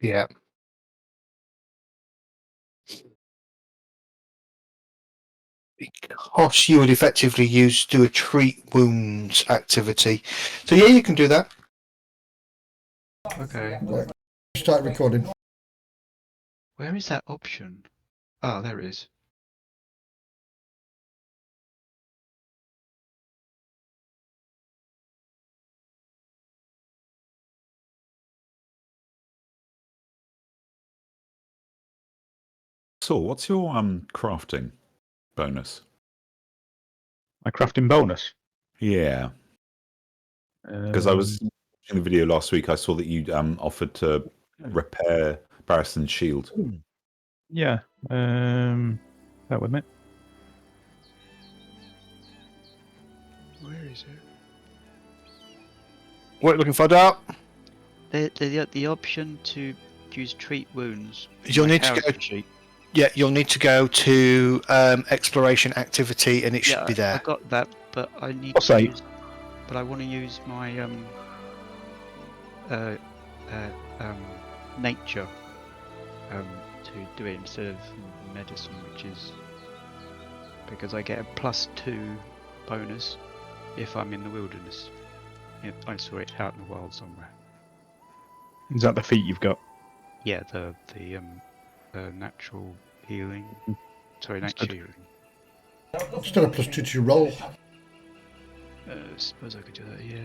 Yeah. Because you would effectively do a treat wounds activity. So yeah, you can do that. Okay. Right. Start recording. Where is that option? Oh, there it is. So, what's your crafting bonus? My crafting bonus. Yeah, because I was watching the video last week. I saw that you offered to repair Barrison's shield. Yeah. That with me. Where is it? What are you looking for, Dart? The option to use treat wounds. You'll My need to character go. sheet. Yeah, you'll need to go to exploration activity, and it should be I there. got that, but I need I'll to say. use. But I want to use my nature to do it instead of medicine, which is because I get a +2 bonus if I'm in the wilderness. Yeah, I saw it out in the wild somewhere. Is that the feat you've got? Yeah, the natural healing. Sorry, natural healing. Still a +2 to your roll. Suppose I could do that. Yeah.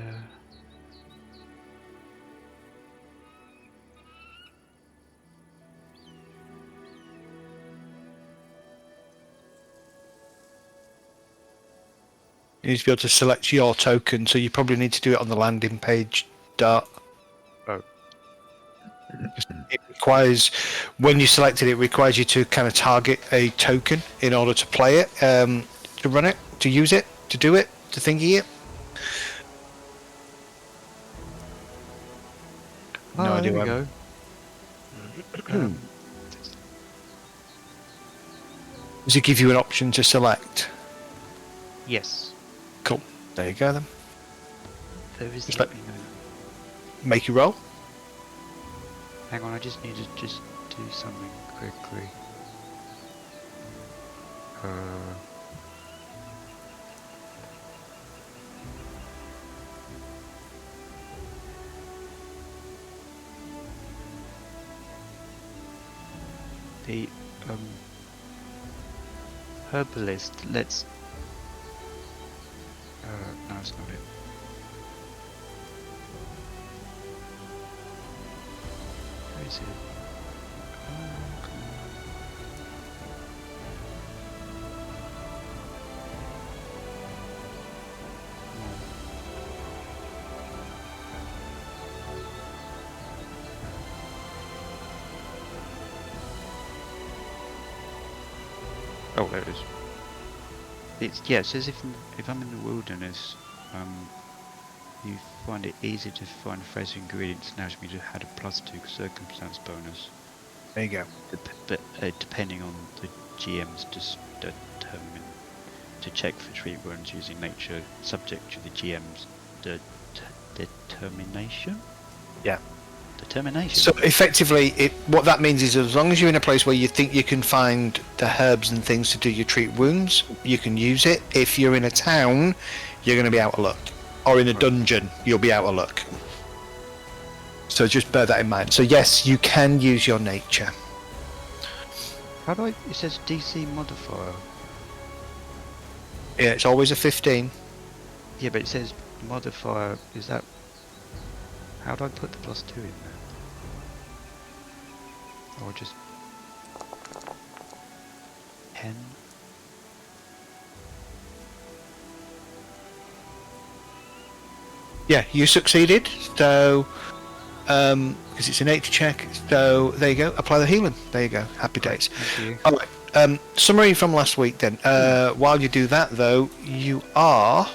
You need to be able to select your token, so you probably need to do it on the landing page, Dart. Oh. It requires, when you select it, it requires you to kind of target a token in order to play it, to run it, to use it, to do it, to thingy it. No idea. There we go. Does it give you an option to select? Yes. Cool. There you go then. There is. Just let me make you roll. Hang on, I just need to just do something quickly. The herbalist. Let's. No, it's not it. Where is it? Come on. Oh, there it is. It says if I'm in the wilderness, you find it easy to find fresh ingredients, allows me to add a +2 circumstance bonus. There you go. But depending on the GM's determine to check for treat wounds using nature, subject to the GM's determination. Yeah. Determination. So effectively, what that means is as long as you're in a place where you think you can find the herbs and things to do your treat wounds, you can use it. If you're in a town, you're going to be out of luck. Or in a dungeon, you'll be out of luck. So just bear that in mind. So yes, you can use your nature. How do I? It says DC modifier. Yeah, it's always a 15. Yeah, but it says modifier. Is that? How do I put the +2 in there? Or just 10? Yeah, you succeeded. So, because it's a nature check. So there you go. Apply the healing. There you go. Happy days. Thank you. All right. Summary from last week then. While you do that though, you are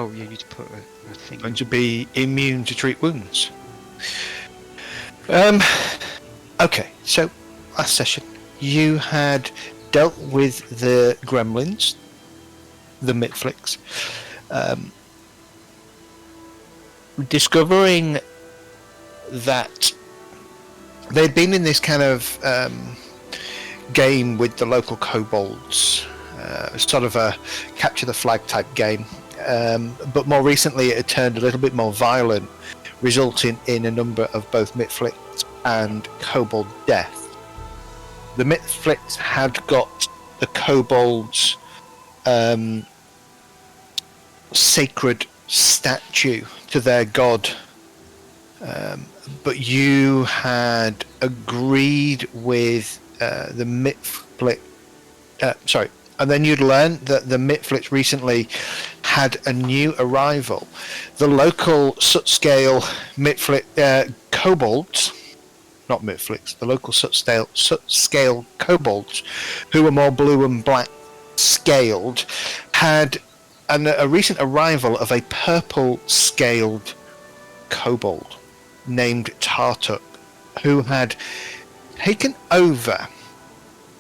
Oh, yeah, you need to put a thing. going to be immune to treat wounds. Okay, so last session you had dealt with the gremlins, the Mitflicks, discovering that they'd been in this kind of game with the local kobolds, sort of a capture the flag type game, but more recently it had turned a little bit more violent, resulting in a number of both mitflicks and kobold death. The mitflicks had got the kobolds sacred statue to their god, but you had agreed with the mitflick. And then you'd learned that the mitflicks recently had a new arrival. The local Sut-scale mitflick kobolds, not mitflicks, the local Sut-scale kobolds, who were more blue and black scaled, had a recent arrival of a purple scaled kobold named Tartuk, who had taken over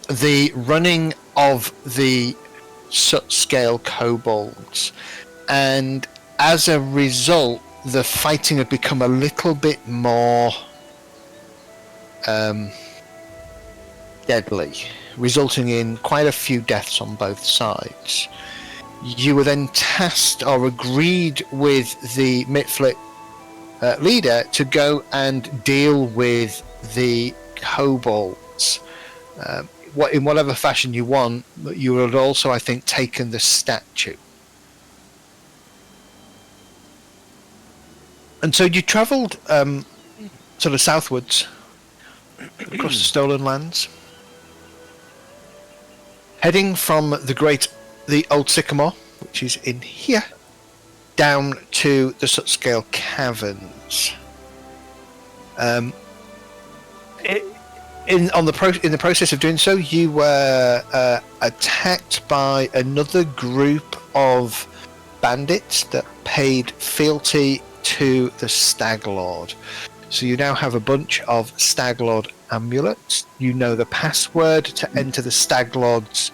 the running of the Sut-scale kobolds, and as a result the fighting had become a little bit more deadly, resulting in quite a few deaths on both sides. You were then tasked or agreed with the mitflick leader to go and deal with the kobolds in whatever fashion you want, but you had also, I think, taken the statue. And so you travelled sort of southwards across the stolen lands, heading from the old sycamore, which is in here, down to the Sut-scale caverns. In the process of doing so, you were attacked by another group of bandits that paid fealty to the Stag Lord. So you now have a bunch of Stag Lord amulets. You know the password to enter the Stag Lord's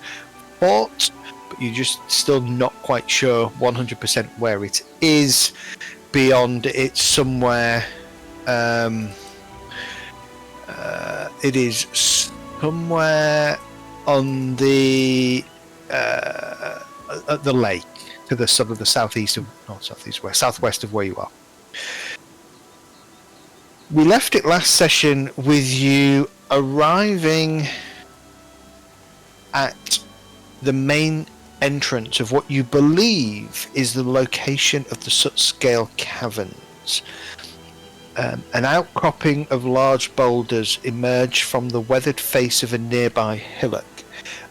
fort, but you're just still not quite sure 100% where it is. Beyond it's somewhere. It is somewhere on the at the lake, to the sort of the southwest of where you are. We left it last session with you arriving at the main entrance of what you believe is the location of the Sut-scale caverns. An outcropping of large boulders emerged from the weathered face of a nearby hillock,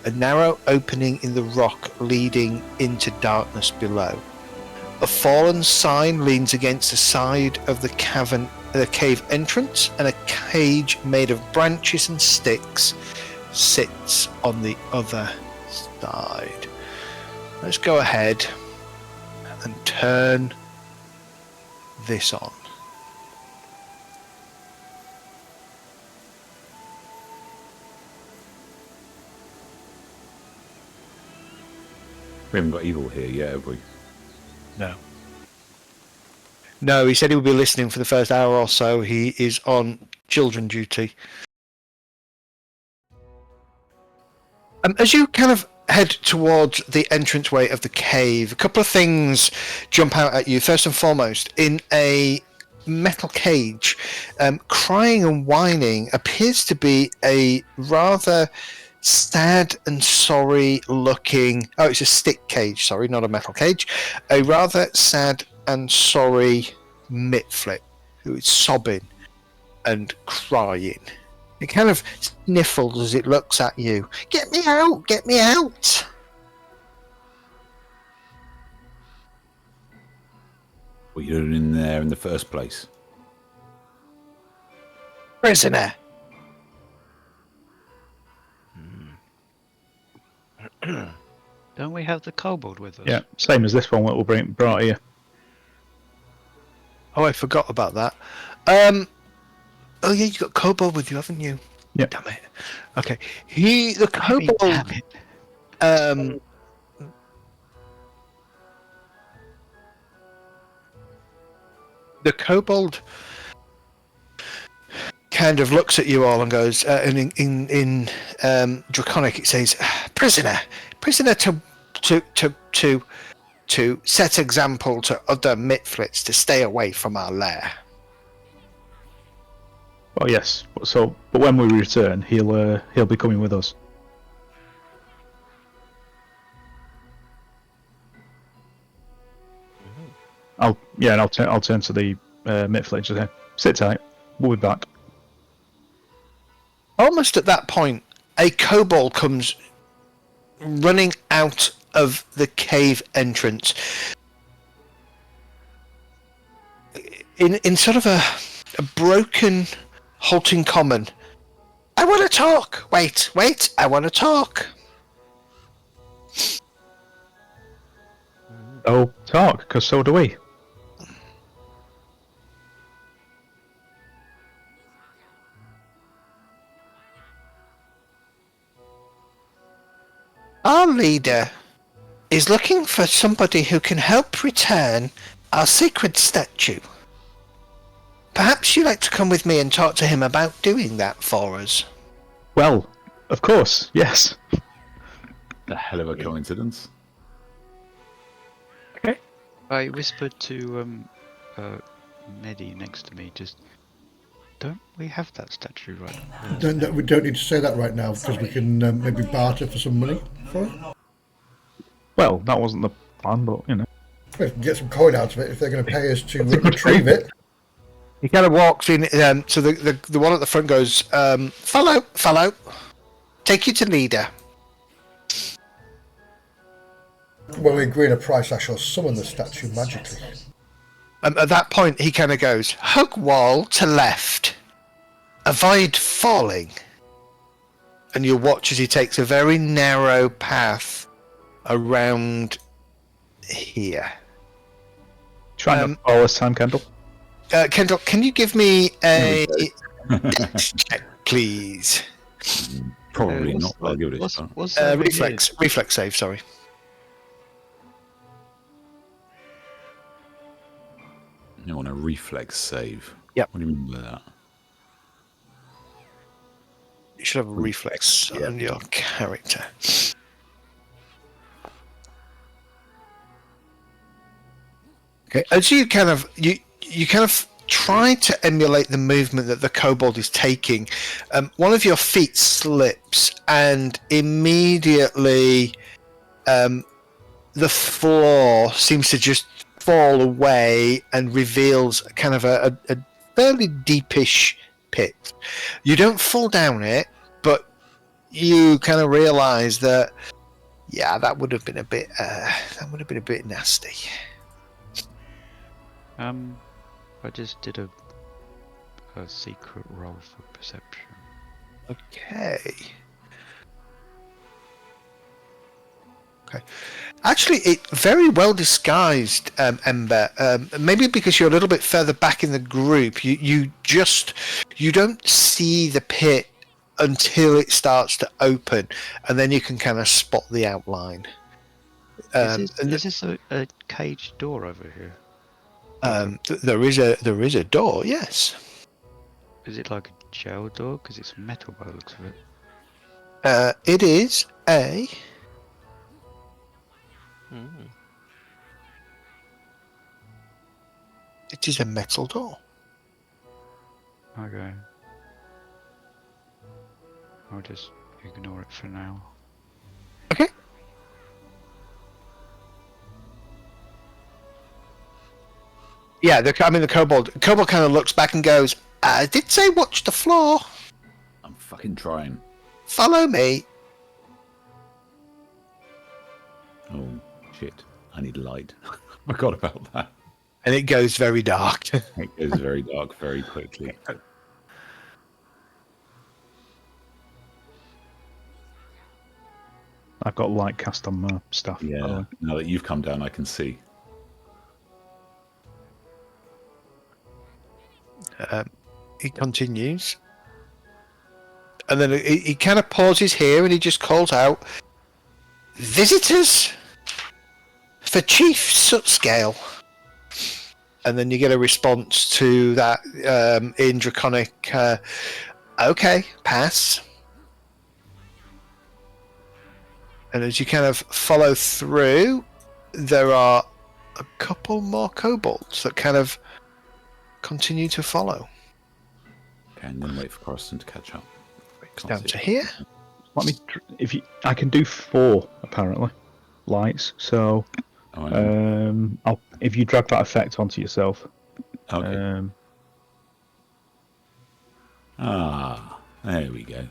a narrow opening in the rock leading into darkness below. A fallen sign leans against the side of the cave entrance, and a cage made of branches and sticks sits on the other side. Let's go ahead and turn this on. We haven't got evil here yet, have we? No, he said he would be listening for the first hour or so. He is on children duty. As you kind of head towards the entranceway of the cave, a couple of things jump out at you. First and foremost, in a metal cage, crying and whining appears to be a rather sad and sorry looking... Oh, it's a stick cage, sorry, not a metal cage. A rather sad and sorry mitflick who is sobbing and crying. It kind of sniffles as it looks at you. Get me out! Get me out! What are you doing in there in the first place? Prisoner! Don't we have the kobold with us? Yeah, same as this one that will brought here. Oh, I forgot about that. Oh yeah, you got kobold with you, haven't you? Yeah. Damn it. Okay. The kobold. Damn it. The kobold kind of looks at you all and goes, and in Draconic it says, prisoner to set example to other Mitflits to stay away from our lair. Well, yes. But when we return, he'll be coming with us. I'll turn to the Mitflit and say, sit tight. We'll be back. Almost at that point, a kobold comes running out of the cave entrance in sort of a broken, halting common. I want to talk. Wait. I want to talk. Oh, talk, because so do we. Our leader is looking for somebody who can help return our sacred statue. Perhaps you'd like to come with me and talk to him about doing that for us. Well, of course, yes. A hell of a coincidence. Okay. I whispered to Medi next to me, just don't we have that statue right now? We don't need to say that right now because we can maybe barter for some money for it. Well, that wasn't the plan, but you know. We can get some coin out of it if they're going to pay us to retrieve it. He kind of walks in, so the one at the front goes, follow, take you to leader. When we agree on a price, I shall summon the statue magically. At that point, he kind of goes, hug wall to left, avoid falling. And you'll watch as he takes a very narrow path around here. Trying to follow this time, Kendall. Kendall, can you give me a dex check, please? Probably not, but I'll give it a shot. Reflex save, sorry. You want a reflex save? Yep. What do you mean by that? You should have a reflex on your character. Okay, as you kind of try to emulate the movement that the kobold is taking, one of your feet slips and immediately the floor seems to just fall away and reveals kind of a fairly deepish pit. You don't fall down it, but you kind of realize that that would have been a bit nasty. I just did a secret roll for perception. Okay. Actually, it very well disguised, Ember. Maybe because you're a little bit further back in the group, you don't see the pit until it starts to open, and then you can kind of spot the outline. Is this a caged door over here? There is a door. Yes. Is it like a jail door? Because it's metal by the looks of it. It is a. It is a metal door. Okay. I'll just ignore it for now. Okay. Yeah, the kobold kind of looks back and goes, I did say watch the floor. I'm fucking trying. Follow me. Oh, shit. I need light. I forgot about that. And it goes very dark. It goes very dark very quickly. I've got light cast on my stuff. Yeah, now that you've come down, I can see. He continues. And then he kind of pauses here and he just calls out, visitors for Chief Sootscale. and then you get a response to that in Draconic. Okay, pass. And as you kind of follow through, there are a couple more kobolds that kind of continue to follow. Okay, I'm going to wait for Coruscant to catch up. Can't Down see to it. here. Let me. I can do 4 apparently, lights. So, Oh, hang on. if you drag that effect onto yourself. Okay. There we go.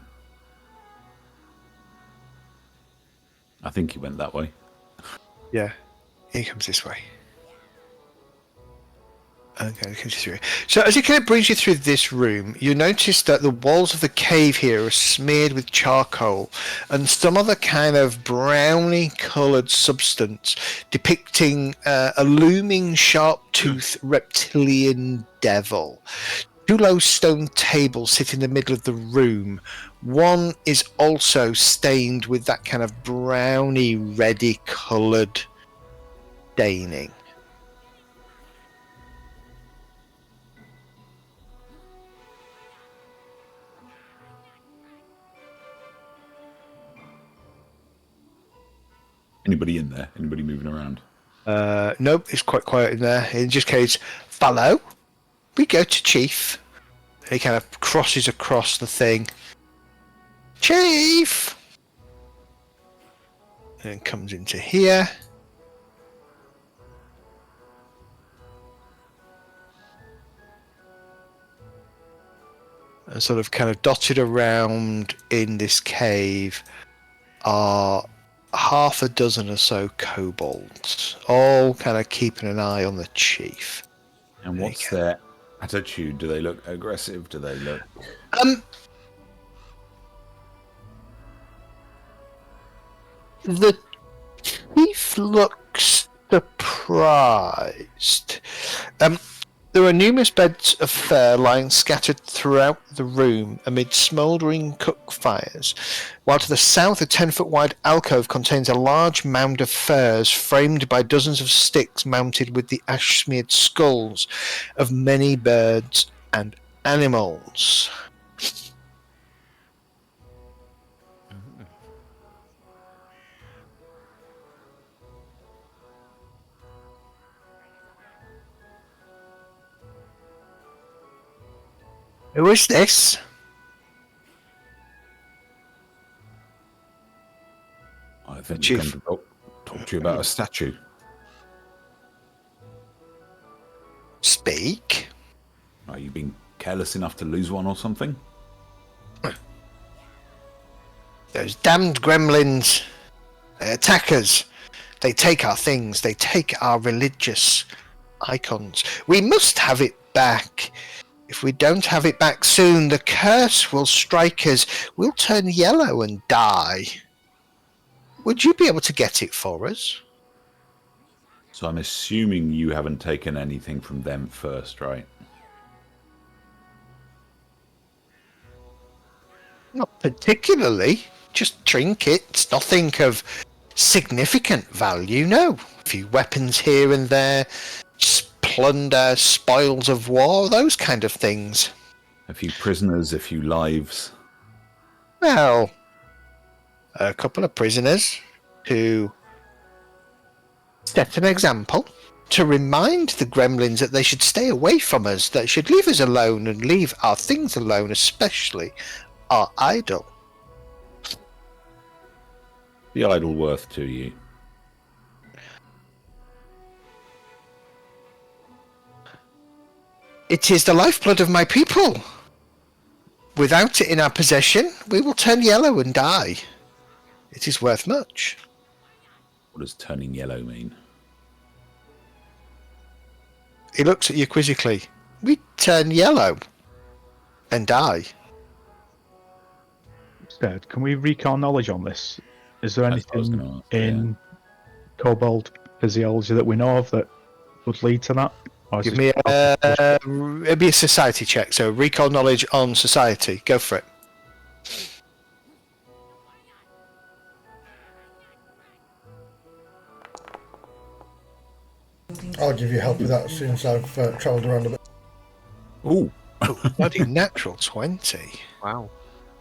I think he went that way. Yeah, he comes this way. Okay, he comes this way. So as it kind of brings you through this room, you notice that the walls of the cave here are smeared with charcoal and some other kind of browny coloured substance depicting a looming sharp-toothed reptilian devil. 2 low stone tables sit in the middle of the room. One is also stained with that kind of browny, reddy coloured staining. Anybody in there? Anybody moving around? Nope, it's quite quiet in there. In just case, follow. We go to Chief. He kind of crosses across the thing. Chief! And comes into here. And sort of kind of dotted around in this cave are half a dozen or so kobolds, all kind of keeping an eye on the Chief. And what's their attitude? Do they look aggressive? Do they look... The Chief looks surprised. There are numerous beds of fur lying scattered throughout the room amid smouldering cook fires, while to the south a 10-foot wide alcove contains a large mound of furs framed by dozens of sticks mounted with the ash-smeared skulls of many birds and animals. Who is this? I think Chief. we come to talk to you about a statue. Speak. Are you being careless enough to lose one or something? Those damned gremlins. They attack us. They take our things. They take our religious icons. We must have it back. If we don't have it back soon, the curse will strike us. We'll turn yellow and die. Would you be able to get it for us? So I'm assuming you haven't taken anything from them first, right? Not particularly. Just trinkets. Nothing of significant value, no. A few weapons here and there. Plunder, spoils of war, those kind of things. A few prisoners, a few lives. Well, a couple of prisoners who set an example to remind the gremlins that they should stay away from us, that they should leave us alone and leave our things alone, especially our idol. The idol worth to you? It is the lifeblood of my people. Without it in our possession, we will turn yellow and die. It is worth much. What does turning yellow mean? He looks at you quizzically. We turn yellow and die. Instead, can we recall knowledge on this? Is there That's what I was anything gonna ask, in kobold physiology that we know of that would lead to that? Or is Give this me it'd be a society check, so recall knowledge on society. Go for it. I'll give you help with that as soon as I've travelled around a bit. Ooh. Bloody natural 20. Wow.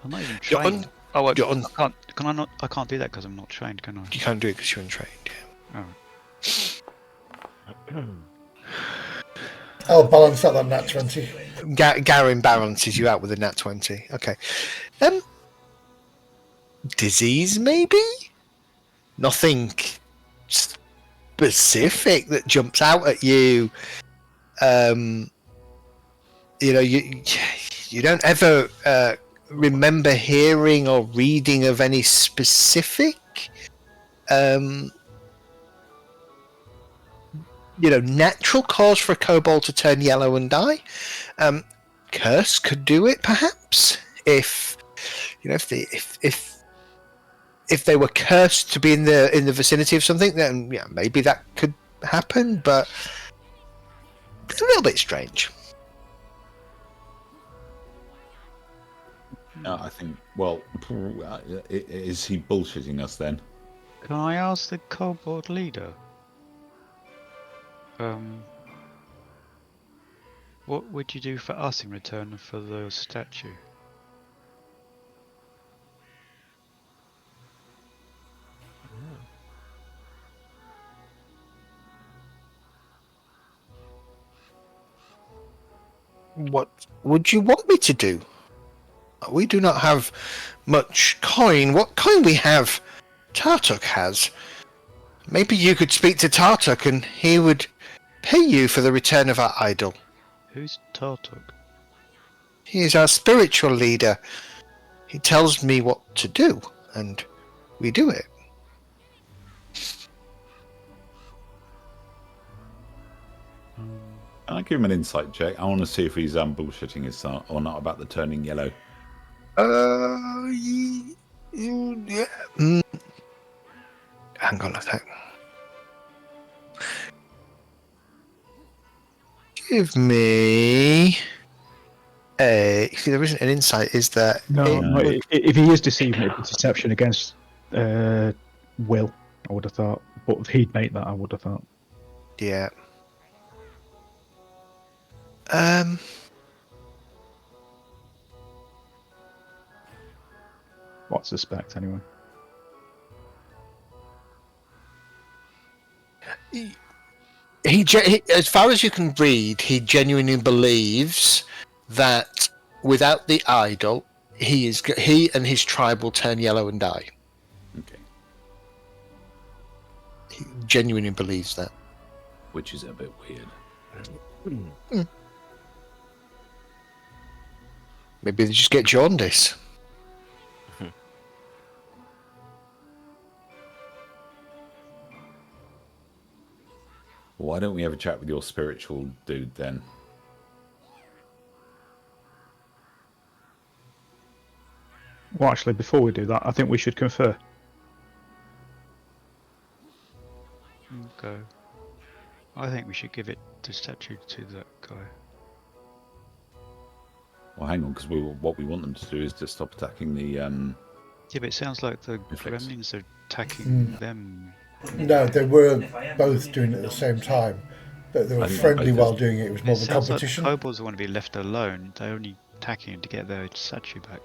I'm not even You're trained. un- Oh, I you're un- can't. Can I not? I can't do that because I'm not trained, can I? You can't do it because you're untrained. I'll balance out that nat 20. Garen balances you out with a nat 20. Okay. Disease, maybe? Nothing specific that jumps out at you. You know, you don't ever remember hearing or reading of any specific natural cause for a kobold to turn yellow and die. Curse could do it, perhaps, if they were cursed to be in the vicinity of something, then yeah, maybe that could happen. But it's a little bit strange. I think. Well, is he bullshitting us then? Can I ask the kobold leader? What would you do for us in return for the statue? What would you want me to do? We do not have much coin. What coin we have, Tartuk has. Maybe you could speak to Tartuk and he would pay you for the return of our idol. Who's Tartuk? He is our spiritual leader. He tells me what to do, and we do it. Can I give him an insight check? I want to see if he's bullshitting us or not about the turning yellow. Yeah. Hang on a sec. Give me a. See, there isn't an insight, is there? No, if he is deceiving, it's deception against will, I would have thought. But if he'd make that, I would have thought. Yeah. What suspect, anyway? He, as far as you can read, he genuinely believes that without the idol, he and his tribe will turn yellow and die. Okay. He genuinely believes that. Which is a bit weird. Maybe they just get jaundice. Why don't we have a chat with your spiritual dude then? Well, actually, before we do that, I think we should confer. Okay. I think we should give the statue to that guy. Well, hang on, because what we want them to do is to stop attacking the. Yeah, but it sounds like the Reflex. gremlins are attacking them. No, they were both doing it at the same time, but they were I think friendly both while is- doing it. It was more It of a sounds like the competition. kobolds want to be left alone. They're only attacking to get their statue back.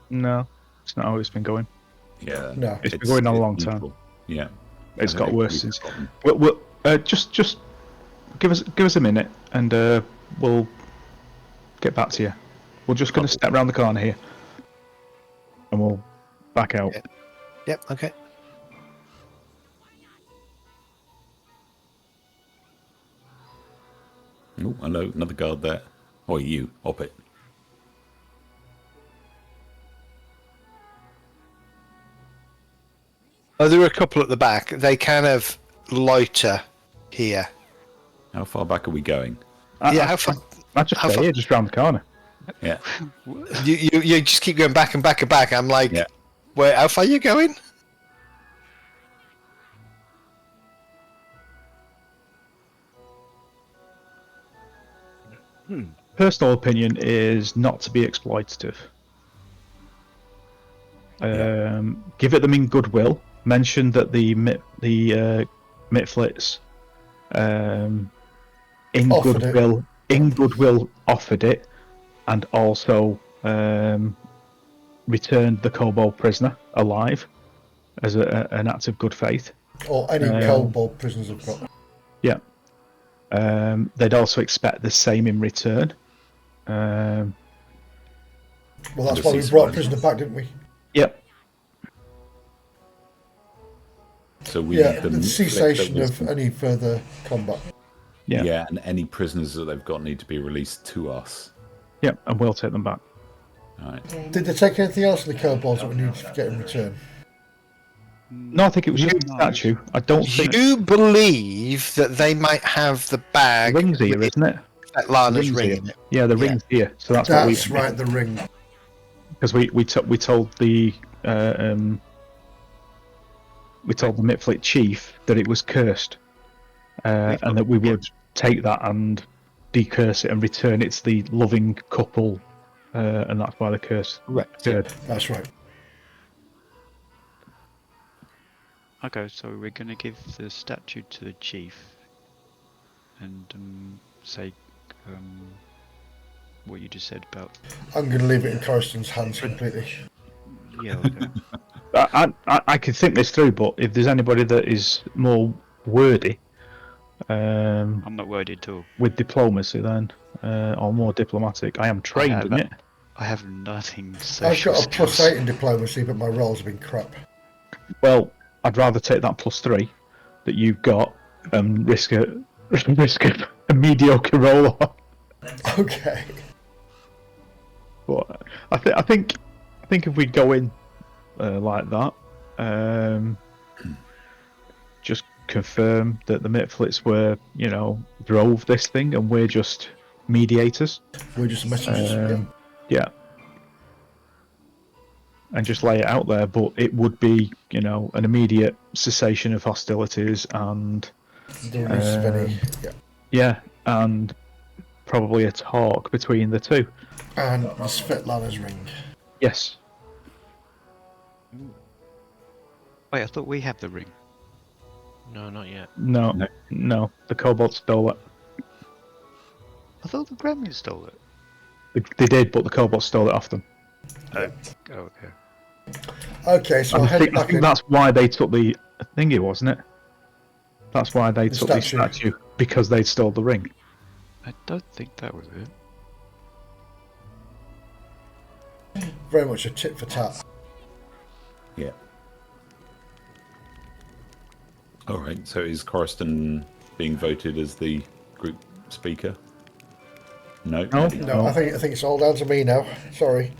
No, it's not how it's been going. Yeah. No. It's been going on a long it's time. neutral. Yeah. It's I got think worse we since. got them. Well, just give us a minute, and we'll get back to you. We're just going to step around the corner here, and we'll back out. Yeah. Yep. Okay. Oh, hello, another guard there. Or you, op it. Oh, there are a couple at the back. They kind of loiter here. How far back are we going? Yeah, how far? I just how stay far- here, just round the corner. Yeah. You just keep going back and back and back. I'm like, Yeah. wait, how far are you going? Personal opinion is not to be exploitative. Give it them in goodwill. Mention that the Mitflits Offered it. in goodwill offered it, and also returned the kobold prisoner alive as an act of good faith. Or any kobold prisoners have got. Yeah. They'd also expect the same in return. Well, that's The why we ceasefire. brought a prisoner back, didn't we? Yep. So we Yeah, need them the to cessation flip of any further combat. Yeah. Yeah, and any prisoners that they've got need to be released to us. Yep, and we'll take them back. All right. Did they take anything else in the kobolds that we needed to get in return? No, I think it was just a statue. I don't think You believe that they might have the the bag ring's here, with isn't it? that Lana's The ring's ring here. in it. Yeah, the Yeah. ring's here. So that's what That's right, the ring. because we told the Mitfleet chief that it was cursed, and that we would take that and decurse it and return it to the loving couple, and that's why the curse occurred. That's right. Okay, so we're going to give the statue to the chief and say what you just said about. I'm going to leave it in Coruscant's hands completely. Yeah, okay. I can think this through, but if there's anybody that is more wordy, I'm not worried at all. with diplomacy, then or more diplomatic, I am trained in it. I have nothing I've social got a skills. +8 in diplomacy, but my rolls have been crap. Well, I'd rather take that +3 that you've got and risk a mediocre roll. Okay. But I think if we go in like that, just confirm that the Mitflits were, drove this thing, and we're just mediators. We're just messengers. Yeah. And just lay it out there, but it would be, an immediate cessation of hostilities and The release of any. Yeah. yeah, and probably a talk between the two. And the Svetlana's ring. Yes. Wait, I thought we have the ring. No, not yet. No. The kobolds stole it. I thought the Gremlins stole it. They did, but the kobolds stole it off them. Oh, okay. Okay, so I'll I head think, back in. that's why they took the thingy, wasn't it? That's why they took the statue, because they'd stole the ring. I don't think that was it. Very much a tit for tat. Yeah. All right. So is Coruscant being voted as the group speaker? No. No. No, I think it's all down to me now. Sorry.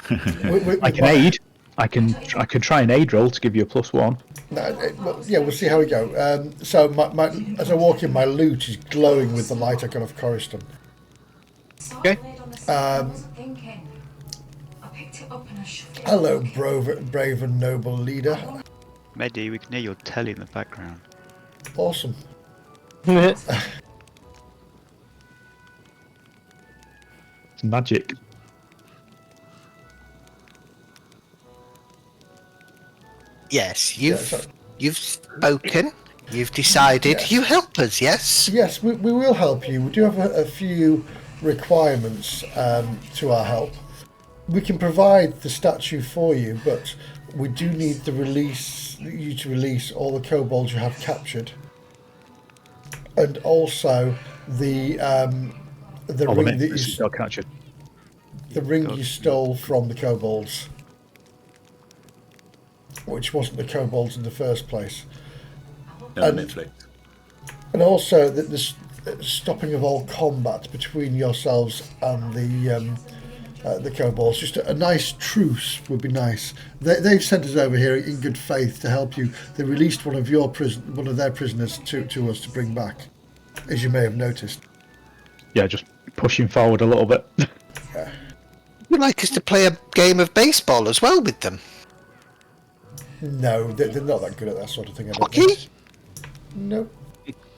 I can aid. I can try an aid roll to give you a +1. Well, yeah, we'll see how we go. So, my as I walk in, my loot is glowing with the light I got off Coruscant. Okay. Hello, brave and noble leader. Mehdi, we can hear your telly in the background. Awesome. It's magic. Yes, Yeah, so- you've spoken. You've decided. Yes. You help us, yes? Yes, we will help you. We do have a few requirements to our help. We can provide the statue for you, but we do need you to release all the kobolds you have captured, and also the ring that They'll catch it. the ring you stole from the kobolds, which wasn't the kobolds in the first place. Netflix. And also the stopping of all combat between yourselves and the kobolds. Just a nice truce would be nice. They've sent us over here in good faith to help you. They released one of their prisoners to us to bring back, as you may have noticed. Yeah, just pushing forward a little bit. You'd like us to play a game of baseball as well with them? No, they're not that good at that sort of thing. I don't Hockey? think. No.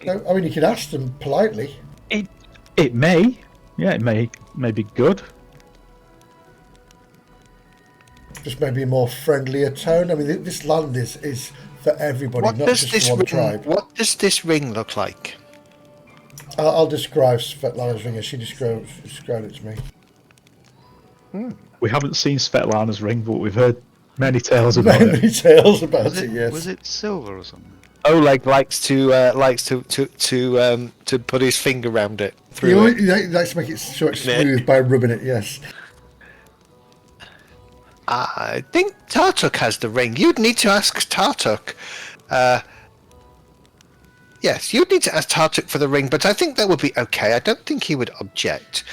I mean, you could ask them politely. It may. Yeah, it may be good. Just maybe a more friendlier tone. I mean, this land is for everybody, What not does just this for one ring? tribe. What does this ring look like? I'll describe Svetlana's ring as she described it to me. We haven't seen Svetlana's ring, but we've heard many tales about it. Many tales about it, yes. Was it silver or something? Oleg likes to put his finger around it. Through it. He likes to make it so it's smooth by rubbing it, yes. I think Tartuk has the ring. You'd need to ask Tartuk. Yes, you'd need to ask Tartuk for the ring, but I think that would be okay. I don't think he would object.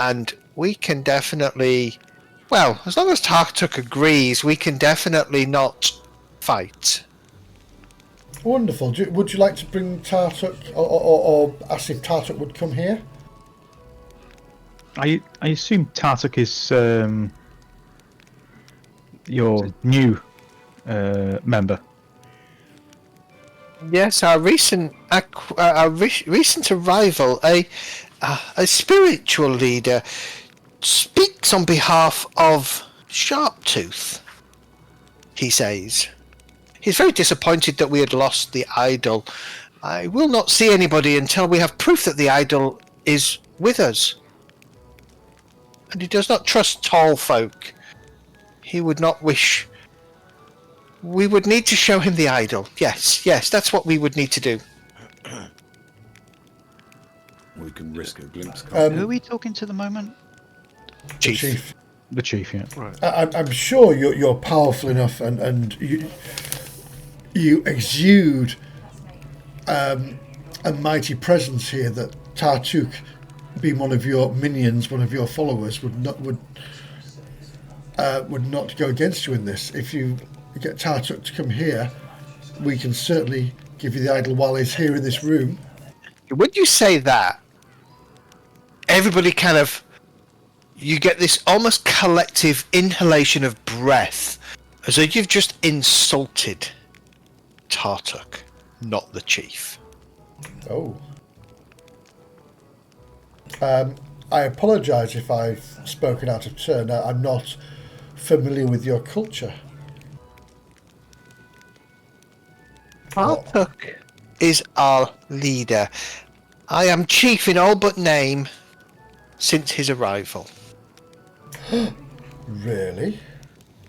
And we can definitely... Well, as long as Tartuk agrees, we can definitely not fight. Wonderful. Would you like to bring Tartuk, or ask if Tartuk would come here? I assume Tartuk is your new member. Yes, our recent arrival, a spiritual leader, speaks on behalf of Sharptooth. He says he's very disappointed that we had lost the idol. I will not see anybody until we have proof that the idol is with us. And he does not trust tall folk. He would not wish... We would need to show him the idol. Yes, that's what we would need to do. We can risk a glimpse. Who are we talking to at the moment? Chief. The chief, yeah. Right. I'm sure you're powerful enough, and you exude a mighty presence here that Tartuk, being one of your minions, one of your followers, would not go against you in this. If you get Tartuk to come here, we can certainly give you the idol while he's here in this room. When you say that, everybody kind of... You get this almost collective inhalation of breath, as though you've just insulted Tartuk, not the chief. Oh. I apologise if I've spoken out of turn. I'm not familiar with your culture. Tartuk is our leader. I am chief in all but name since his arrival. Really?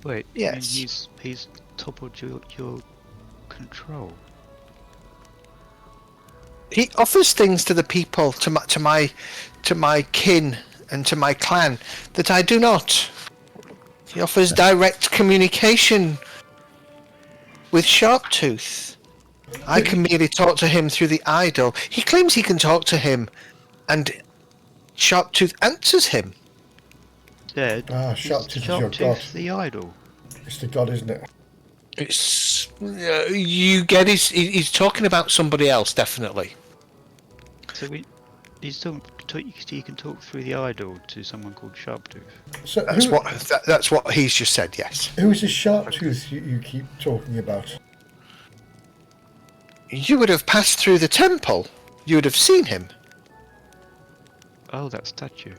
Wait, Yes. you mean he's toppled your control. He offers things to the people, to my kin and to my clan that I do not. He offers direct communication with Sharptooth. I can merely talk to him through the idol. He claims he can talk to him, and Sharptooth answers him. Dead. Sharptooth is your god. The idol. It's the god, isn't it? It's you get he's talking about somebody else, definitely. So he's talking. You can talk through the idol to someone called Sharptooth. So That's what he's just said. Yes. who is this Sharptooth you keep talking about? You would have passed through the temple. You would have seen him. Oh, that statue.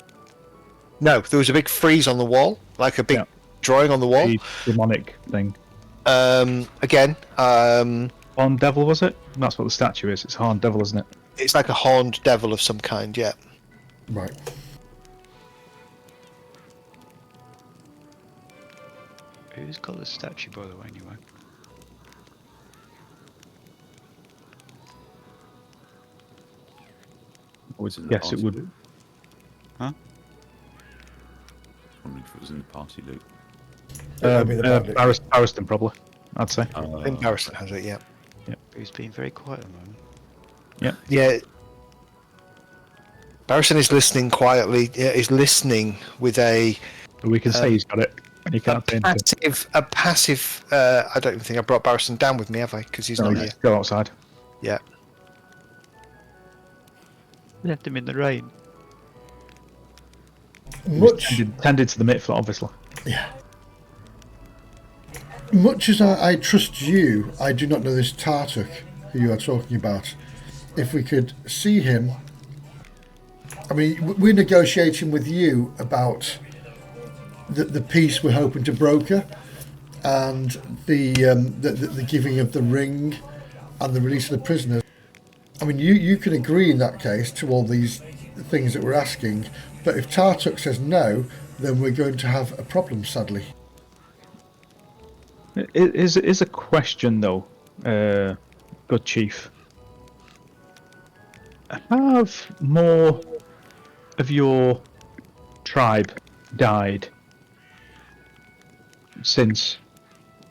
No, there was a big frieze on the wall, like a big drawing on the wall. The demonic thing. Again, Horned devil, was it? That's what the statue is. It's a horned devil, isn't it? it's like a horned devil of some kind. Yeah. Right. Who's got the statue, by the way, anyway? Was it in the Yes, it party would. loot? Huh? I wonder if it was in the party loot. That'd be the bad news. Barristan, probably, I'd say. I think Barristan has it. Yeah. Who's being very quiet at the moment? Yeah. Barristan is listening quietly. Is listening with a But we can say he's got it, and he can't say anything. passive. I don't even think I brought Barristan down with me, have I? Because he's No, not here. go outside. Yeah. Left him in the rain. Much Tended to the Mitflet, obviously. Much as I trust you, I do not know this Tartuk who you are talking about. If we could see him, I mean, we're negotiating with you about the peace we're hoping to broker, and the giving of the ring and the release of the prisoners. I mean, you can agree in that case to all these things that we're asking, but if Tartuk says no, then we're going to have a problem, sadly. It is a question though, good chief. Have more of your tribe died since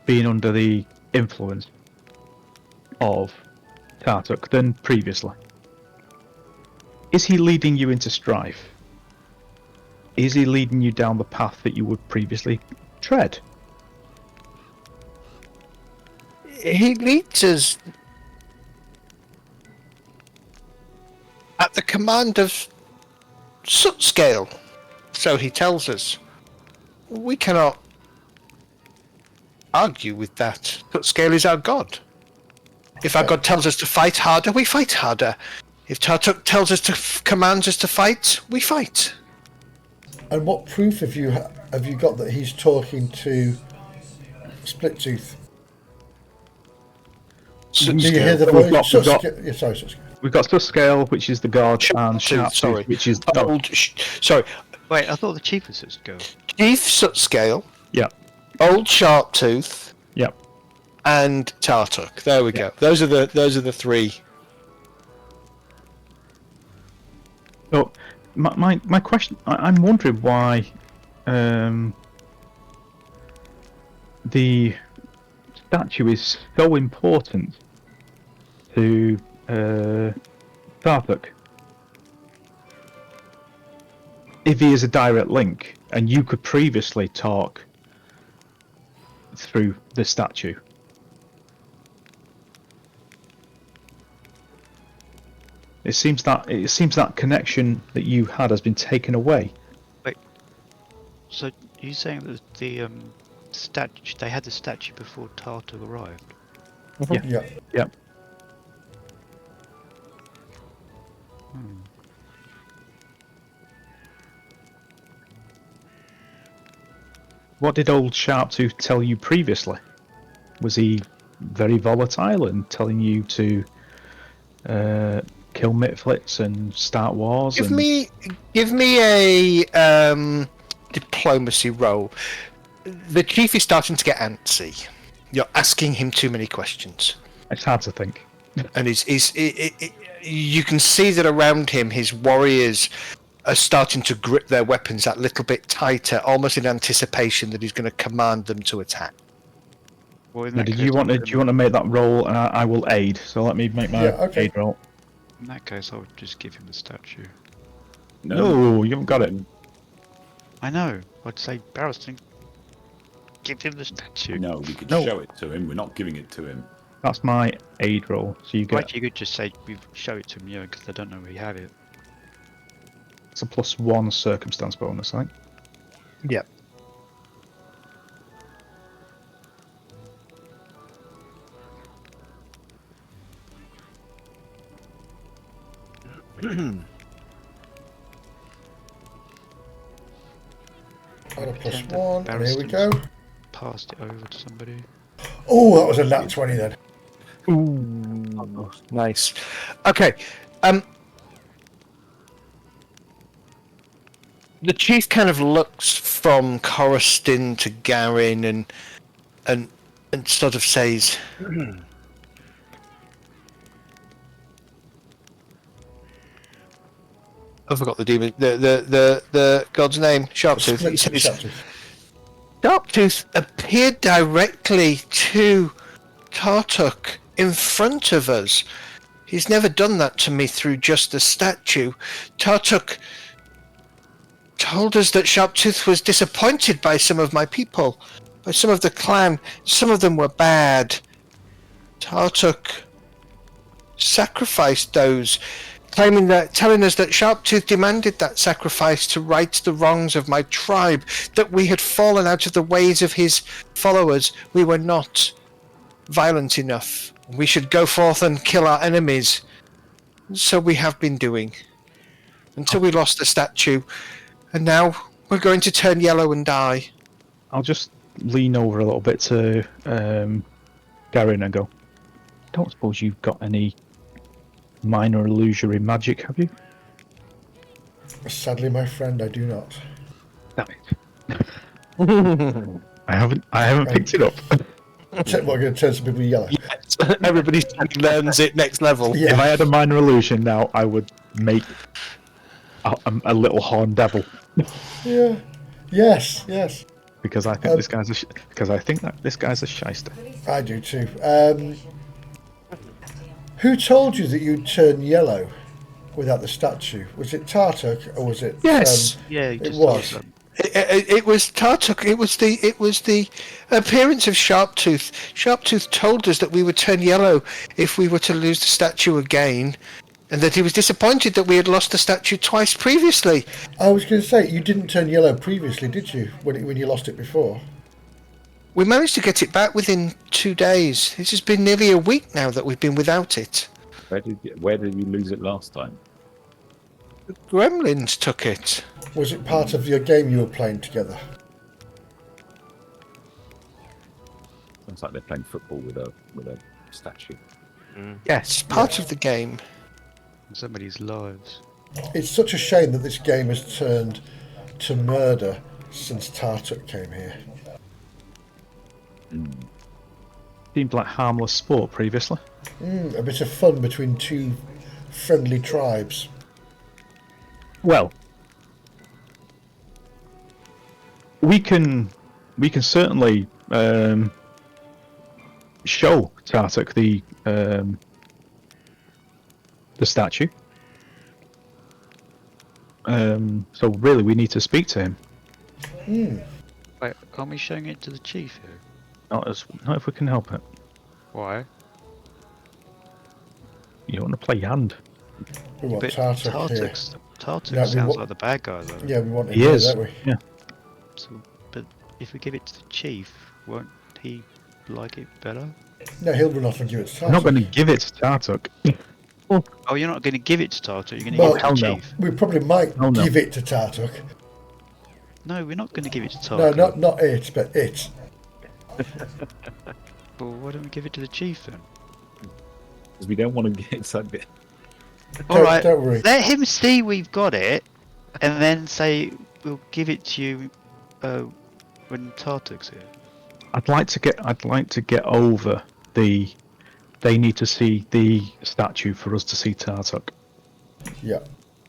being under the influence of Tartuk than previously? Is he leading you into strife? Is he leading you down the path that you would previously tread? He leads us at the command of Sootscale, so he tells us. We cannot argue with that. Sootscale is our god. If our god tells us to fight harder, we fight harder. If Tartuk tells us to commands us to fight, we fight. And what proof have you got that he's talking to Splittooth? Do you hear the voice? Yeah, sorry, Sootscale. We've got Sootscale, which is the god, and Sharptooth, which is sorry. Wait, I thought the chief was supposed to go. Chief Sootscale. Yeah. Old Sharptooth. Yeah. And Tartuk. There we go. Those are the three. So, my question, I'm wondering why the statue is so important to Tartuk. If he is a direct link, and you could previously talk through the statue. It seems that connection that you had has been taken away. Wait, so you're saying that the statue, they had the statue before Tartu arrived? Yeah. Yeah. What did old Sharptooth tell you previously? Was he very volatile and telling you to kill Mitflits and start wars? Give me a diplomacy roll. The chief is starting to get antsy. You're asking him too many questions. It's hard to think. And you can see that around him, his warriors are starting to grip their weapons that little bit tighter, almost in anticipation that he's going to command them to attack. Well, Now, do you want to make that roll, and I will aid? So let me make my aid roll. In that case, I would just give him the statue. No, you haven't got it. I know. I'd say, Barristan, give him the statue. No, we could show it to him. We're not giving it to him. That's my aid roll. So you get. Right, you could just say, we show it to him, because they don't know we have it. It's a +1 circumstance bonus, I think. Yep. And a +1, and here we go. Passed it over to somebody. Oh, that was a nat 20 then. Ooh, nice. Okay, the chief kind of looks from Coruscant to Garin and sort of says, I forgot the demon, the god's name, Sharptooth. He says, Sharptooth appeared directly to Tartuk in front of us. He's never done that to me through just the statue. Tartuk told us that Sharptooth was disappointed by some of my people, by some of the clan. Some of them were bad. Tartuk sacrificed those, telling us that Sharptooth demanded that sacrifice to right the wrongs of my tribe, that we had fallen out of the ways of his followers. We were not violent enough. We should go forth and kill our enemies. So we have been doing, until we lost the statue, and now we're going to turn yellow and die. I'll just lean over a little bit to Garin and go, don't suppose you've got any minor illusory magic, have you? Sadly, my friend, I do not. Damn it. I haven't picked it up. What, I'm going to turn some people yellow. Yes. Everybody learns it next level. Yeah. If I had a minor illusion now, I would make a little horn devil. Yeah. Yes. Yes. Because I think this guy's this guy's a shyster. I do too. Who told you that you'd turn yellow without the statue? Was it Tartuk or was it? Yes. Yeah, it was. It was Tartuk. It was the appearance of Sharptooth. Sharptooth told us that we would turn yellow if we were to lose the statue again, and that he was disappointed that we had lost the statue twice previously. I was going to say, you didn't turn yellow previously, did you? When you lost it before? We managed to get it back within 2 days. This has been nearly a week now that we've been without it. Where did you lose it last time? The gremlins took it. Was it part of your game you were playing together? Sounds like they're playing football with a statue. Yes, part of the game. Somebody's lives. It's such a shame that this game has turned to murder since Tartuk came here. Seemed like harmless sport previously. A bit of fun between two friendly tribes. Well, we can certainly show Tartuk the statue. So really, we need to speak to him. Wait, aren't we showing it to the chief here? Not if we can help it. Why? You don't want to play your hand. We want But Tartuk here. Tartuk Yeah, we sounds wa- like the bad guy though. Yeah, we want him He here, is. don't we? Yeah. So, but if we give it to the chief, won't he like it better? No, he'll run off and give it to Tartuk. I'm not going to give it to Tartuk. Oh, you're not going to give it to Tartuk, you're going to Well, give it to the hell no. chief? We probably might Oh, no. give it to Tartuk. No, we're not going to give it to No, Tartuk. not it, but it. Well, why don't we give it to the chief then? Because we don't want to get something. Alright, Don't worry. let him see we've got it, and then say we'll give it to you when Tartuk's here. I'd like to get over the. They need to see the statue for us to see Tartuk. Yeah.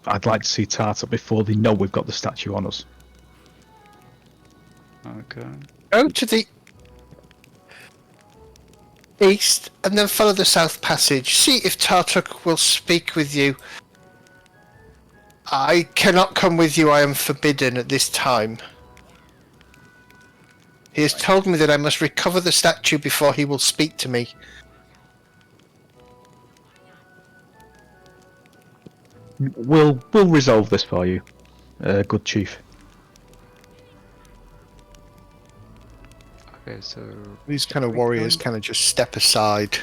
I'd like to see Tartuk before they know we've got the statue on us. Okay. Go to the east and then follow the south passage. See if Tartuk will speak with you. I cannot come with you. I am forbidden at this time. He has told me that I must recover the statue before he will speak to me. We'll resolve this for you, good chief. Okay, so These kind of warriors kind of just step aside.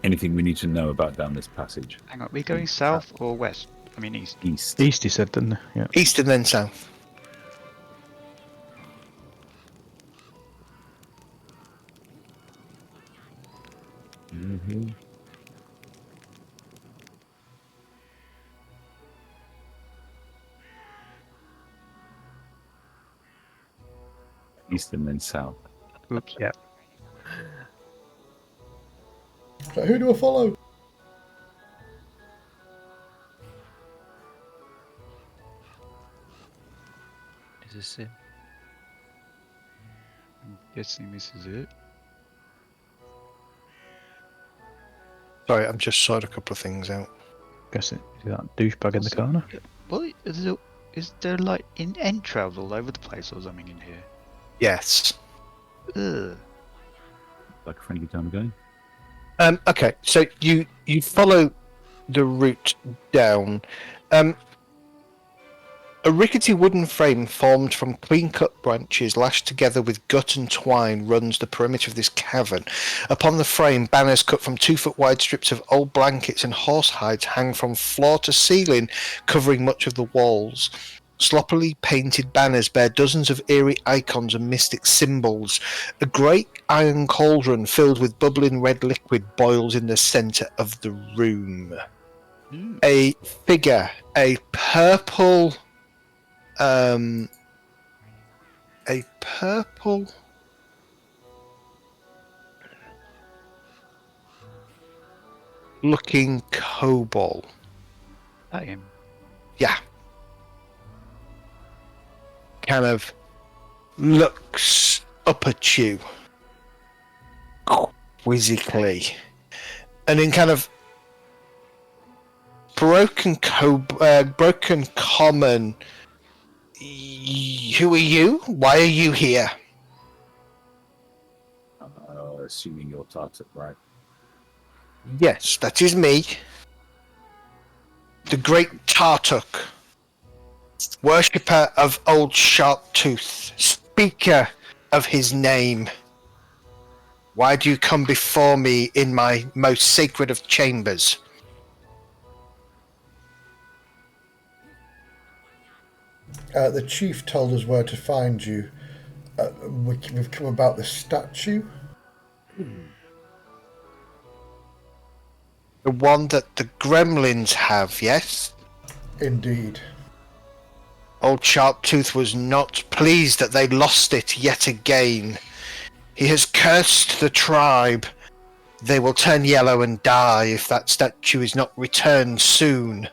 Anything we need to know about down this passage? hang on, are we going south or west? I mean east. East. East, he said, didn't he? Yeah. East and then south. East and then south. Oops. Yeah. So who do I follow? Is this it? I'm guessing this is it. Sorry, I'm just sorting a couple of things out. Guess it. See that douchebag in the corner? Well, is there like entrails all over the place or something in here? Yes. Ugh. Like a friendly time ago. Okay, so you follow the route down. A rickety wooden frame formed from clean-cut branches lashed together with gut and twine runs the perimeter of this cavern. Upon the frame, banners cut from 2-foot-wide strips of old blankets and horse hides hang from floor to ceiling, covering much of the walls. Sloppily painted banners bear dozens of eerie icons and mystic symbols. A great iron cauldron filled with bubbling red liquid boils in the centre of the room. A figure, a purple looking kobold. That him. Yeah. Kind of looks up at you quizzically, and in kind of broken common. Who are you? Why are you here? Assuming you're Tartuk, right? Yes, that is me. The great Tartuk, worshipper of Old Sharptooth, speaker of his name. Why do you come before me in my most sacred of chambers? The chief told us where to find you. We've come about the statue. The one that the gremlins have, yes? Indeed. Old Sharptooth was not pleased that they lost it yet again. He has cursed the tribe. They will turn yellow and die if that statue is not returned soon.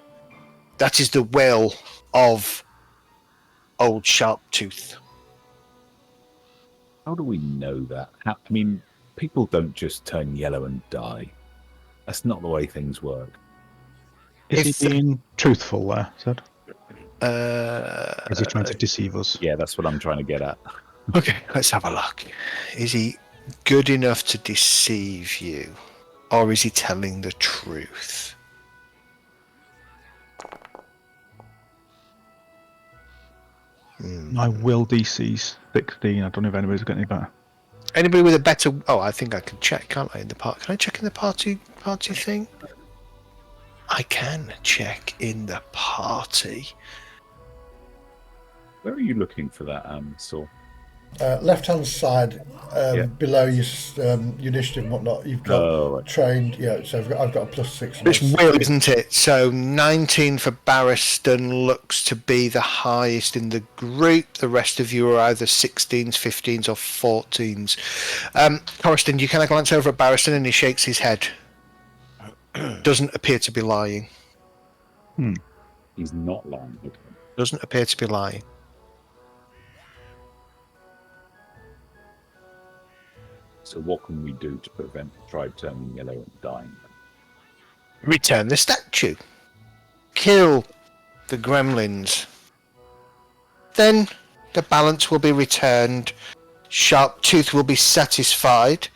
That is the will of Old Sharptooth. How do we know that? I mean, people don't just turn yellow and die. That's not the way things work. Is he being truthful there, Zed? Is he trying to Okay, deceive us? Yeah, that's what I'm trying to get at. let's have a look. Is he good enough to deceive you? Or is he telling the truth? My will DC's 16. I don't know if anybody's got any better. Anybody with a better... Oh, I think I can check, can't I, in the part? Can I check in the party thing? I can check in the party. Where are you looking for that, Saul? Left-hand side, Yeah. below your initiative and whatnot, you've got Oh, right. trained. Yeah, so I've got a +6. It's will, isn't it? So 19 for Barristan looks to be the highest in the group. The rest of you are either 16s, 15s, or 14s. Corriston, you kind of glance over at Barristan and he shakes his head. Doesn't appear to be lying. He's not lying. Okay. Doesn't appear to be lying. So what can we do to prevent the tribe turning yellow and dying? Return the statue. Kill the gremlins. Then the balance will be returned. Sharptooth will be satisfied.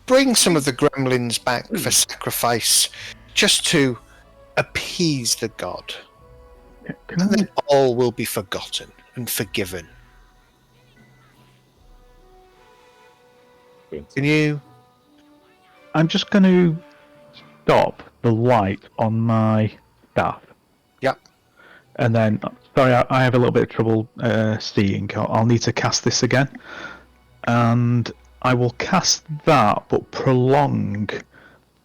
Bring some of the gremlins back for sacrifice, just to appease the god. And then all will be forgotten and forgiven. Can you? I'm just going to stop the light on my staff. Yep. And then, sorry, I have a little bit of trouble seeing. I'll need to cast this again. And I will cast that, but prolong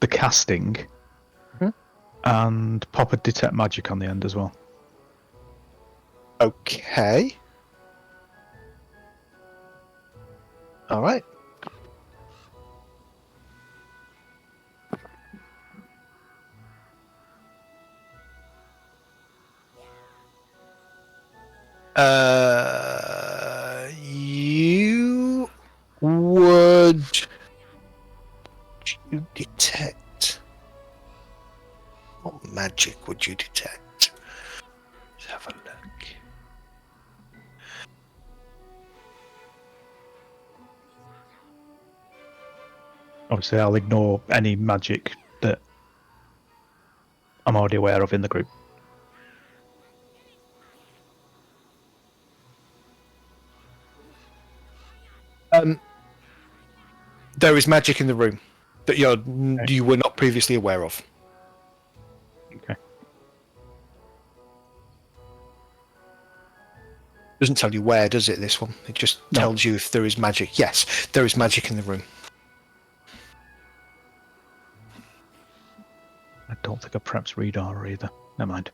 the casting. And pop a detect magic on the end as well. Okay. All right. You would you detect? What magic would you detect? Let's have a look. Obviously, I'll ignore any magic that I'm already aware of in the group. There is magic in the room that you were not previously aware of. Okay. Doesn't tell you where, does it, this one? It just No. tells you if there is magic. Yes, there is magic in the room. I don't think I perhaps read R either. Never mind.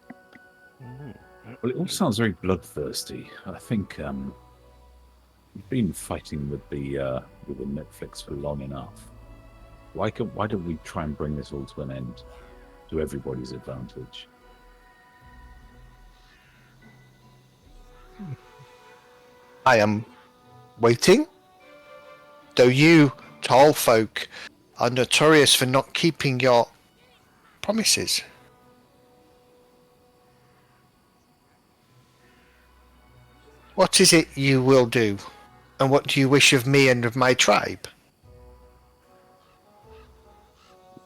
Well, it all sounds very bloodthirsty. I think you've been fighting with the Netflix for long enough. Why don't we try and bring this all to an end, to everybody's advantage? I am waiting. Though you, tall folk, are notorious for not keeping your promises. What is it you will do? And what do you wish of me and of my tribe?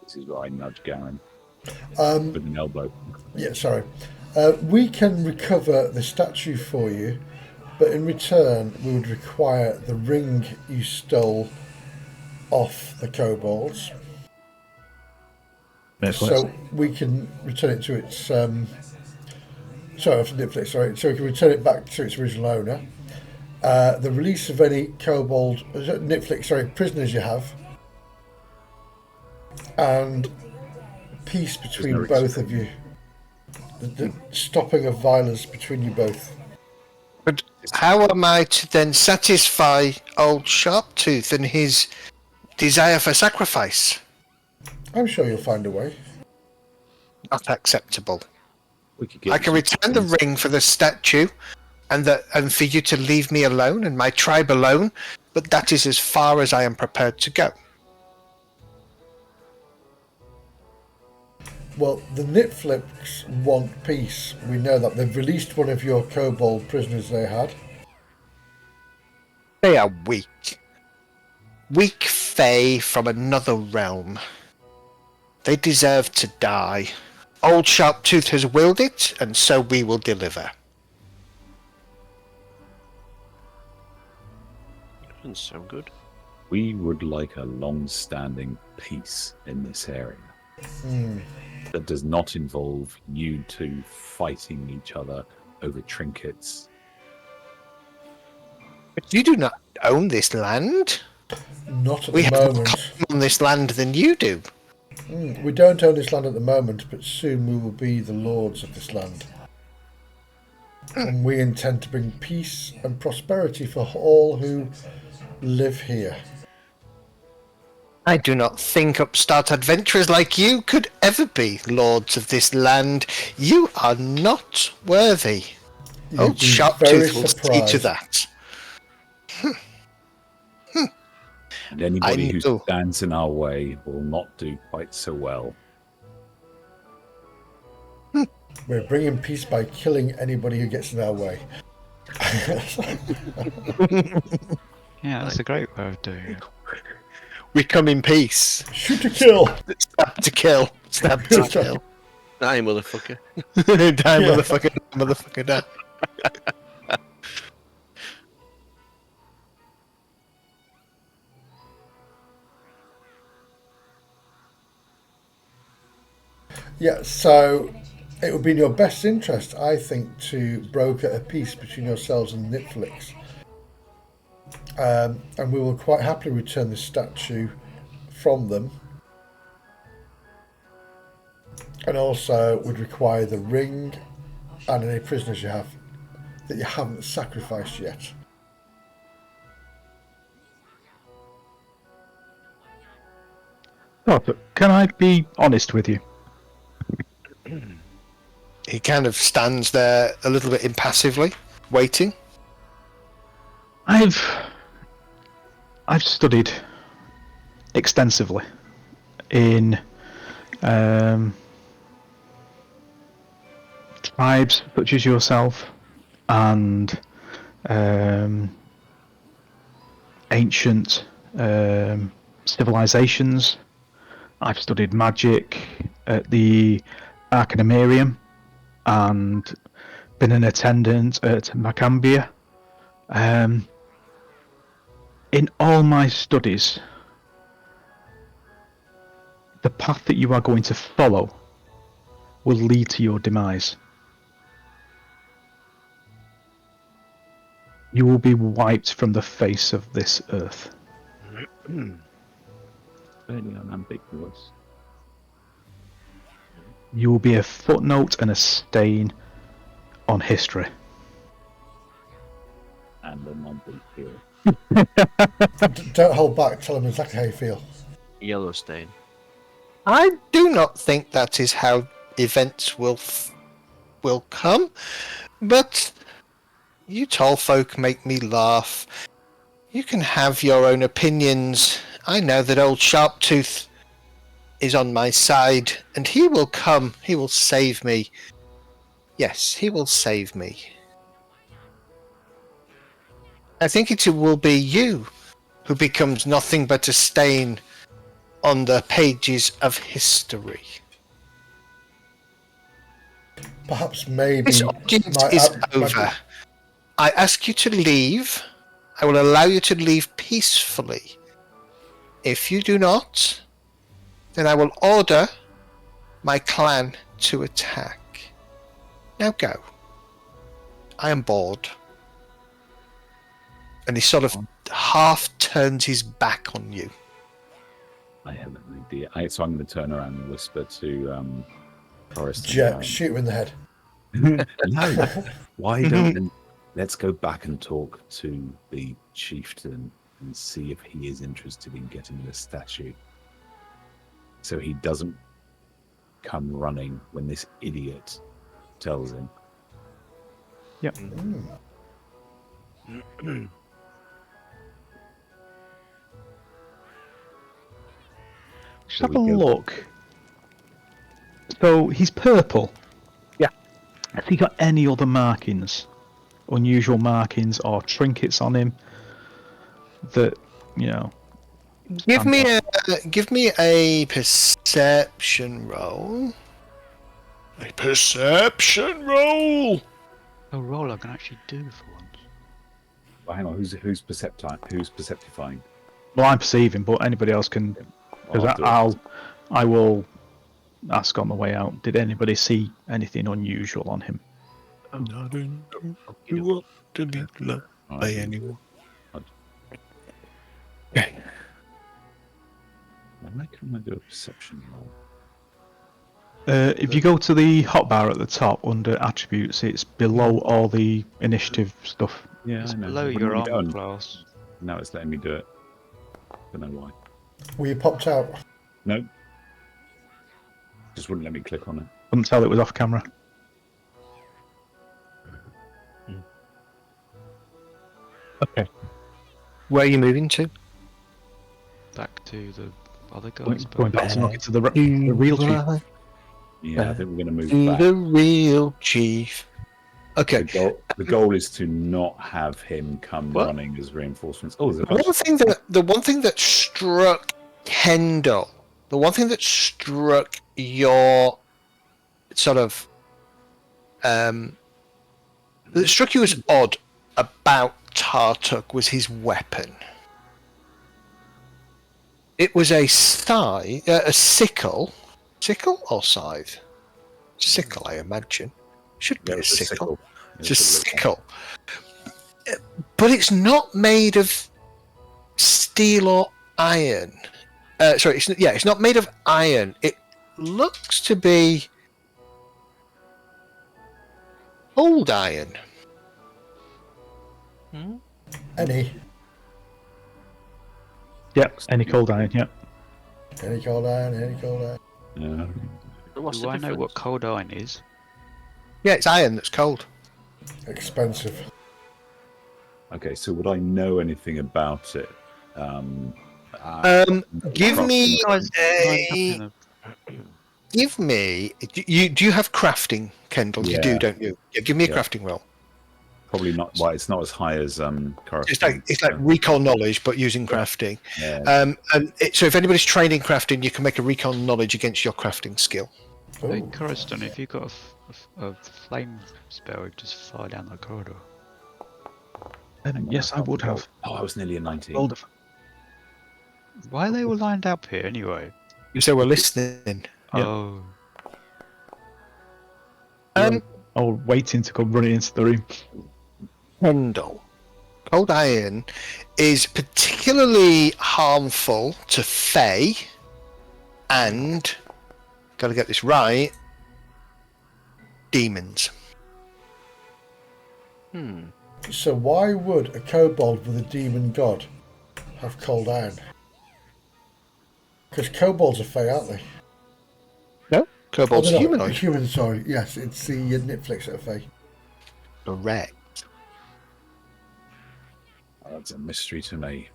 This is where I nudge Garen Um, with an elbow. Yeah, sorry. We can recover the statue for you, but in return, we would require the ring you stole off the kobolds. So we can return it to its. Sorry, off Netflix. Sorry, so we can return it back to its original owner. The release of any kobold, Netflix, sorry, prisoners you have, and peace between Prisoner both of you. The stopping of violence between you both. But how am I to then satisfy old Sharptooth and his desire for sacrifice? I'm sure you'll find a way. Not acceptable. We could get I can return the ring for the statue, and for you to leave me alone and my tribe alone, but that is as far as I am prepared to go. Well, the Netflix want peace. We know that they've released one of your kobold prisoners they had. They are weak. Weak fae from another realm. They deserve to die. Old Sharptooth has willed it, and so we will deliver. Doesn't sound good. We would like a long-standing peace in this area. That does not involve you two fighting each other over trinkets. But you do not own this land. Not at We the have more moment. claim on this land than you do. We don't own this land at the moment, but soon we will be the lords of this land. And we intend to bring peace and prosperity for all who live here. I do not think upstart adventurers like you could ever be lords of this land. You are not worthy. You'd Old be very Sharptooth will see surprised. to that. And anybody who know. stands in our way will not do quite so well. We're bringing peace by killing anybody who gets in our way. Yeah, that's a great way of doing it. We come in peace. Shoot to kill! Stab to kill. Stab to kill. Aye, motherfucker. Die, Yeah. motherfucker, die. Yeah, so it would be in your best interest, I think, to broker a peace between yourselves and Netflix. And we will quite happily return the statue from them. And also would require the ring and any prisoners you have that you haven't sacrificed yet. Oh, but can I be honest with you? He kind of stands there a little bit impassively, waiting. I've studied extensively in tribes such as yourself and ancient civilizations. I've studied magic at the Arcanumarium and been an attendant at Macambia. In all my studies, the path that you are going to follow will lead to your demise. You will be wiped from the face of this earth. Fairly unambiguous. You will be a footnote and a stain on history. And a non-big deal. Don't hold back. Tell them exactly how you feel. Yellow stain. I do not think that is how events will come, but you tall folk make me laugh. You can have your own opinions. I know that old Sharptooth is on my side, and he will come. He will save me. Yes, he will save me. I think it will be you who becomes nothing but a stain on the pages of history. Perhaps maybe This audience my- is my- over. I ask you to leave. I will allow you to leave peacefully. If you do not, then I will order my clan to attack. Now go. I am bored. And he sort of half turns his back on you. I have an idea. So I'm going to turn around and whisper to Forrest. Jet, shoot him in the head. No. Why don't let's go back and talk to the chieftain and see if he is interested in getting this statue, so he doesn't come running when this idiot tells him. Yep. Shall Have a we go? look. So he's purple. Yeah. Has he got any other markings, unusual markings or trinkets on him that, you know? Give me a perception roll. A perception roll. A role I can actually do for once. Well, hang on. Who's perceptifying? Well, I'm perceiving, but anybody else can. Because I'll do it. I will ask on the way out. Did anybody see anything unusual on him? You want to be loved by Alright. anyone. Okay. Why can't I do a perception roll? If you go to the hotbar at the top under attributes, it's below all the initiative stuff. Yeah, It's I know. below Wouldn't your let me armor go. class. Now it's letting me do it. Don't know why. Were you popped out? No. Just wouldn't let me click on it. Couldn't tell it was off camera. Okay. Where are you moving to? Back to the other Going, guys. going back to knock into the real chief. Yeah, I think we're going to move To back. the real chief. Okay. The goal is to not have him come What? running as reinforcements. Oh, there's The one thing that struck Kendall, the one thing that struck your sort of that struck you as odd about Tartuk was his weapon. It was a scythe, a sickle or scythe? Sickle, I imagine. Should be Yeah, a it's a sickle. sickle. It's a sickle. But it's not made of steel or iron. It's not made of iron. It looks to be old iron. Any Yep, any cold iron, yep. cold iron, any cold iron. Yeah. What's Do the I know what difference? cold iron is? Yeah, it's iron that's cold. Expensive. Okay, so would I know anything about it? Give me Guys, lined up a. in a- Give me. Do you have crafting, Kendall? You do, Yeah. don't you? Yeah, give me a Yeah. crafting roll. Probably not. Well, it's not as high as It's like recall knowledge, but using crafting. Yeah. So if anybody's training crafting, you can make a recall knowledge against your crafting skill. Hey, Ooh. Coruscant, if you've got a flame spell, just fly down the corridor. Yes, I would have. Oh, I was nearly a 19. Rolled Why are they all lined up here anyway? So we're listening. Yeah. Oh, I was waiting to come running into the room. Kendall, cold iron is particularly harmful to Fae, and got to get this right, demons. So why would a kobold with a demon god have cold iron? Because kobolds are Fae, aren't they? No, kobolds they're not. humanoid. Human, sorry. Yes, it's the Netflix that are Fae. Correct. Oh, that's a mystery to me.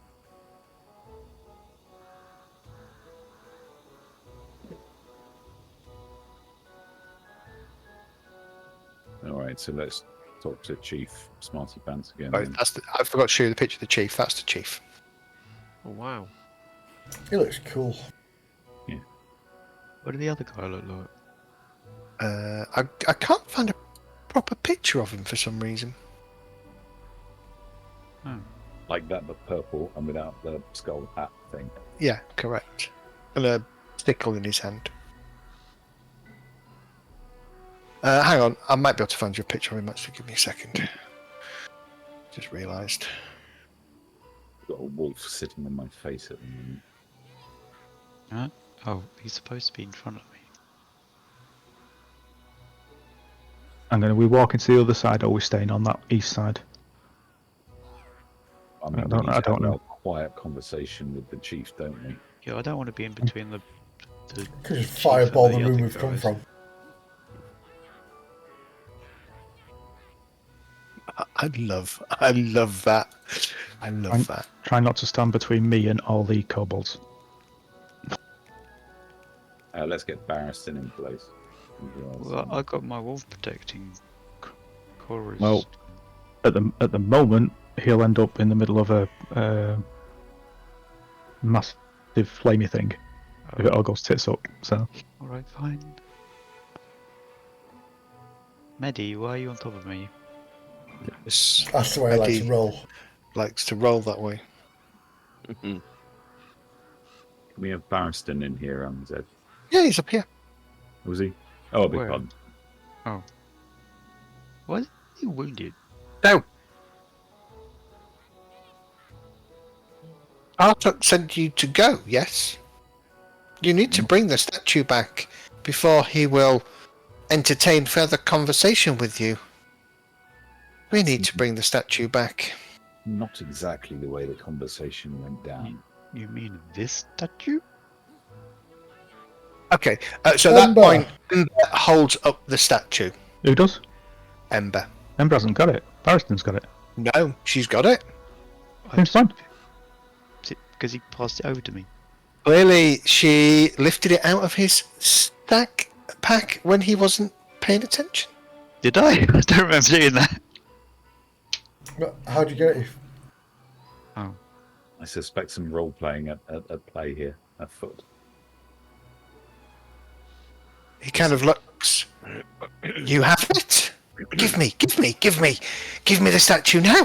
All right, so let's talk to Chief Smarty Pants again. Right, then. I forgot to show you the picture of the chief. That's the chief. Oh wow. He looks cool. What did the other guy look like? I can't find a proper picture of him for some reason. Like that, but purple and without the skull hat thing. Yeah, correct. And a stickle in his hand. Hang on, I might be able to find you a picture of him. Actually, give me a second. Just realised. Got a wolf sitting on my face at the moment. Huh? Oh, he's supposed to be in front of me. I'm going to be walking to the other side, or are we staying on that east side? I mean, I don't- we need I to don't have know. a quiet conversation with the chief, don't we? Yeah, I don't want to be in between the Could just chief fireball and the room other we've come guys. from. I love that. I love that. Try not to stand between me and all the kobolds. Let's get Barristan in place. Well, I got my wolf protecting chorus. Well, at the moment, he'll end up in the middle of a massive flamey thing if it all goes tits up. So Alright, fine. Medi, why are you on top of me? This That's the way I like to Eddie roll. likes to roll that way. Can we have Barristan in here, Zed? Yeah, he's up here. Was he? Oh, a big Where? pardon. Oh. Why is he wounded? No. Artuk sent you to go, yes? You need to bring the statue back before he will entertain further conversation with you. We need to bring the statue back. Not exactly the way the conversation went down. You mean this statue? Okay, so at that Ember. point, Ember holds up the statue. who does? Ember. Ember hasn't got it. Barristan's got it. No, she's got it. Seems fine. Is it because he passed it over to me? Clearly, she lifted it out of his stack pack when he wasn't paying attention. Did I? I don't remember doing that. But how'd you get it? Oh. I suspect some role playing at play here, afoot. He kind of looks. You have it? Give me the statue now!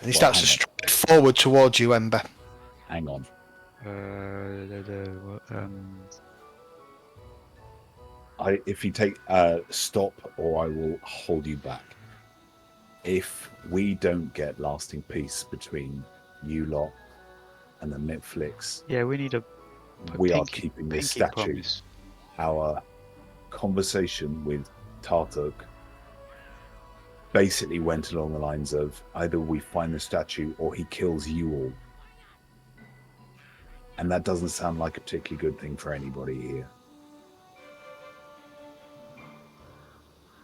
And he starts to stride forward towards you, Ember. Hang on. If you take stop, or I will hold you back. If we don't get lasting peace between you lot and the Netflix, Yeah, we need a we are pinky- keeping this pinky statue. promise. Our conversation with Tartuk basically went along the lines of either we find the statue or he kills you all. And that doesn't sound like a particularly good thing for anybody here.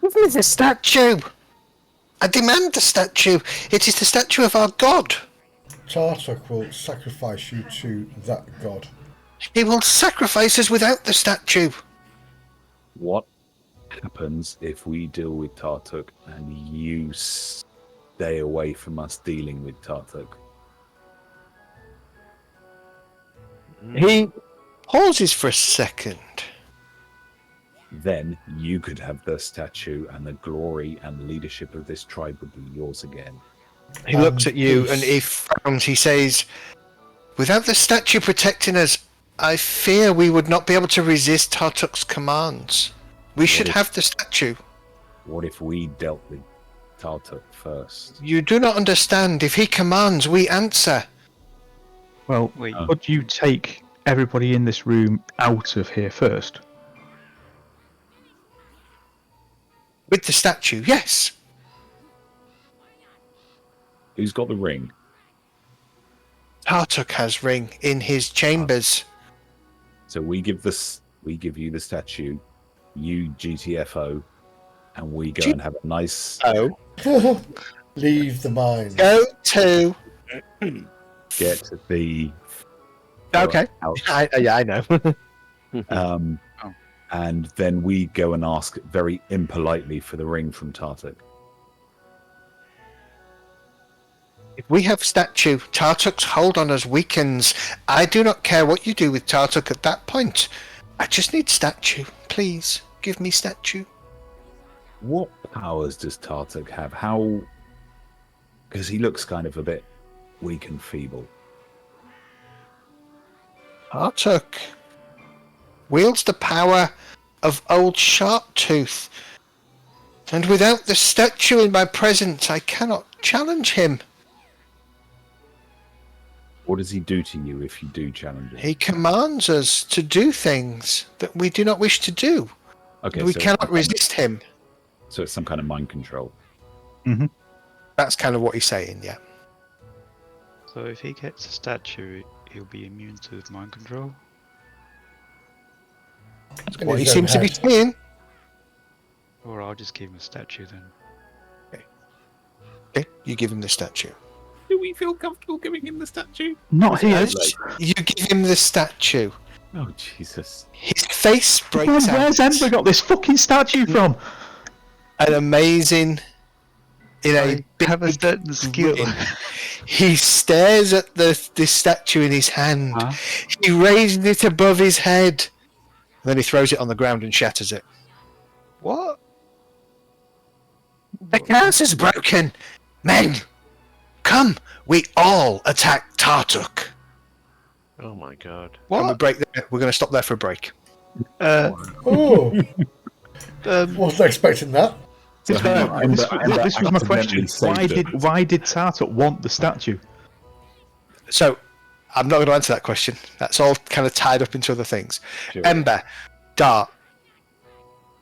Give me the statue! I demand the statue! It is the statue of our god! Tartuk will sacrifice you to that god. He will sacrifice us without the statue! What happens if we deal with Tartuk and you stay away from us dealing with Tartuk? He pauses for a second. Then you could have the statue and the glory and leadership of this tribe would be yours again. He looks at you peace. and he frowns. He says, without the statue protecting us, I fear we would not be able to resist Tartuk's commands. We should if- have the statue. What if we dealt with Tartuk first. You do not understand. If he commands, we answer. Well, Wait, would you take everybody in this room out of here first? With the statue, yes. Who's got the ring? Tartuk has ring in his chambers. So we give you the statue, you GTFO, and we go and have a nice Oh. Leave the mine. Go to... get the Okay. out. Yeah, I know. And then we go and ask very impolitely for the ring from Tartuk. If we have statue, Tartuk's hold on us weakens. I do not care what you do with Tartuk at that point. I just need statue. Please, give me statue. What powers does Tartuk have? How? Because he looks kind of a bit weak and feeble. Tartuk wields the power of old Sharptooth. And without the statue in my presence, I cannot challenge him. What does he do to you if you do challenge him? He commands us to do things that we do not wish to do. Okay, We so cannot resist him. So it's some kind of mind control. That's kind of what he's saying, yeah. so if he gets a statue, he'll be immune to mind control? In What he his own seems to be head. saying. Or I'll just give him a statue then. Okay, you give him the statue. Do we feel comfortable giving him the statue? Not here. You give him the statue. Oh, Jesus. His face breaks out. Where's Ember got this fucking statue from? An amazing... In a I have a big certain skill. grin. He stares at this statue in his hand. Huh? He raises it above his head. Then he throws it on the ground and shatters it. What? The curse is broken! Men! Come! We all attack Tartuk! Oh my god. And we break there. We're going to stop there for a break. Oh, wasn't expecting that. So hang on, This was my question. accidentally saved Why it. did Tartuk want the statue? So, I'm not going to answer that question. That's all kind of tied up into other things. Sure. Ember, Dart,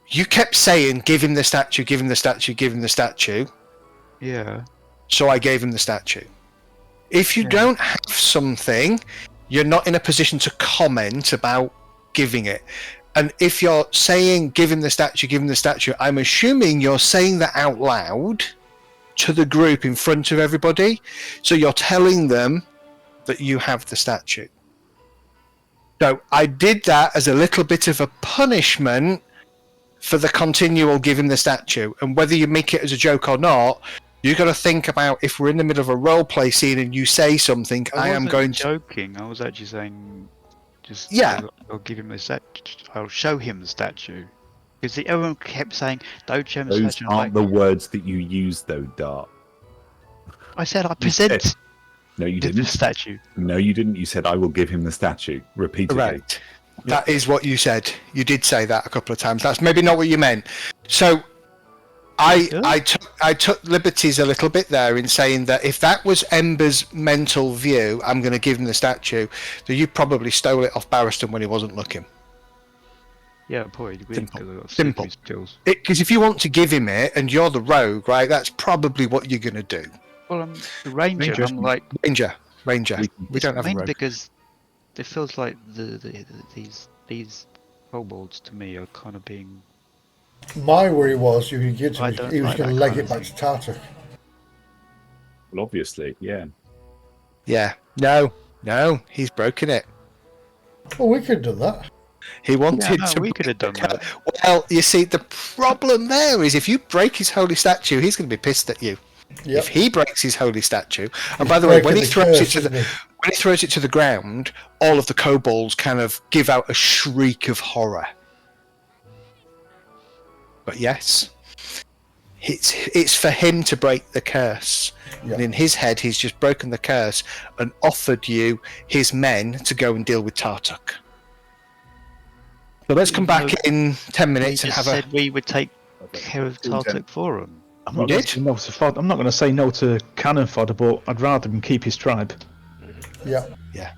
you kept saying, give him the statue, give him the statue, give him the statue. Yeah. So I gave him the statue. If you don't have something, you're not in a position to comment about giving it. And if you're saying, give him the statue, I'm assuming you're saying that out loud to the group in front of everybody. So you're telling them that you have the statue. So I did that as a little bit of a punishment for the continual give him the statue. And whether you make it as a joke or not, you've got to think about if we're in the middle of a role play scene and you say something, I am wasn't going to... joking. I was actually saying, just Yeah. I'll give him the statue. I'll show him the statue. Because everyone kept saying, "Don't show him the Those statue." I'm aren't like, the words that you use, though, Dart. I said I You present No, you the didn't. statue. No, you didn't. You said, I will give him the statue. Repeatedly. Right. That is what you said. You did say that a couple of times. That's maybe not what you meant. So I took liberties a little bit there in saying that if that was Ember's mental view, I'm going to give him the statue, that you probably stole it off Barristan when he wasn't looking. Yeah, probably. Simple. Simple. Simple. Skills. Because if you want to give him it and you're the rogue, right, that's probably what you're going to do. Well, I'm the ranger. Ranger. I'm like, Ranger. We don't have a mainly rogue. because it feels like these kobolds to me are kind of being. My worry was you could get to I him, don't he was like going to that leg kind it of back to Tartuk. Well, obviously, yeah. Yeah. No, he's broken it. Well, we could have done that. He wanted Yeah, no, to. we could have done that. Well, you see, the problem there is if you break his holy statue, he's going to be pissed at you. Yep. If he breaks his holy statue, and He's by the way, when breaking he the throws it curse, to the isn't he? when he throws it to the ground, all of the kobolds kind of give out a shriek of horror. But yes, it's for him to break the curse. Yeah. And in his head, he's just broken the curse and offered you his men to go and deal with Tartuk. So let's come back in 10 We minutes and just have a... said we would take care of Cool, Tartuk for him. I'm We not going did. to say no to fodder. I'm not going to say no to cannon fodder, but I'd rather him keep his tribe. Yeah. Yeah.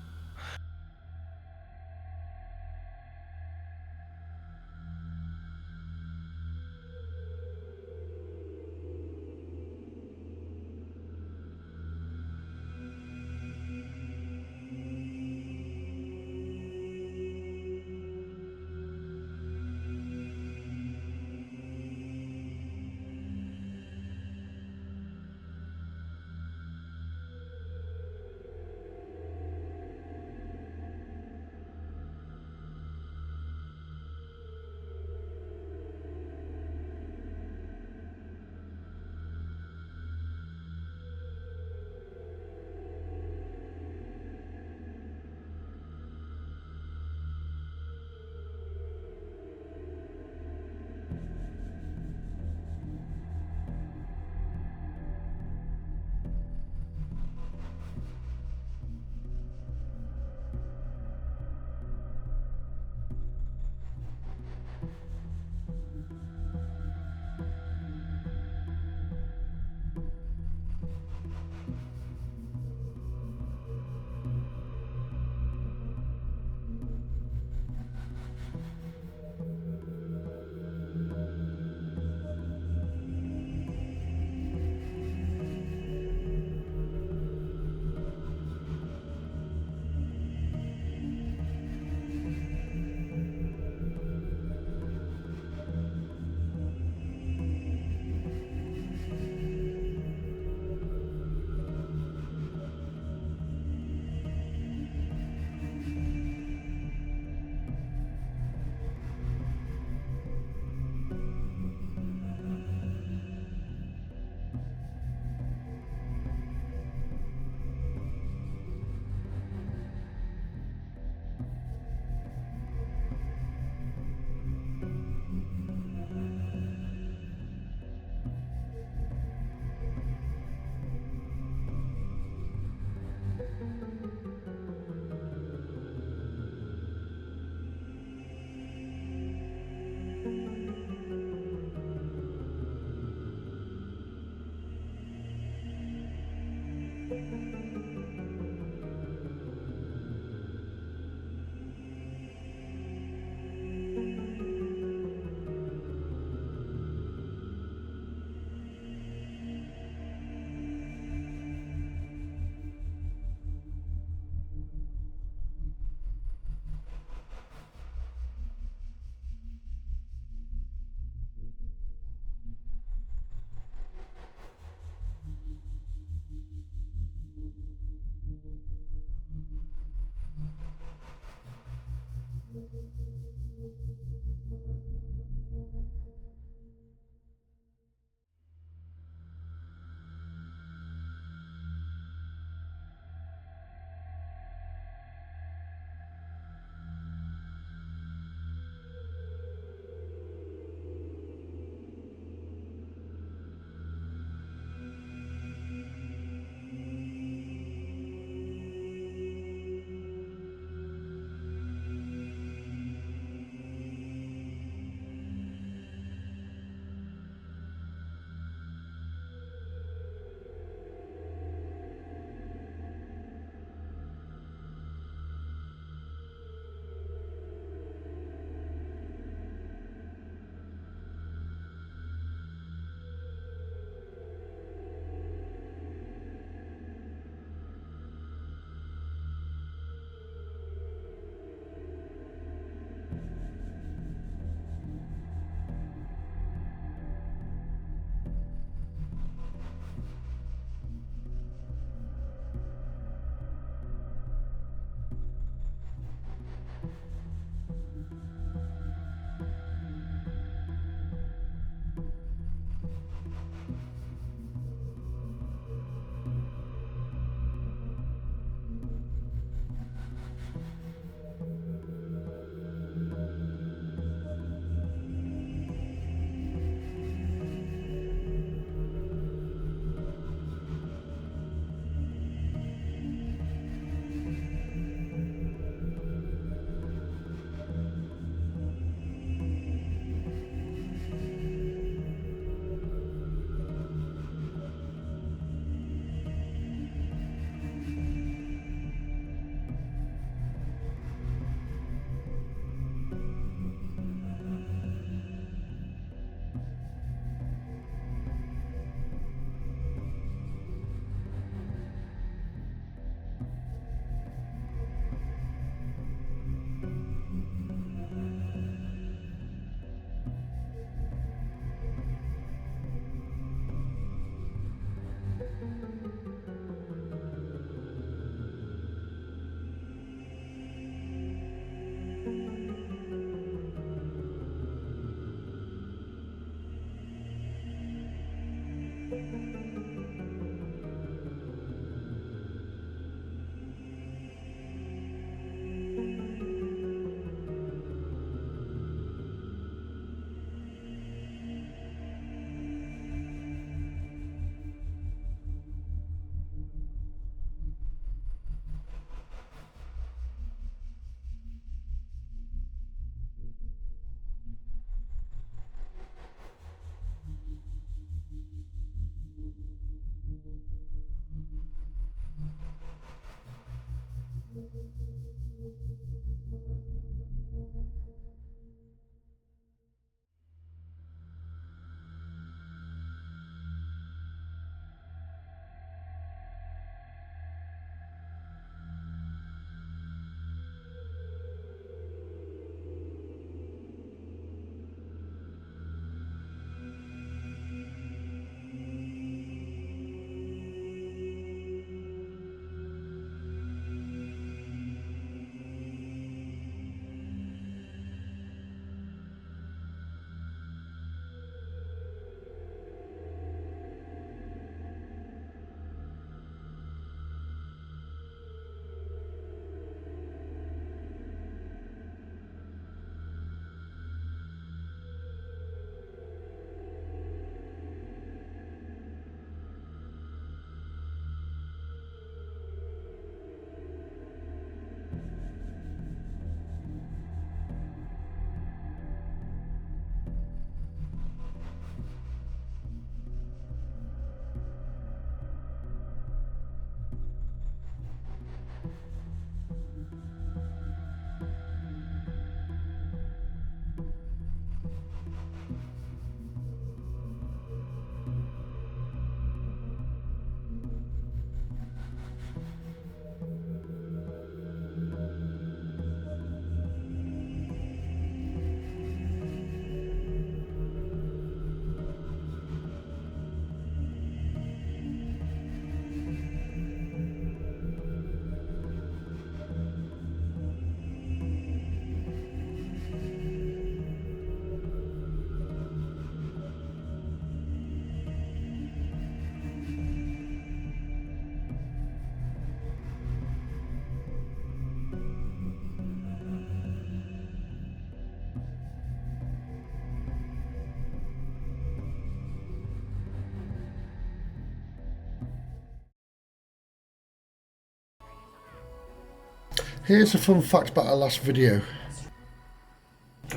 Here's a fun fact about our last video.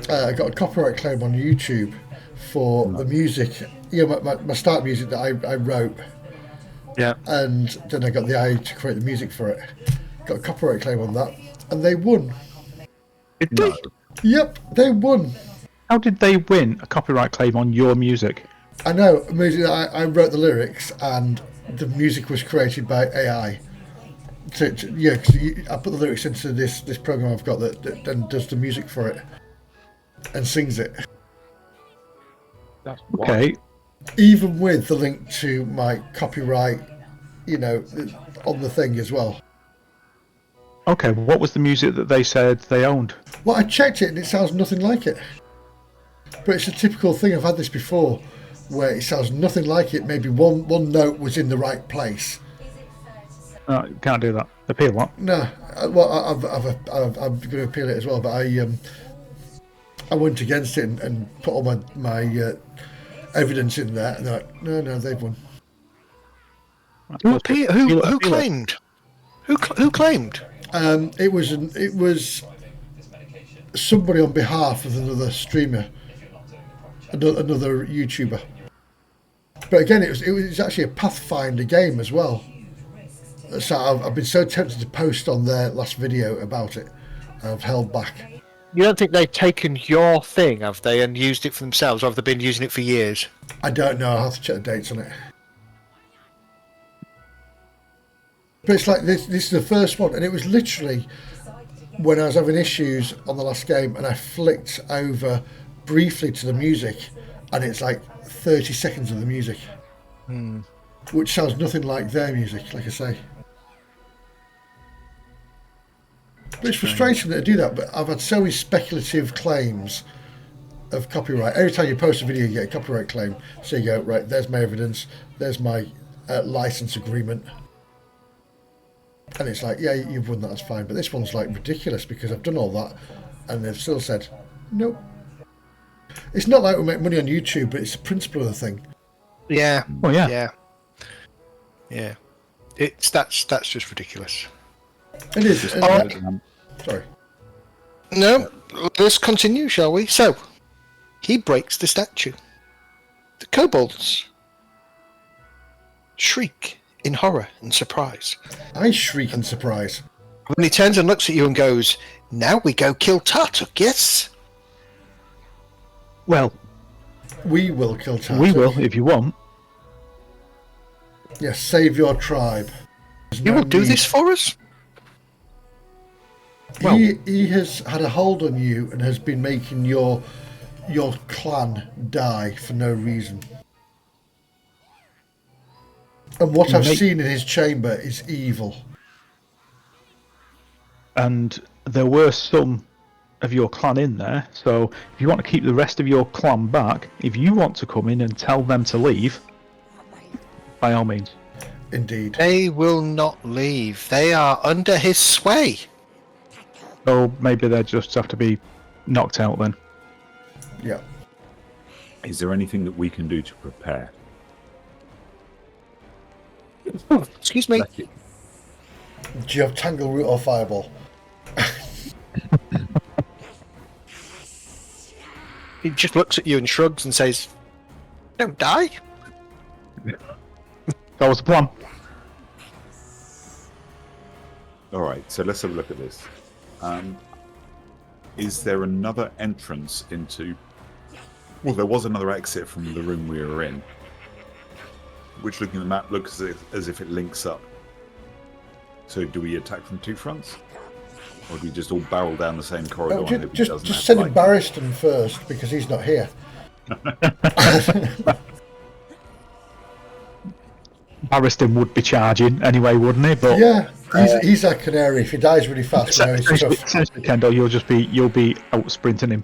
I got a copyright claim on YouTube for the music, my start music that I wrote, and then I got the AI to create the music for it. Got a copyright claim on that, and they won. Did they? Yep, they won. How did they win a copyright claim on your music? I know, music. I wrote the lyrics, and the music was created by AI. I put the lyrics into this program I've got that then does the music for it and sings it. That's Okay. Even with the link to my copyright, on the thing as well. Okay, what was the music that they said they owned? Well, I checked it and it sounds nothing like it. But it's a typical thing. I've had this before, where it sounds nothing like it. Maybe one note was in the right place. Can't do that. Appeal what? No, well, I'm going to appeal it as well. But I went against it and put all my evidence in there, and they're like, no, they've won. Who claimed? Who claimed? It was somebody on behalf of another streamer, another YouTuber. But again, it was actually a Pathfinder game as well. So I've been so tempted to post on their last video about it. I've held back. You don't think they've taken your thing, have they, and used it for themselves, or have they been using it for years? I don't know. I'll have to check the dates on it. But it's like this is the first one, and it was literally when I was having issues on the last game, and I flicked over briefly to the music, and it's like 30 seconds of the music, which sounds nothing like their music, like I say. But it's frustrating that I do that, but I've had so many speculative claims of copyright. Every time you post a video, you get a copyright claim. So you go, right, there's my evidence, there's my license agreement. And it's like, yeah, you've won that, that's fine. But this one's like ridiculous because I've done all that and they've still said, nope. It's not like we make money on YouTube, but it's the principle of the thing. Yeah. Well, yeah. Yeah. That's just ridiculous. It is. Sorry. No, let's continue, shall we? So, he breaks the statue. The kobolds shriek in horror and surprise. I shriek in surprise. When he turns and looks at you and goes, now we go kill Tartuk, yes? Well, we will kill Tartuk. we will, if you want. Yes, save your tribe. You will do this for us? Well, he has had a hold on you and has been making your clan die for no reason. And what I've seen in his chamber is evil. And there were some of your clan in there, so if you want to keep the rest of your clan back, if you want to come in and tell them to leave, by all means. Indeed. They will not leave. They are under his sway. So maybe they just have to be knocked out then. Yeah. Is there anything that we can do to prepare? Excuse me. Do you have Tangleroot or Fireball? He just looks at you and shrugs and says, don't die. That was the plan. All right, so let's have a look at this. Is there another entrance into... Well, there was another exit from the room we were in, which, looking at the map, looks as if it links up. So do we attack from two fronts? Or do we just all barrel down the same corridor? No, and hope he doesn't have just send to in fight? Barristan first because he's not here. Barristan would be charging anyway, wouldn't he? But Yeah, he's a canary. If he dies really fast, we know he's tough. essentially, Kendall, you'll be out sprinting him.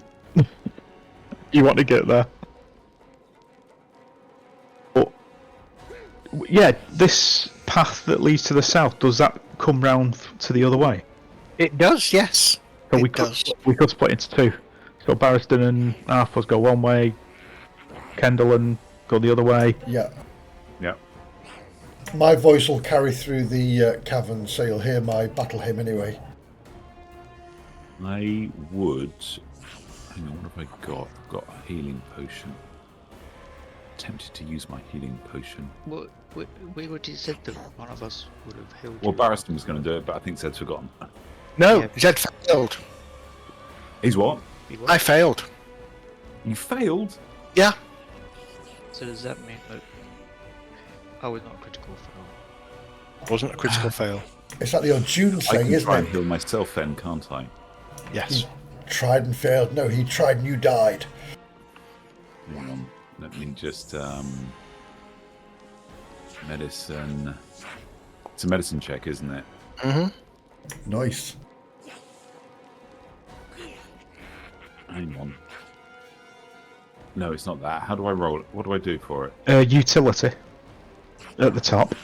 You want to get there. But yeah, this path that leads to the south, does that come round to the other way? It does, yes. So It we does. could split into two. So Barristan and Arthur's go one way, Kendall and go the other way. Yeah. Yeah. My voice will carry through the cavern, so you'll hear my battle hymn anyway. I would. Hang on, what have I got? I've got a healing potion. Tempted to use my healing potion. What? We already said that one of us would have healed Well, you. Barristan was going to do it, but I think Zed's forgotten. No, Yeah. Zed failed. He's what? He was. I failed. You failed? Yeah. So does that mean that I was not a critical fail? Wasn't a critical fail. It's like the old June I saying, can isn't try and it? heal myself then, can't I? Yes. Tried and failed. No, he tried and you died. Hang on. Let me just medicine. It's a medicine check, isn't it? Mm-hmm. Nice. Hang on. No, it's not that. How do I roll it? What do I do for it? Utility. At the top,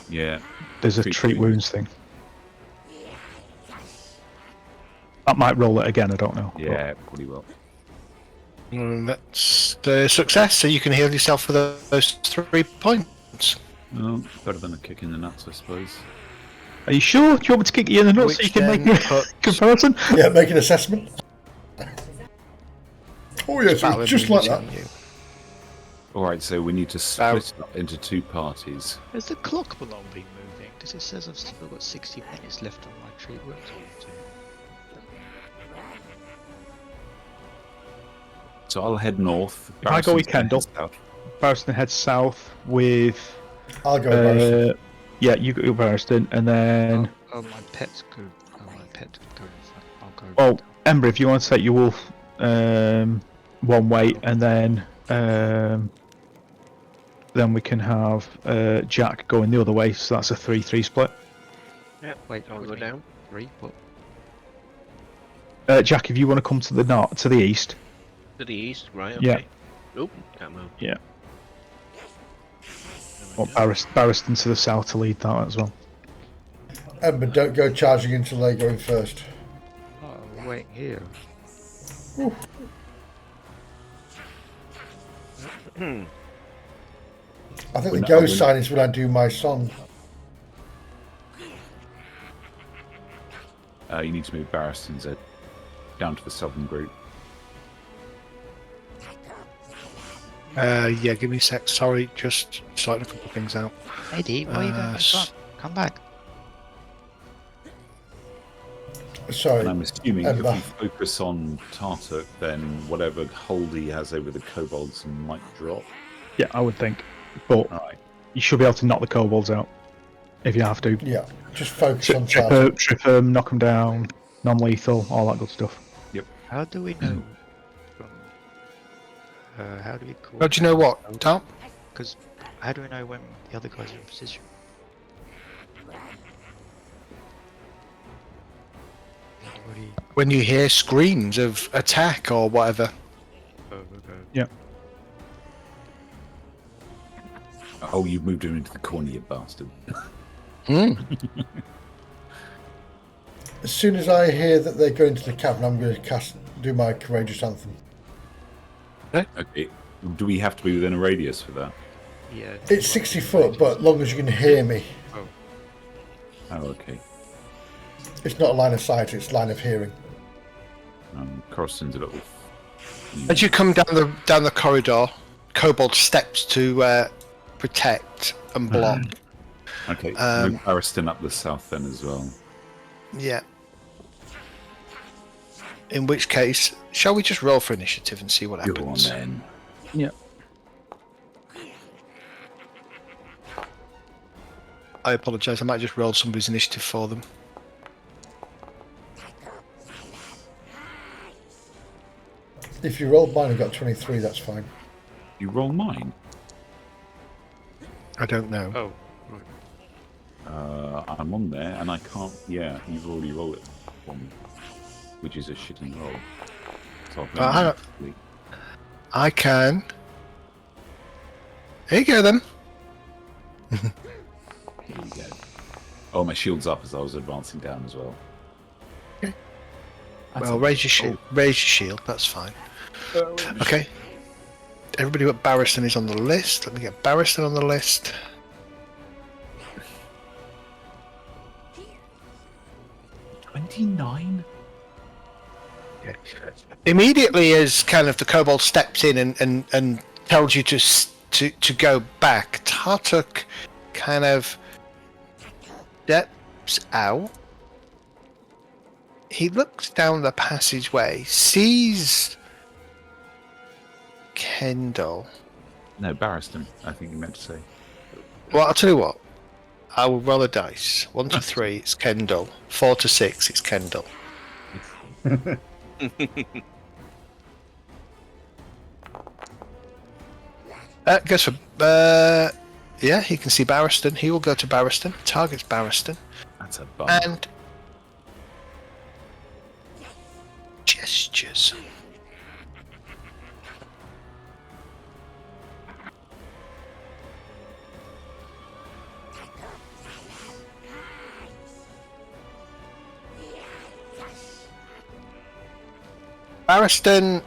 Yeah. there's a treat wounds thing. That might roll it again, I don't know. Yeah, pretty well. That's the success. So you can heal yourself for those 3 points. Well, better than a kick in the nuts, I suppose. Are you sure? Do you want me to kick you in the nuts so Which you can make then a puts- comparison? Yeah, make an assessment. Oh yes, it Battle was just like immunity that. on you. Alright, so we need to split it up into 2 parties. Has the clock not been moving? Because it says I've still got 60 minutes left on my treat wounds. So I'll head north. If I go with Barristan's gonna head Kendall. south. Barristan heads south with. I'll go with Barristan. Yeah, you go with Barristan, and then. Oh, my pet's good. Oh, my pet could go in front. I'll go. Oh, Ember, if you want to take your wolf one way, and then we can have Jack going the other way. So that's a 3-3 split. Yeah, Wait, I'll what do go you mean? down. 3? What? Jack, if you want to come to the north, to the east. To the east, right? Yeah. Okay. Oop, can't move. Yeah. There we Or go. Barristan to the south to lead that as well. Ember, don't go charging until they go in first. Oh, we're waiting here. I think We're the not- ghost we're sign is when I do my song. You need to move Barristan Zed down to the southern group. Yeah, give me a sec. Sorry, just sorting a couple of things out. Eddie, why are you going in front? Come back. Sorry. And I'm assuming Ember. if we focus on Tartuk, then whatever hold he has over the kobolds might drop. Yeah, I would think. But Alright. you should be able to knock the kobolds out if you have to. Yeah, just focus on Trip charging. them, knock them down, non-lethal, all that good stuff. How do we know from... how do we call... Oh, do you know what, Tom? Because how do we know when the other guys are in position? Anybody... When you hear screams of attack or whatever. Oh, okay. Oh, you've moved him into the corner, you bastard. Hmm. As soon as I hear that they go into the cavern, I'm going to do my courageous anthem. Okay. Do we have to be within a radius for that? Yeah. It's 60 foot, but as long as you can hear me. Oh, okay. It's not a line of sight, it's line of hearing. Coruscant's a little... As you come down the corridor, kobold steps to protect and block. Okay, Um, move Barristan up the south then as well. Yeah. In which case, shall we just roll for initiative and see what Go on happens? then. Yeah. I apologise, I might just roll somebody's initiative for them. If you rolled mine and got 23, that's fine. You roll mine? I don't know. Oh, I'm on there and I can't... Yeah, you've already rolled it for me, which is a shitty roll. So I'll go hang on. quickly. I can. Here you go then. Here we go. Oh, my shield's up as I was advancing down as well. Okay. That's Well, a- raise your shield. Raise your shield. That's fine. Okay. Everybody but Barristan is on the list. Let me get Barristan on the list. $29? Immediately, as kind of the kobold steps in and tells you to go back, Tartuk kind of steps out. He looks down the passageway, sees Kendall. No, Barristan, I think you meant to say. Well, I'll tell you what. I will roll a dice. 1 to 3, it's Kendall. 4 to 6, it's Kendall. Goes for. Yeah, he can see Barristan. He will go to Barristan. Targets Barristan. That's a bum. And gestures. Barristan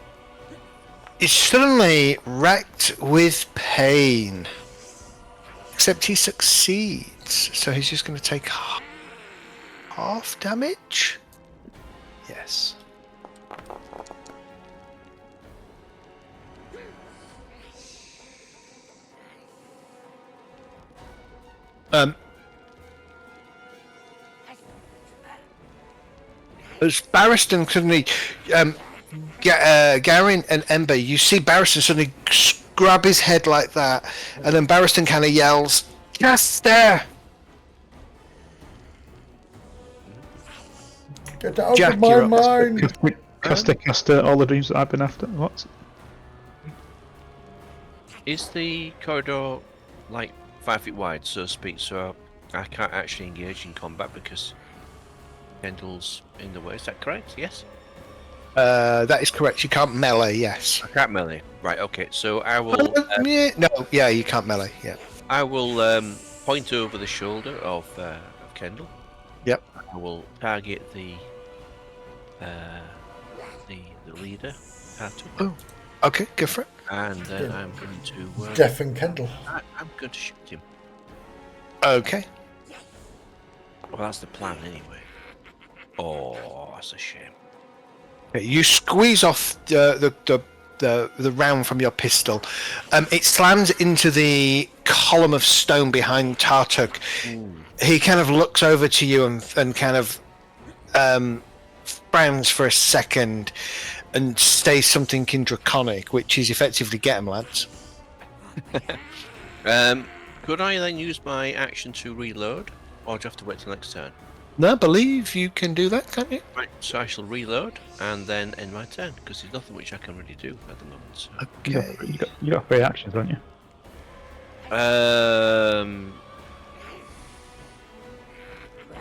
is suddenly racked with pain. Except he succeeds, so he's just going to take half damage? Yes. As Barristan suddenly, Garin and Ember, you see Barristan suddenly grab his head like that, and then Barristan kind of yells, "Caster!" Get out Jack, of my you're up. mind! Caster, all the dreams that I've been after. What? Is the corridor like 5 feet wide, so to speak? So I can't actually engage in combat because Kendall's in the way. Is that correct? Yes. That is correct. You can't melee. Yes. I can't melee. Right. Okay. So I will. Yeah, you can't melee. Yeah. I will point over the shoulder of Kendall. Yep. I will target the leader, Hatu, Oh. Okay, go for it. and then I'm going to. Deafen Kendall. I'm going to shoot him. Okay. Well, that's the plan anyway. Oh, that's a shame. You squeeze off the round from your pistol. It slams into the column of stone behind Tartuk. He kind of looks over to you and kind of frowns for a second and says something in Draconic, which is effectively "Get 'em, lads." Could I then use my action to reload, or do you have to wait till next turn? No, I believe you can do that, can't you? Right, so I shall reload and then end my turn because there's nothing which I can really do at the moment. So. Okay. You got 3 actions, don't you?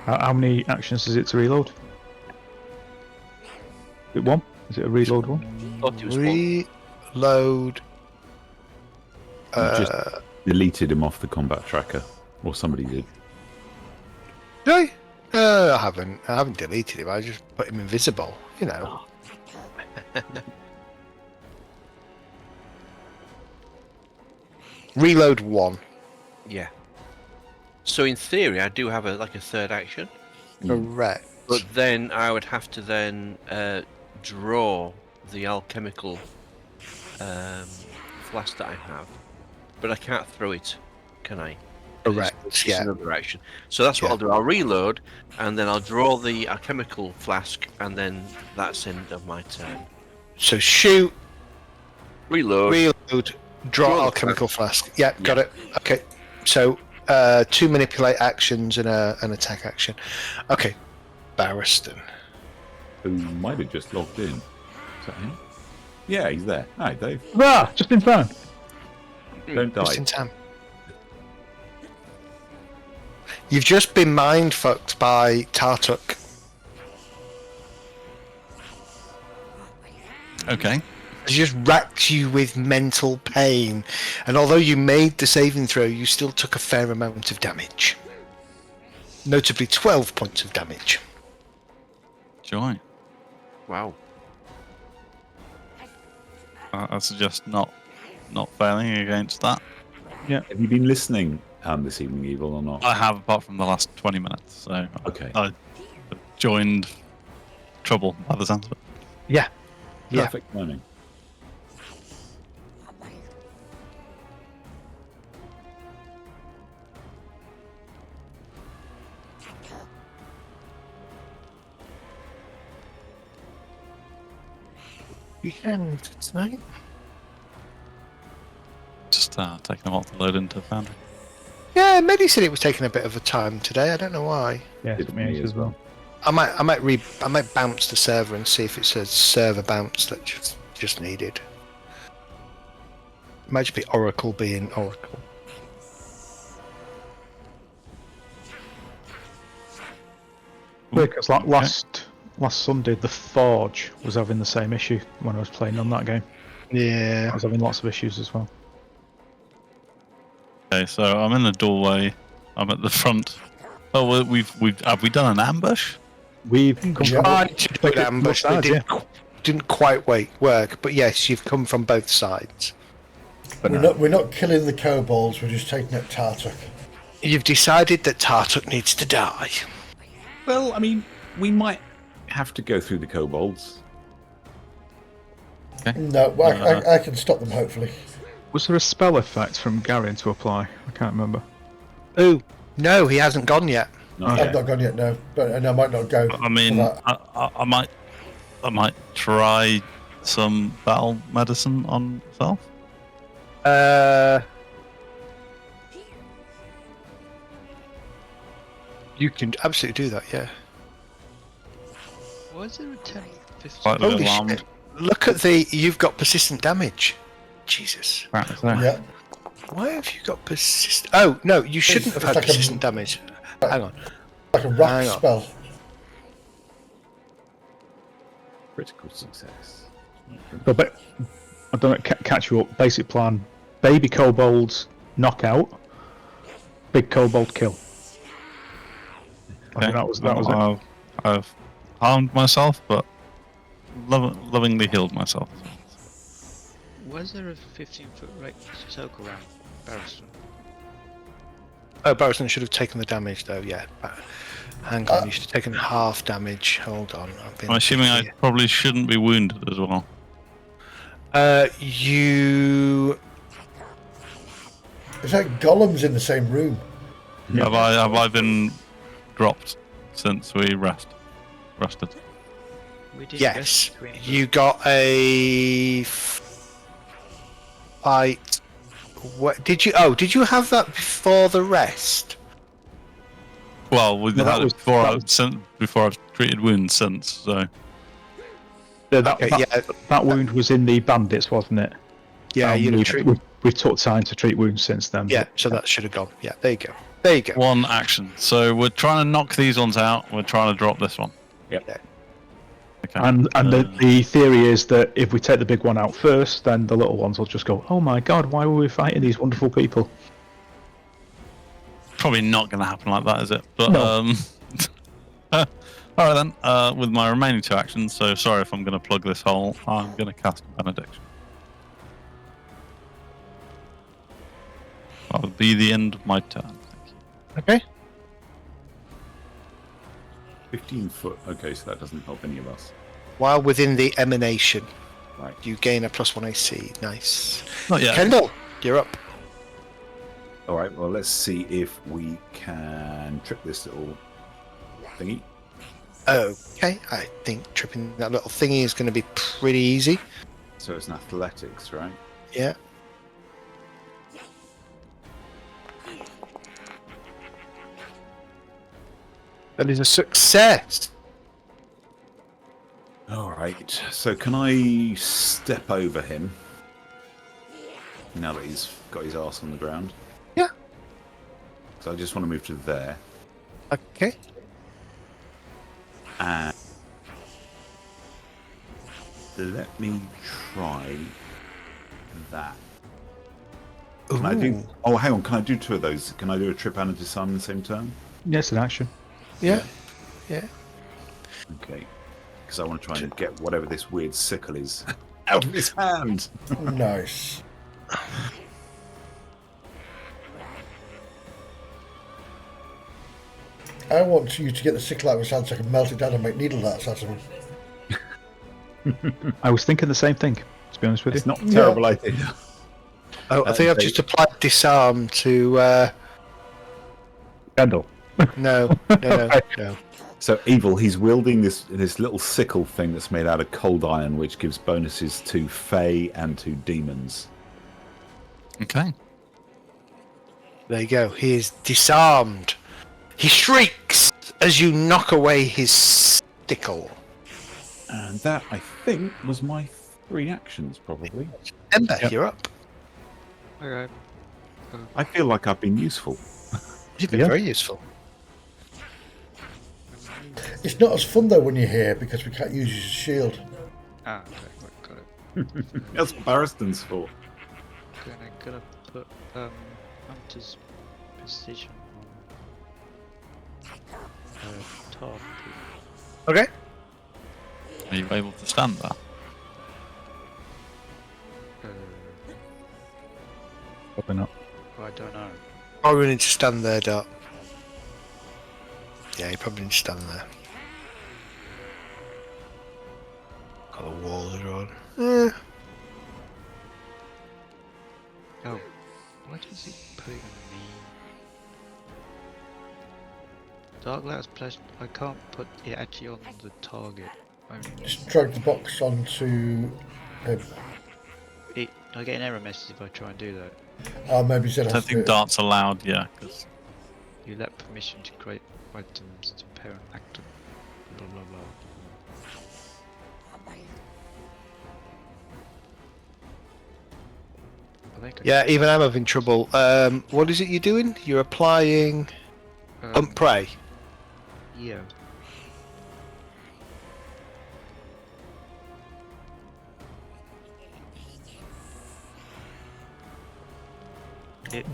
How many actions is it to reload? Is it 1? Is it a reload 1? Thought it was one. Reload. You just deleted him off the combat tracker, or somebody did. Did I? I haven't. I haven't deleted him. I just put him invisible. You know. Reload 1. Yeah. So in theory, I do have a third action, Correct. but then I would have to then draw the alchemical flask that I have, but I can't throw it, can I? Correct. It's Yeah. another action. So that's what Yeah. I'll do. I'll reload, and then I'll draw the alchemical flask, and then that's end of my turn. So shoot, Reload. reload, draw the alchemical flask. Yeah, got it. Okay. So 2 manipulate actions and an attack action. Okay. Barristan. Who might have just logged in. Is that him? Yeah, he's there. Hi, Dave. Ah, just in time. Don't die. Just in time. You've just been mind fucked by Tartuk. Okay. He just racked you with mental pain, and although you made the saving throw, you still took a fair amount of damage. Notably 12 points of damage. Joy. Wow. I suggest not failing against that. Have you been listening this evening, Evil, or not? I have, apart from the last 20 minutes. So Okay. I joined trouble by the sounds of it. Yeah. Yeah. Perfect timing. You can tonight. Just taking a while to load into Foundry. Yeah, Medi said it was taking a bit of a time today. I don't know why. Yeah, Good took for me me ages as well. I might bounce the server and see if it's a server bounce that just needed. It might just be Oracle being Oracle. Because last Sunday, the Forge was having the same issue when I was playing on that game. I Yeah. was having lots of issues as well. Okay, so I'm in the doorway. I'm at the front. Oh, well, have we done an ambush? We've come Yeah. Tried to do Look an at ambush, both but sides, didn't quite work. But yes, you've come from both sides. But We're not killing the kobolds. We're just taking out Tartuk. You've decided that Tartuk needs to die. well, I mean, we might have to go through the kobolds. No, I can stop them. Hopefully. Was there a spell effect from Garion to apply? I can't remember. Ooh, no, he hasn't gone yet. Not I've yet. not gone yet. No, and I might not go. I mean, for that. I might try some battle medicine on myself. You can absolutely do that, yeah. Why is there a 10, 15? Slightly Holy alarmed. shit. Look at you've got persistent damage. Jesus. Right, so Yeah. Why have you got persistent? Oh, no, you shouldn't have It's had like a- persistent damage. Hang on. Like a rock Hang on. spell. Critical success. But I don't know, catch you up. Basic plan: baby kobolds knockout, big kobold kill. I think that was it. I've harmed myself, but lovingly healed myself. Was there a 15-foot circle around Barristan? Oh, Barristan should have taken the damage, though, yeah. Hang on, you should have taken half damage. Hold on. I'm assuming I probably shouldn't be wounded as well. You... It's like golems in the same room. Have I been dropped since we rested? We did Yes. rest between them. You got a... fight... What, did you have that before the rest? Well, we No, that had was- it before that before I've treated wounds since. So That wound was in the bandits, wasn't it? Yeah, And you we took time to treat wounds since then. Yeah, so that should have gone. Yeah, there you go. There you go. one action. So we're trying to knock these ones out. We're trying to drop this one. Yep. Okay. And the theory is that if we take the big one out first, then the little ones will just go, "Oh my god, why were we fighting these wonderful people?" Probably not going to happen like that, is it? But No. all right then. With my remaining 2 actions, so sorry if I'm going to plug this hole. I'm going to cast Benediction. That will be the end of my turn. Thank you. Okay. 15 foot. Okay, so that doesn't help any of us. While within the emanation, Right. you gain a +1 AC. Nice. Not yet. Kendall, you're up. All right. Well, let's see if we can trip this little thingy. Okay, I think tripping that little thingy is going to be pretty easy. So it's an athletics, right? Yeah. That is a success. All right. So can I step over him now that he's got his arse on the ground? Yeah. So I just want to move to there. Okay. And let me try that. Can I do? Ooh. Oh, hang on. Can I do 2 of those? Can I do a trip and a disarm in the same turn? Yes, an action. Yeah. Yeah. Okay. Because I want to try and get whatever this weird sickle is out of his hand. Nice. I want you to get the sickle out of his hand so I can melt it down and make needle darts out of him. I was thinking the same thing, to be honest with It's you. not a terrible idea. Oh, I think I've just applied disarm to. Kendall. No. So evil, he's wielding this little sickle thing that's made out of cold iron, which gives bonuses to Fae and to demons. Okay. There you go. He is disarmed. He shrieks as you knock away his stickle. And that, I think, was my 3 actions, probably. Ember, you're up. Okay. I feel like I've been useful. You've been very useful. It's not as fun though when you're here because we can't use you as a shield. Ah, okay, got it. That's what Barristan's for. Okay, and I'm gonna put Hunter's precision on top. Okay. Are you able to stand there? Probably not. I don't know. Probably need to stand there, Dot. Yeah, you probably need to stand there. Got the walls are on. Oh, why does it put it on me? Dark Light's pleasure. I can't put it actually on the target. Just drag the box onto him. I get an error message if I try and do that. Oh, maybe Zed I don't has to do think it. darts allowed, yeah. 'Cause You let permission to create items to parent actor. Blah blah blah. I think I Yeah, even I'm having trouble. What is it you're doing? You're applying prey. Yeah.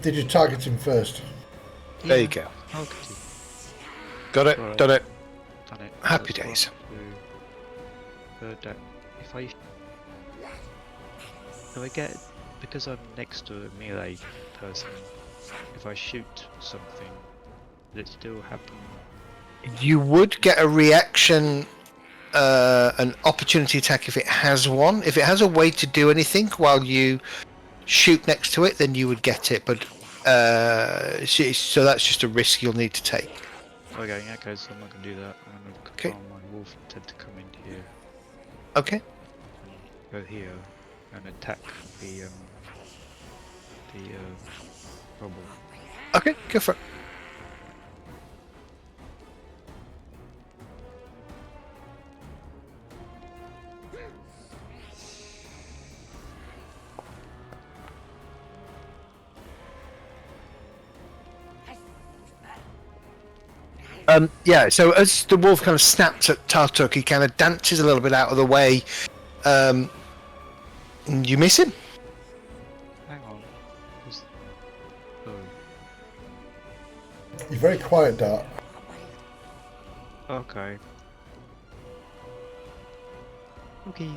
Did you target him first? There you go. Okay. Got it. Alright. Done it. Done it. Happy That's days. If I get, because I'm next to a melee person, if I shoot something, will it still happen? You would get a reaction, an opportunity attack if it has one. If it has a way to do anything while you shoot next to it, then you would get it. But so that's just a risk you'll need to take. Okay, in that case, I'm not going to do that. I'm going to Okay. command my wolf instead to come in here, Okay. go here, and attack the bubble. Okay. Go for it. Yeah, so as the wolf kind of snaps at Tartuk, he kind of dances a little bit out of the way. And you miss him. Hang on. Oh. You're very quiet, Dart. Okay. Okay,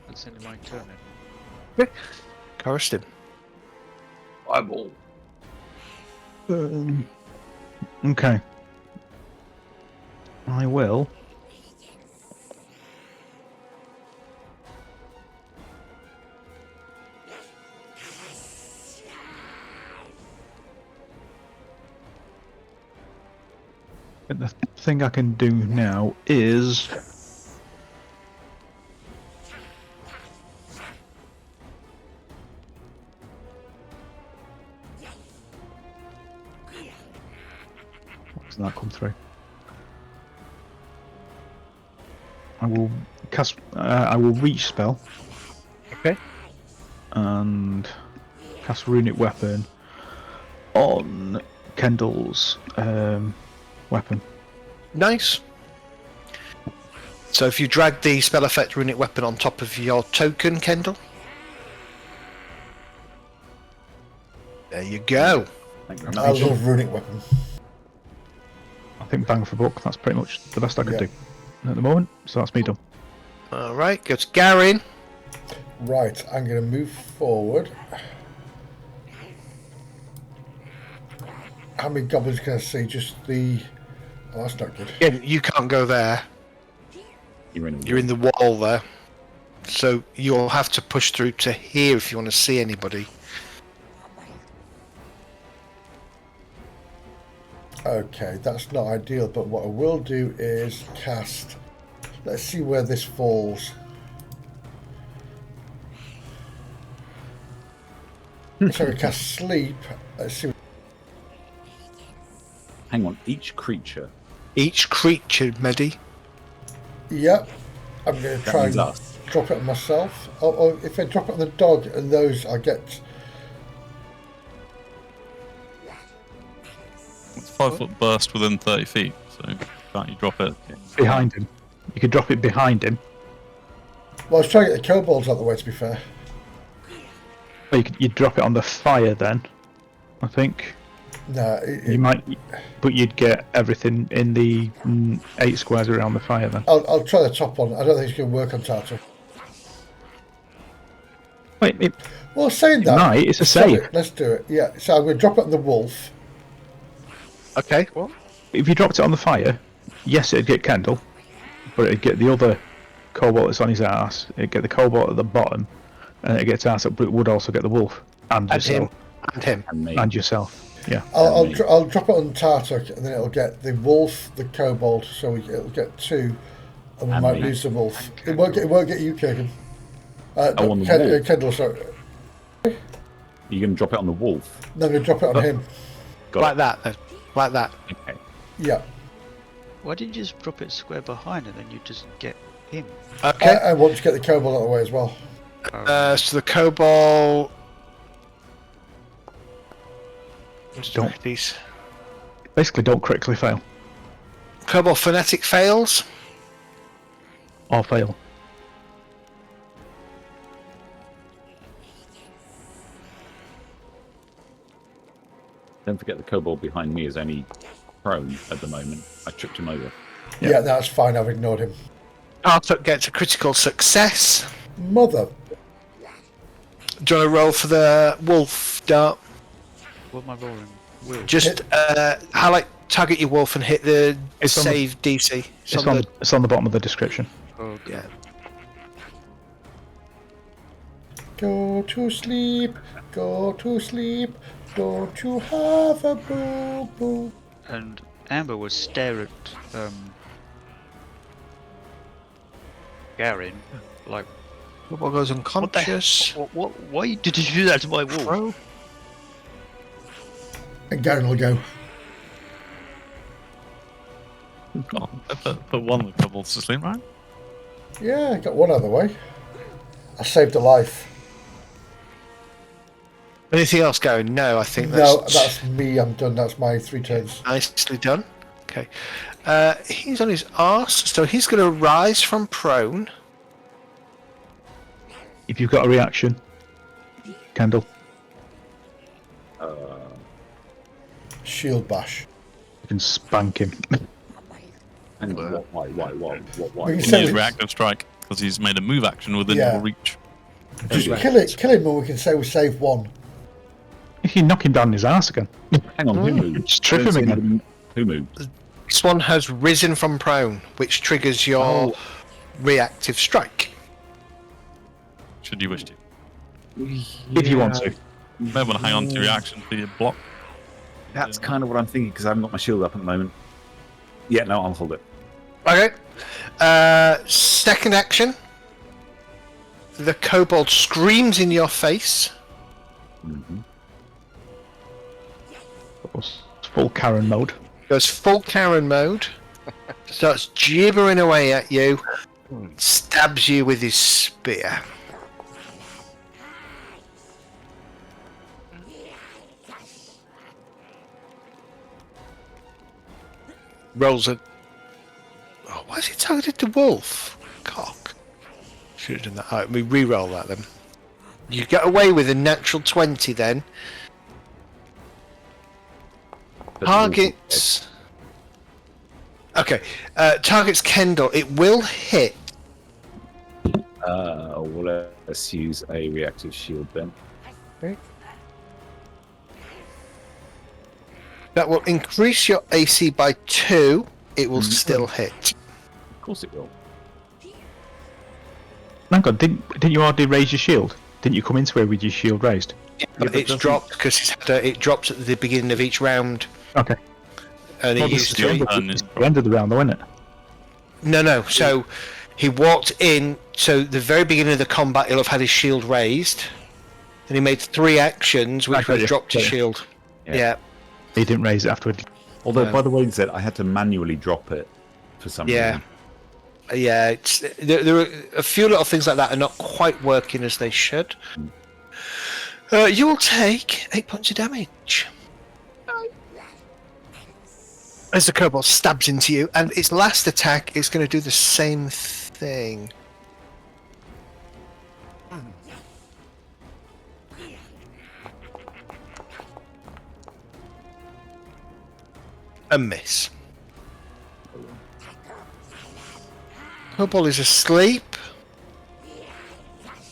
that's the end of my turn then. Coruscant. Eyeball. Okay. I will. But the thing I can do now is doesn't that come through? I will cast. I will reach spell. Okay. And cast runic weapon on Kendall's weapon. Nice. So if you drag the spell effect runic weapon on top of your token, Kendall. There you go. Thank you very I much. love runic weapon. I think bang for buck. That's pretty much the best I could Yeah. do at the moment. So that's me done. All right, go to Garin. Right, I'm going to move forward. How many goblins can I see? Just the... Oh, that's not good. Yeah, you can't go there. You're in. You're in the wall there. So you'll have to push through to here if you want to see anybody. Okay, that's not ideal, but what I will do is cast... Let's see where this falls. So we cast sleep. Let's see. Hang on, each creature. Each creature, Medi. Yep. I'm going to That try means and us. drop it on myself. Or if I drop it on the dog and those, I get... It's 5-foot burst within 30 feet, so can't you drop it? Behind him. You could drop it behind him. Well, I was trying to get the kobolds out of the way, to be fair. Or you'd drop it on the fire then, I think. No, You might, but you'd get everything in the 8 squares around the fire then. I'll try the top one. I don't think it's going to work on Tartar. Wait, it Well, saying that... might, it's a Sorry, save. let's do it. Yeah, so I'm going to drop it on the wolf. Okay. Well, If you dropped it on the fire, yes, it'd get Kendall, but it'd get the other cobalt that's on his ass. It'd get the cobalt at the bottom, and it'd get Tartar, but it would also get the wolf and and him. yourself. And him. And me. And yourself. Yeah. I'll drop it on Tartuk, and then it'll get the wolf, the kobold, so it'll get 2, and we And might me. lose the wolf. It won't get you, Kagan. Oh, on the wolf. Kendall, sorry. You're going to drop it on the wolf. No, I'm going to drop it on him. Got Like it. that, then. Like that. Okay. Yeah. Why didn't you just drop it square behind and then you just get him? Okay. I want to get the kobold out of the way as well. So the kobold. Don't. These. Basically, don't critically fail. Kobold phonetic fails. Or fail. Don't forget the kobold behind me is only prone at the moment. I tripped him over. Yeah. Yeah, that's fine. I've ignored him. Tartuk gets a critical success. Mother. Do you want to roll for the wolf dart? What am I rolling? Will. Just highlight, target your wolf and hit the It's on the- save DC. It's on the bottom of the description. Okay. Yeah. Go to sleep. Go to sleep. Don't you have a boo-boo? And Amber would stare at Garin like, Kobold goes unconscious. what? Why did you do that to my wolf? And Garen will go. Oh, put one of the kobolds to sleep, right? Yeah, I got one out of the way. I saved a life. Anything else going? No, I think that's, No, that's me. I'm done. That's my 3 turns. nicely done. Okay. He's on his arse, so he's going to rise from prone. If you've got a reaction, Kendall, Shield bash. you can spank him. Hang on, why? We can He say needs reactive strike because he's made a move action within Yeah. your reach. just kill him, and we can say we saved 1. You can knock him down his ass again. Hang on, who moved? Just trip him again. Who moved? This one has risen from prone, which triggers your reactive strike. Should you wish to. If you want to. You may want to hang on to your reaction for your block. That's kind of what I'm thinking because I haven't got my shield up at the moment. Yeah, no, I'll hold it. Okay. Second action. The kobold screams in your face. Mm-hmm. It's full Karen mode. Goes full Karen mode. Starts gibbering away at you. Stabs you with his spear. Rolls a... Oh, why has he targeted the wolf? Cock. Should have done that. Alright, we re-roll that then. You get away with a natural 20 then. Targets... Okay, targets Kendall. It will hit. Well, let's use a reactive shield then. That will increase your AC by 2. It will still hit. Of course it will. Hang on, didn't you already raise your shield? Didn't you come into it with your shield raised? But it's dropped because it drops at the beginning of each round, Okay. and Well, it this used is to. the end of the round, though, isn't it? No. So he walked in. So the very beginning of the combat, he'll have had his shield raised, and he made 3 actions, which Right, got was you, dropped his got you. shield. Yeah. Yeah. He didn't raise it afterward. Although, No. by the way, he said I had to manually drop it for some Yeah. reason. Yeah. There are a few little things like that are not quite working as they should. You will take 8 points of damage as the kobold stabs into you, and its last attack is going to do the same thing. A miss. Kobold is asleep.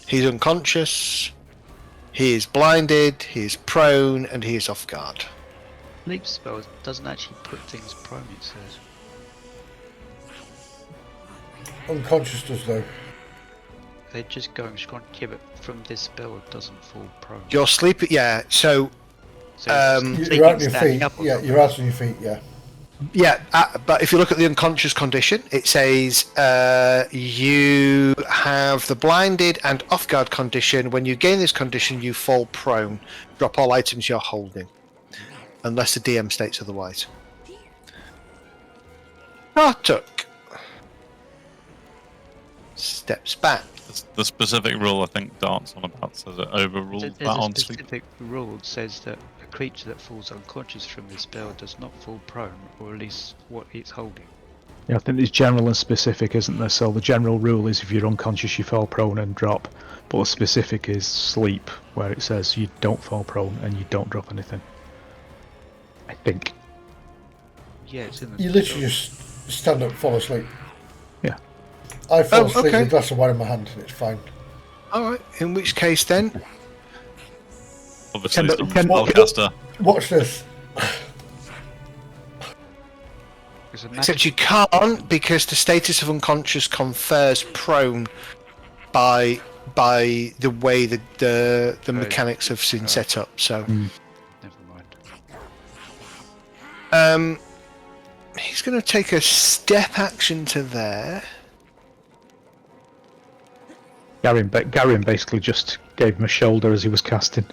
He's unconscious. He is blinded. He is prone, and he is off guard. Sleep spell doesn't actually put things prone, it says. Unconscious does though. They're just going strong. Yeah, but from this spell, it doesn't fall prone. You're sleeping. Yeah. So So You're out on your feet. Yeah, you're out on your feet. Yeah. yeah, but if you look at the unconscious condition, it says you have the blinded and off guard condition. When you gain this condition, you fall prone. Drop all items you're holding, unless the DM states otherwise. Kartuk steps back. The specific rule I think Dart's on about says it overrules There's that a on sleep. specific rule that says that a creature that falls unconscious from this spell does not fall prone, or at least what it's holding. Yeah, I think there's general and specific, isn't there? So the general rule is if you're unconscious, you fall prone and drop. But the specific is sleep, where it says you don't fall prone and you don't drop anything. I think. Yeah, it's in the You literally just stand up, fall asleep. Yeah. I fall Oh, asleep okay. with a glass of wine in my hand, and it's fine. All right. In which case, then, Obviously, some Can- spellcaster. Watch this. It's a except you can't because the status of unconscious confers prone by the way the mechanics have been set up. So. Never mind. He's going to take a step action to there. Garion basically just gave him a shoulder as he was casting.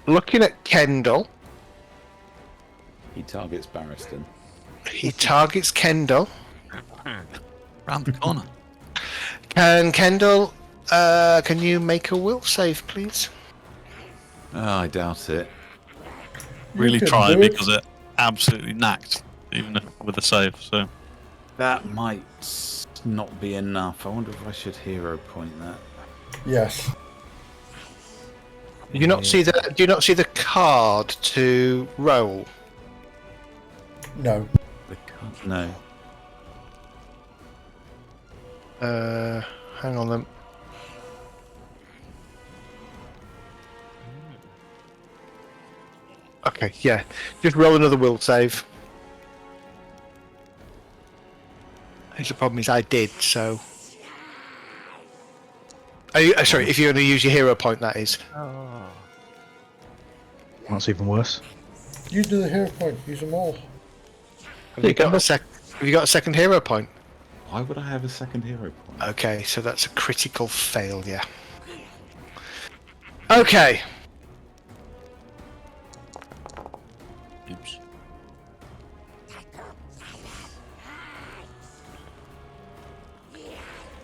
Looking at Kendall, He targets Barristan. he targets Kendall. Round the corner. Can Kendall, can you make a will save, please? Oh, I doubt it. Really can try do it. because it absolutely knacked, even with a save. So That might not be enough. I wonder if I should hero point that. Yes. Do you not see the card to roll? No. No. Hang on then. Okay, yeah. Just roll another will save. The problem is I did, so... Are you, sorry, if you're going to use your hero point, that is. That's even worse. You do the hero point. Use them all. Have you got a second hero point? Why would I have a second hero point? Okay, so that's a critical failure. Okay. oops.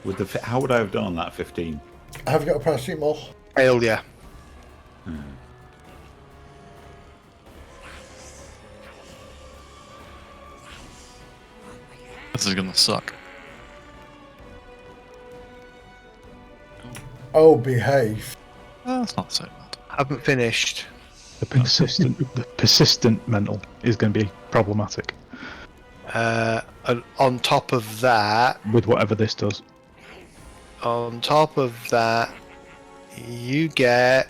With the how would I have done on that 15? I have got a paracetamol. Failure. This is gonna suck. Oh, behave. That's not so bad. Haven't finished. The persistent mental is going to be problematic And on top of that, with whatever this does. you get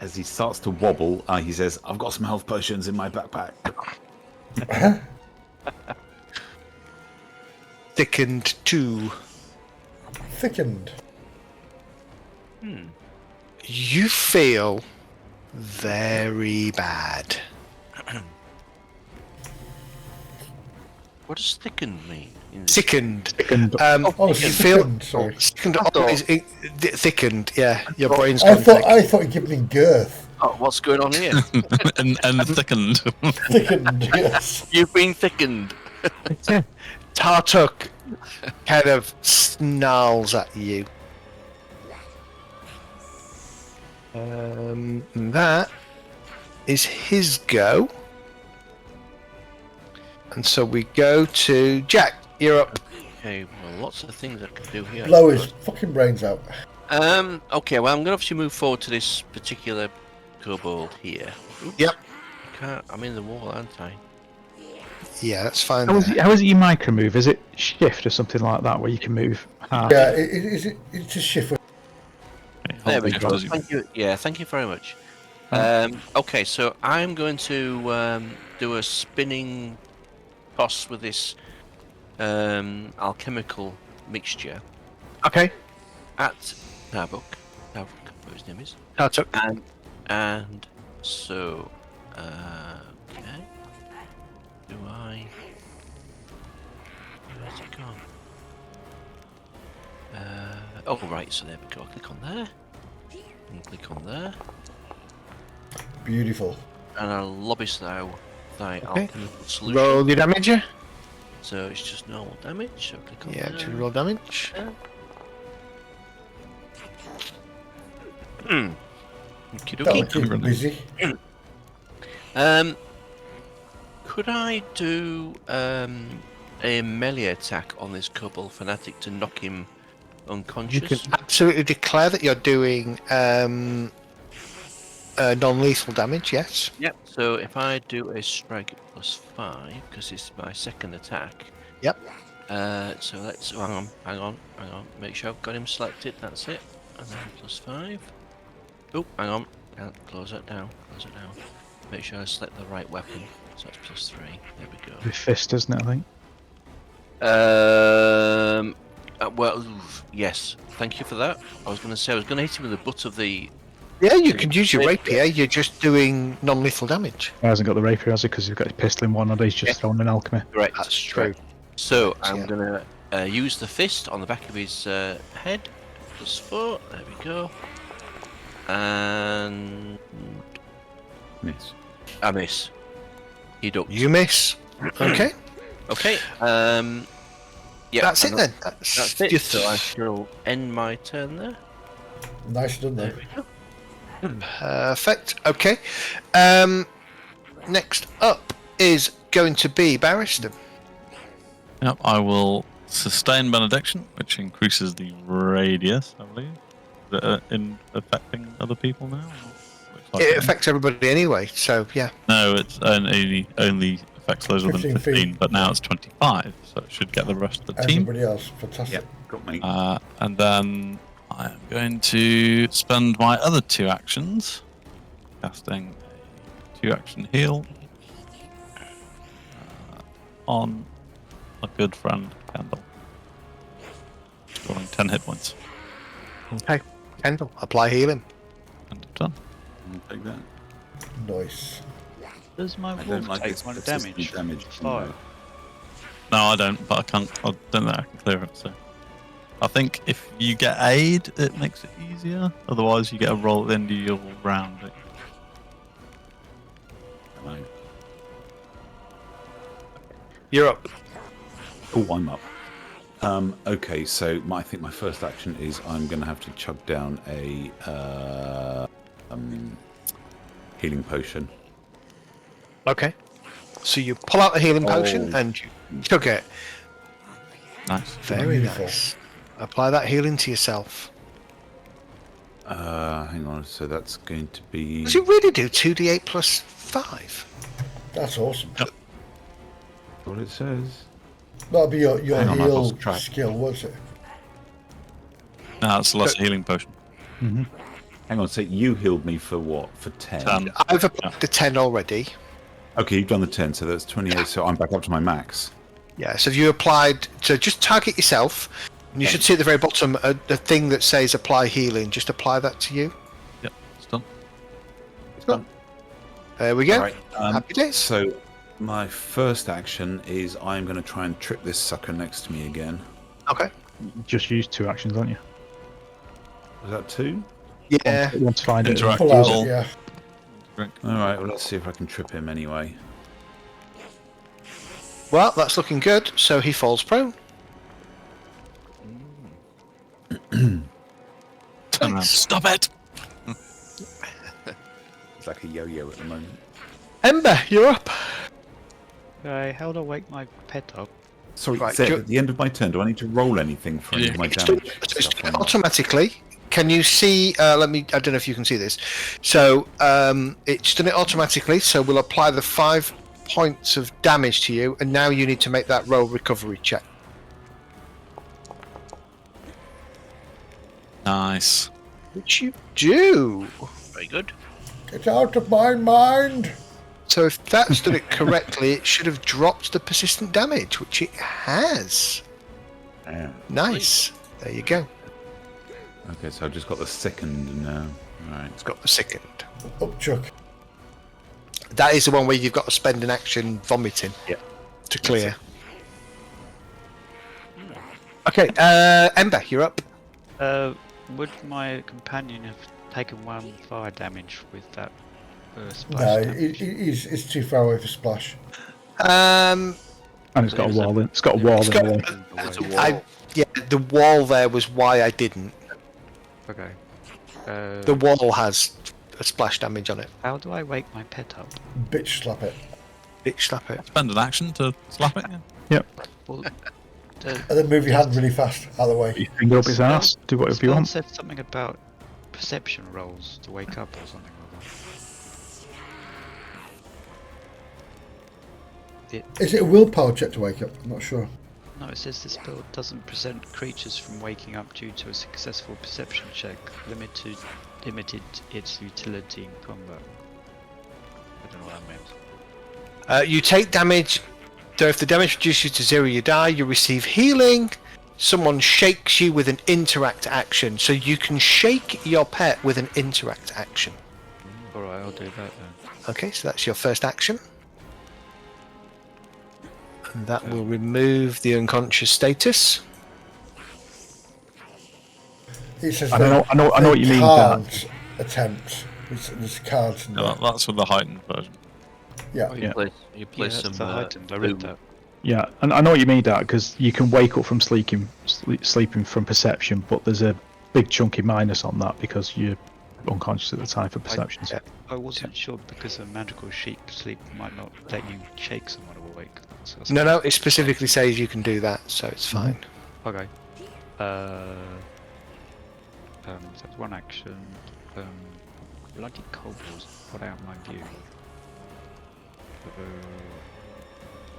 as he starts to wobble, he says, "I've got some health potions in my backpack." Thickened 2. Thickened. You feel very bad. What does thickened mean? Sickened. Thickened. Oh, You feel thickened, sorry. sickened. I thought- Thickened. Yeah, your brain's I gone thought thick. I thought you'd give me girth. Oh, what's going on here? and thickened. Thickened, yes. You've been thickened. Tartuk kind of snarls at you. That is his go. And so we go to Jack. You're up. Okay, well, lots of things I can do here. Blow his fucking brains out. Okay, well, I'm going to obviously move forward to this particular kobold here. Oops. Yep. I can't, I'm in the wall, aren't I? Yeah, that's fine. How is there. it you micro move? Is it shift or something like that where you can move half? Yeah, it's a shift. There we Hold go. on, Thank you. Yeah, thank you very much. Okay, so I'm going to do a spinning toss with this alchemical mixture Okay. at Tarbuk. Tarbuk, what his name is. Tartuk. And so, okay. Do I? Where's it gone? Oh, right, so there we go. Click on there. And click on there. Beautiful. And I'll lobbies thou thy Okay. alchemical solution. Roll your damage. Yeah. So it's just normal damage. So click on Yeah, there. to roll damage. Okie That'll dokie. keep him busy. Could I do a melee attack on this kobold fanatic to knock him You unconscious? can absolutely declare that you're doing non-lethal damage. Yes. Yep. So if I do a strike at +5, because it's my second attack. Yep. So let's hang on. Make sure I've got him selected. That's it. And then +5. Oh, hang on. Close that down. Make sure I select the right weapon. So that's +3. There we go. With fist, isn't it? I think. Well, oof, yes. Thank you for that. I was going to say I was going to hit him with the butt of the. Yeah, you can use your rapier. You're just doing non-lethal damage. He hasn't got the rapier, has he? Because he's got his pistol in one hand. He's just throwing an alchemy. Correct. That's true. So Correct, I'm yeah. going to use the fist on the back of his head. +4. There we go. And Miss. I miss. He ducks. You miss. Okay. Okay. Yeah. That's it and then. That's it. your So I shall end my turn there. Nice done There there. we go. Perfect. Okay. Next up is going to be Barristan. Yep, I will sustain benediction, which increases the radius, I believe. Is it, in affecting other people now? Looks like It affects everybody anyway, so yeah. No, it's only affects those within 15 feet. 15, but now it's 25, so it should get the rest of the team. Everybody else, fantastic. Yep, got me. And then I am going to spend my other 2 actions, casting a 2-action heal on a good friend, Kendall. Scoring 10 hit points. Okay. Kendall, apply healing. And done. I'll take that. Nice. Does my I don't wolf like take its 1 persistent damage? damage. Fire. No, I don't, but I don't think I can clear it, so. I think if you get aid, it makes it easier. Otherwise, you get a roll at the end of your round. Hello. You're up. Oh, I'm up. Okay, so I think my first action is I'm going to have to chug down a healing potion. Okay. So you pull out the healing potion Oh. and you chug it. Nice. Very Beautiful. nice. Apply that healing to yourself. Hang on, so that's going to be... Does it really do 2d8 plus 5? That's awesome. what it says. That'll be your Hang on, I've heal lost track. skill, won't it? No, that's the last healing potion. Mm-hmm. Hang on, so you healed me for what? For 10? I've applied the 10 already. Okay, you've done the 10, so that's 28, so I'm back up to my max. Yeah, so if you applied, so just target yourself, and you should see at the very bottom a thing that says apply healing. Just apply that to you. Yep, it's done. It's done. There we go. All right, Happy days. So my first action is I'm going to try and trip this sucker next to me again. Okay. Just use 2 actions, aren't you? Was that 2? Yeah. Want to find it. Interact. Pull out, Pull. yeah. Alright, well, let's see if I can trip him anyway. Well, that's looking good. So he falls prone. Turn around. Stop it! It's like a yo-yo at the moment. Ember, you're up. How do I wake my pet up? Sorry, Right, Zed, do- at the end of my turn, do I need to roll anything for any of my It's damage? it's stuff or not? automatically. Can you see? I don't know if you can see this. So it's done it automatically. So we'll apply the 5 points of damage to you, and now you need to make that roll recovery check. Nice. Which you do. Very good. Get out of my mind. So if that's done it correctly, it should have dropped the persistent damage, which it has. Yeah. Nice. There you go. Okay, so I've just got the second now. Alright. It's got the second. Up, Chuck. That is the one where you've got to spend an action vomiting. Yeah. To clear. Okay, Ember, you're up. Would my companion have taken 1 fire damage with that splash No, damage? it's too far away for splash. Um, And it's got a wall in. It's got a wall in got- the way. There's a wall. yeah, the wall there was why I didn't. Okay. The wall has a splash damage on it. How do I wake my pet up? Bitch slap it. Bitch slap it. Spend an action to slap it. Yeah. Well, And then move your hand really fast out of the way. You finger up his ass. Do whatever you Spell want. said something about perception rolls to wake up or something like that. Is it a willpower check to wake up? I'm not sure. No, it says this spell doesn't prevent creatures from waking up due to a successful perception check. Limited its utility in combat. I don't know what that means. You take damage. So if the damage reduces to 0, you die. You receive healing. Someone shakes you with an interact action. So you can shake your pet with an interact action. Alright, I'll do that then. Okay, so that's your first action. And that will remove the unconscious status. It says I know what you mean, Dan. can't attempt. There's cards in No, there. that's with the heightened version. Yeah. Oh, Yeah. you play Yeah, some. that's the heightened. I read boom. that. Yeah, and I know what you mean, that because you can wake up from sleeping from perception, but there's a big chunky minus on that because you're unconscious at the time for perception. I wasn't sure because a magical sleep might not let you shake someone awake. So that's No, it specifically says you can do that, so it's fine. Okay. So that's 1 action. Bloody kobolds put out my view.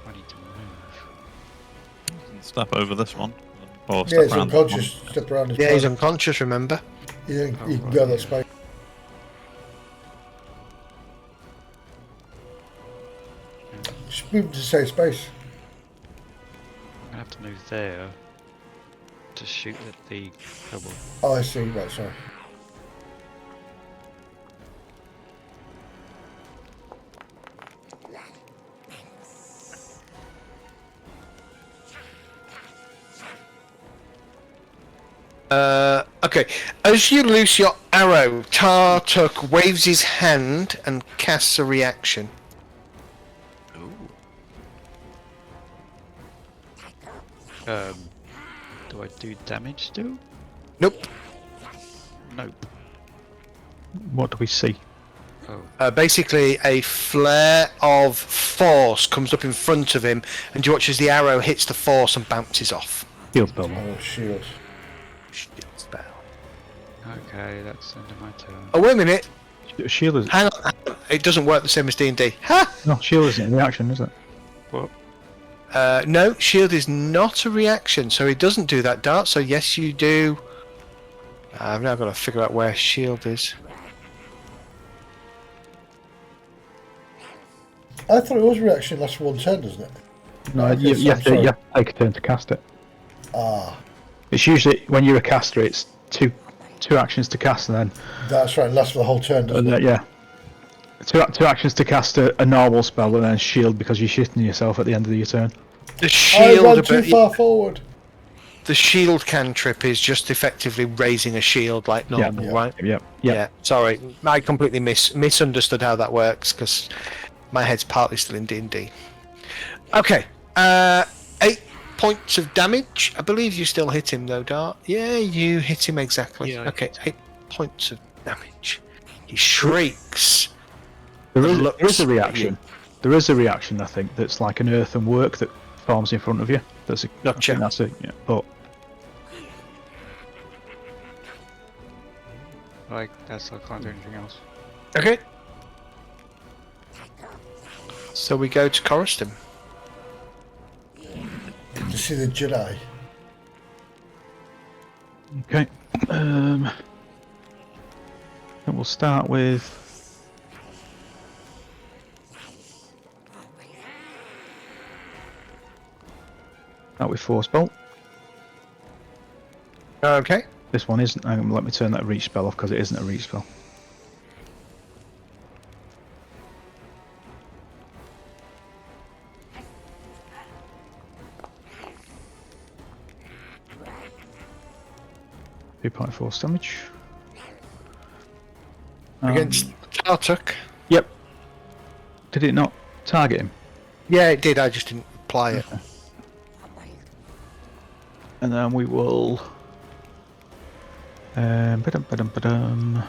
I need to move. Step over this one. Or Yeah, step he's around this unconscious. one. Step around his Yeah, he's body. unconscious, remember? You can Oh, go right, that space. Just move to safe space. I'm gonna have to move there to shoot at the kobold. Oh, I see. Right, sorry. Okay. As you loose your arrow, Tartuk waves his hand and casts a reaction. Do I do damage still? Nope. Nope. What do we see? Oh, Basically, a flare of force comes up in front of him, and you watch as the arrow hits the force and bounces off. Heal spell. Oh, shield. Shield spell. okay, that's end of my turn. Oh, wait a minute. Shield is Hang on. It doesn't work the same as D&D. Ha! no shield isn't a reaction, is it? What? No, shield is not a reaction, so he doesn't do that, Dart. So yes, you do. I've now got to figure out where shield is. I thought it was reaction lasts for 1 turn, doesn't it? No, Okay, you so- have to sorry. take a turn to cast it. Ah, It's usually when you're a caster, it's two actions to cast, and then that's right. It lasts for the whole turn, doesn't it? yeah, two actions to cast a normal spell, and then shield because you're shitting yourself at the end of your turn. The I shield, ran too far forward. the shield cantrip is just effectively raising a shield like normal, right? Yep. Yeah. Sorry, I completely misunderstood how that works because my head's partly still in D&D. Okay, 8 points of damage. I believe you still hit him though, Dart. Yeah, you hit him exactly. Yeah, I Okay, 8 points of damage. He shrieks. There and is looks a at reaction. There is a reaction, I think, that's like an earthenwork that forms in front of you. That's a, Gotcha. I think that's it. Yeah, but Like, I can't do anything else. Okay. So we go to Coruscant. To see the Jedi. okay. And we'll start with. Start with Force Bolt. Okay. This one isn't. Let me turn that reach spell off because it isn't a reach spell. .4 damage. Against Tartuk. Yep. Did it not target him? Yeah, it did. I just didn't apply it. And then we will. Ba-dum.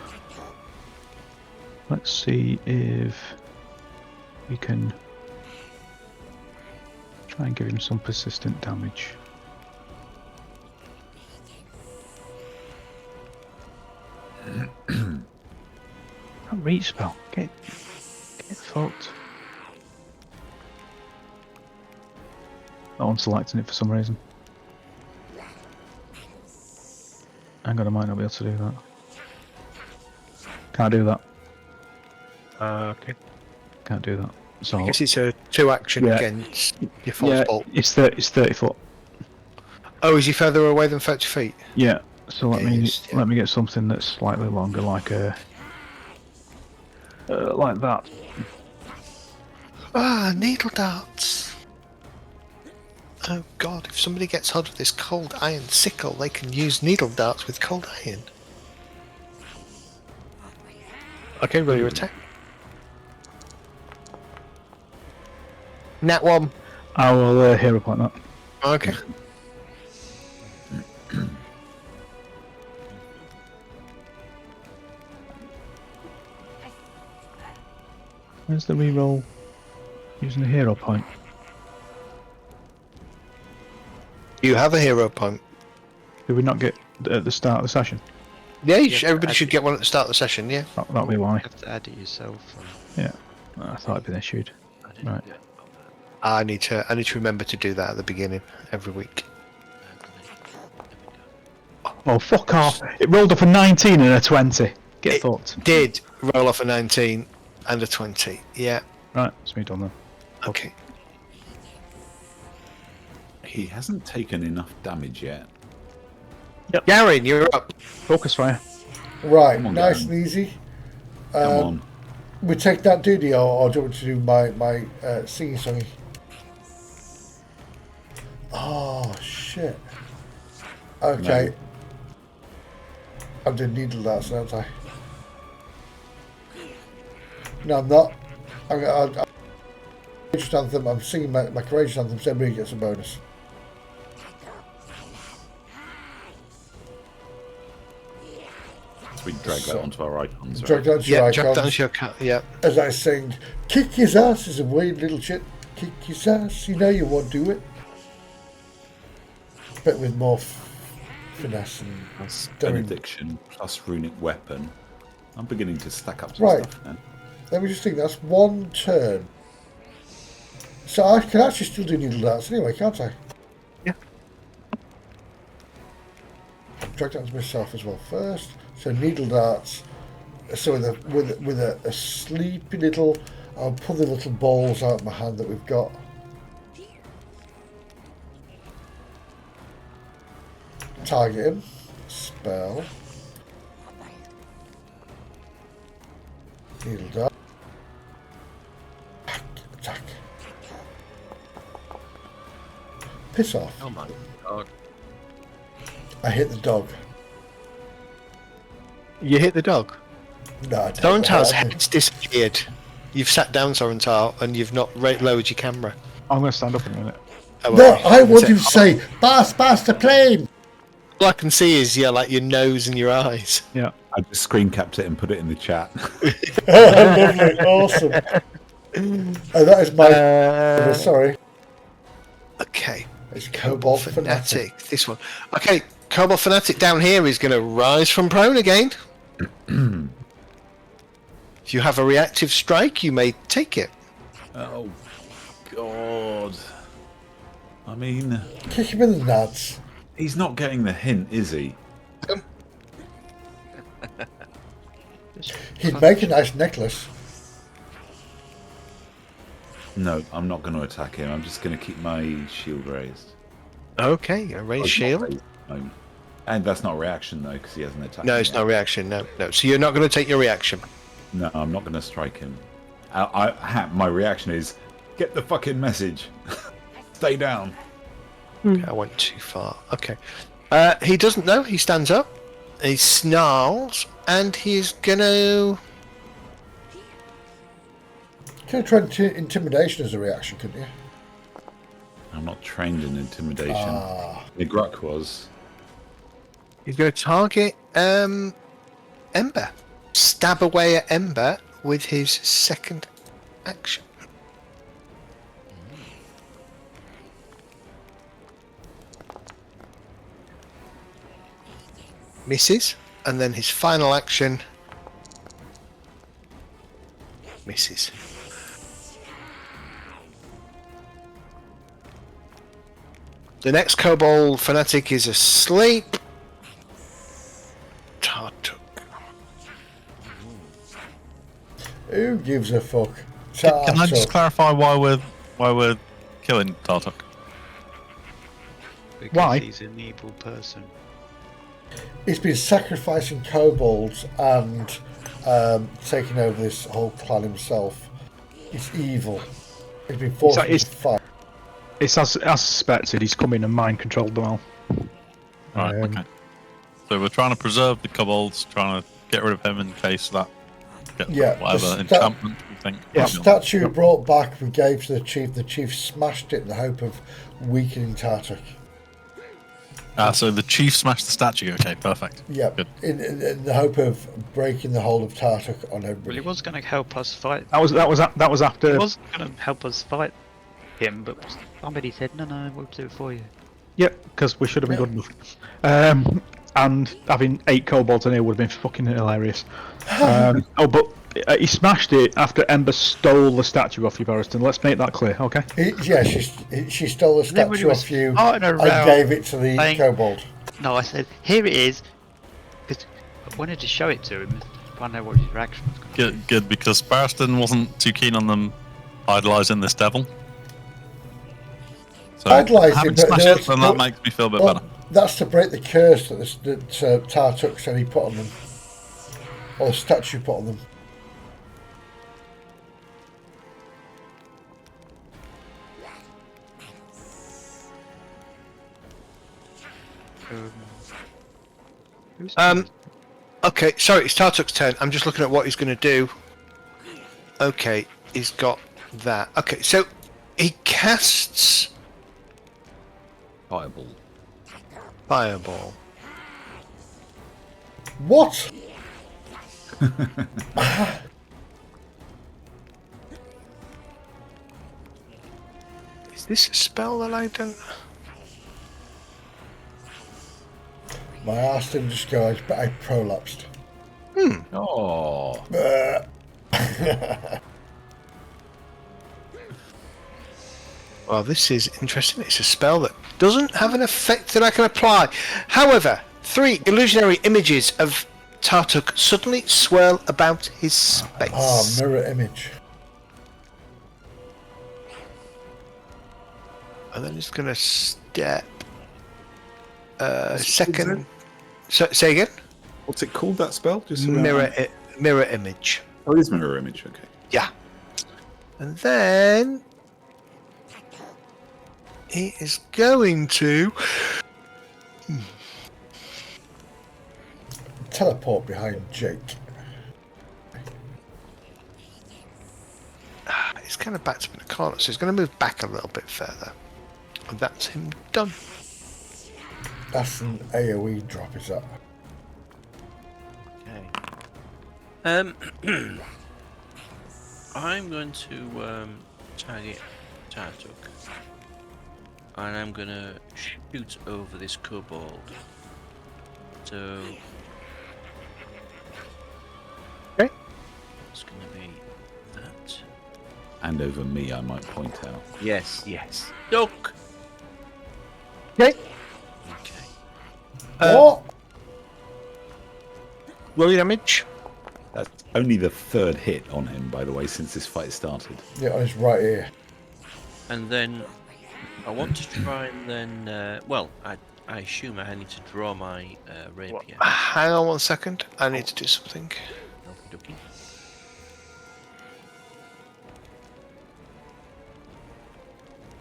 Let's see if we can try and give him some persistent damage. That reach spell. Get fucked. Not unselecting it for some reason. Hang on, I might not be able to do that. Can't do that. Okay. Can't do that. So I guess it's a 2-action Yeah. against your Force Bolt. it's 30 foot. Oh, is he further away than 30 feet? Yeah. So let me Yes, yeah. let me get something that's slightly longer, like that. Ah, needle darts. Oh god, if somebody gets hold of this cold iron sickle, they can use needle darts with cold iron. Okay, roll your attack. Nat 1. I will hero point that. Okay. Where's the reroll? Using the hero point. You have a hero point. Did we not get at the start of the session? Yeah, Yeah, everybody I should think- get one at the start of the session, yeah. That'll be why. You have to add it yourself. Yeah. I thought it'd been issued. I didn't Right. get I need to remember to do that at the beginning every week. Oh, fuck off! It rolled up a 19 and a 20. Get It- fucked. Did roll off a 19 and a 20. Yeah. Right, it's me done then. Okay. He hasn't taken enough damage yet. Garin, you're up. Focus fire. Right, Come on, nice Garen. and easy. Come on. We take that duty, or do you want me to do my singing songy? Oh shit. Okay. I'm doing needle darts, aren't I? No, I'm not. I'm anthem. I'm singing my courageous anthem, so everybody gets a bonus. We drag So- that onto our icons. Right? Drag that to Yeah, your drop icons. down to your cut. Yeah. As I sing, kick his ass is a weird little shit. Kick his ass, you know you won't do it. But with more finesse and Plus Don't- benediction plus runic weapon. I'm beginning to stack up some Right. stuff now. let me just think, that's one turn. So I can actually still do needle darts anyway, can't I? Yeah. drag down to myself as well first. So needle darts. So with a sleepy little, I'll pull the little balls out of my hand that we've got. Target him. Spell. Needle dart. Attack. Piss off. Oh my god. I hit the dog. You hit the dog. No, I didn't. Sorental's head's disappeared. You've sat down, Sorental, and you've not lowered your camera. I'm going to stand up in a minute. Oh, No, well, I want you to say, pass the plane. all I can see is like your nose and your eyes. Yeah. I just screen capped it and put it in the chat. Lovely, awesome. That is my. Sorry, Okay. it's Cobalt Fanatic. Fanatic. This one. Okay, Cobalt Fanatic down here is going to rise from prone again. If you have a reactive strike, you may take it. Oh, God. I mean, Kick him in the nuts. he's not getting the hint, is he? He'd make a nice necklace. No, I'm not going to attack him. I'm just going to keep my shield raised. Okay, a raised shield. No. And that's not a reaction, though, because he hasn't attacked No, me it's yet. no reaction. No. So you're not going to take your reaction. No, I'm not going to strike him. My reaction is, get the fucking message. Stay down. I went too far. Okay. He doesn't know. He stands up. He snarls, and he's gonna. Could have tried intimidation as a reaction, couldn't you? I'm not trained in intimidation. Ah. Nigruck was. He's gonna target Ember. Stab away at Ember with his second action. Misses, and then his final action misses. The next Kobold Fanatic is asleep. Tartuk. Who gives a fuck? Can I just Tartuk. clarify why we're killing Tartuk? Because Why? he's an evil person. He's been sacrificing kobolds and taking over this whole clan himself. He's evil. He's been forced It's- to fight. It's as suspected. He's come in and mind controlled them all. Right. Okay. So we're trying to preserve the kobolds, trying to get rid of him in case that gets Yeah, whatever the enchantment we think. The might be on. statue brought back we gave to the chief. The chief smashed it in the hope of weakening Tartuk. So the chief smashed the statue. Okay, perfect. Yeah, Good. in the hope of breaking the hold of Tartuk on Well, everybody. he was going to help us fight. That was He after. was going to help us fight him, but somebody said, no, we'll do it for you. Yep, because we should have been good enough. And having 8 kobolds in here would have been fucking hilarious. But he smashed it after Ember stole the statue off you, Barristan. Let's make that clear, okay? She stole the then when he statue was off you farting and around gave it to the saying- kobold. No, I said, here it is. Because I wanted to show it to him to find out what his reaction was going to be. Good, because Barristan wasn't too keen on them idolising this devil. So Idolising, having but smashed no, it, then no- that makes me feel a bit Well, better. that's to break the curse that Tartuk said he put on them. Or the statue put on them. Who's Okay, sorry, it's Tartuk's turn. I'm just looking at what he's going to do. Okay, he's got that. Okay, so he casts Fireball. Fireball. What? Is this a spell that I don't... My ass didn't just go, but I prolapsed. Oh. Well, this is interesting. It's a spell that doesn't have an effect that I can apply. However, 3 illusionary images of Tartuk suddenly swirl about his space. Mirror image. And then he's going to step. What's it Second. Say again? What's it called, that spell? Just so we Mirror image. Oh, it is mirror image, okay. Yeah. And then he is going to Teleport behind Jake. he's kind of backed up in the corner, so he's going to move back a little bit further. And that's him done. That's an AoE drop, is that? Okay. I'm going to target Tartuk, and I'm going to shoot over this kobold. So Okay. it's going to be that. And over me, I might point out. Yes, yes. Duck. Okay. Okay. What? Roll your damage. That's only the 3rd hit on him, by the way, since this fight started. Yeah, on his right ear. And then I want to try and then. Well, I assume I need to draw my rapier. Hang on 1 second. I need to do something. Okie dokie.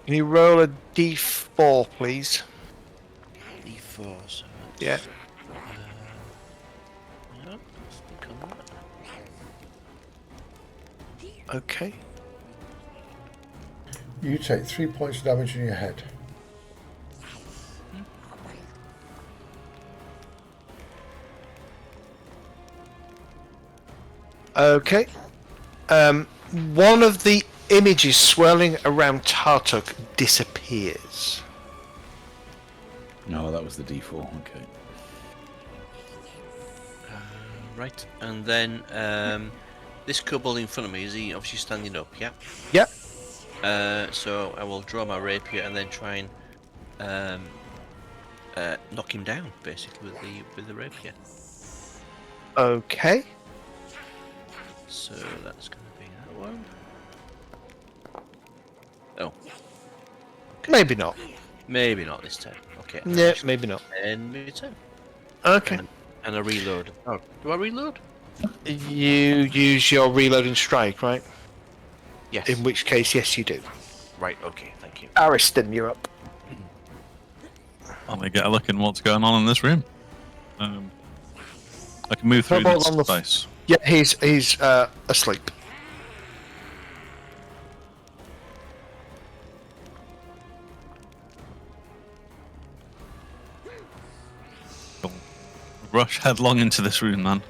Can you roll a d4, please? D4. So Yeah. yeah, let's think on that. Okay. You take 3 points of damage in your head. Okay. One of the images swirling around Tartuk disappears. No, that was the D4, okay. Right, and then this kobold in front of me, is he obviously standing up? Yeah. Yep. So I will draw my rapier and then try and knock him down, basically with the rapier. Okay. So that's going to be that one. Oh, Maybe not. maybe not this time. Okay. Yeah, maybe not. And maybe time. Okay. And a reload. Oh, do I reload? You use your reloading strike, right? Yes. In which case, yes, you do. Right. Okay. Thank you. Ariston, you're up. Let me get a look in what's going on in this room. I can move through Kobold this on the space. Yeah, he's asleep. Rush headlong into this room, man.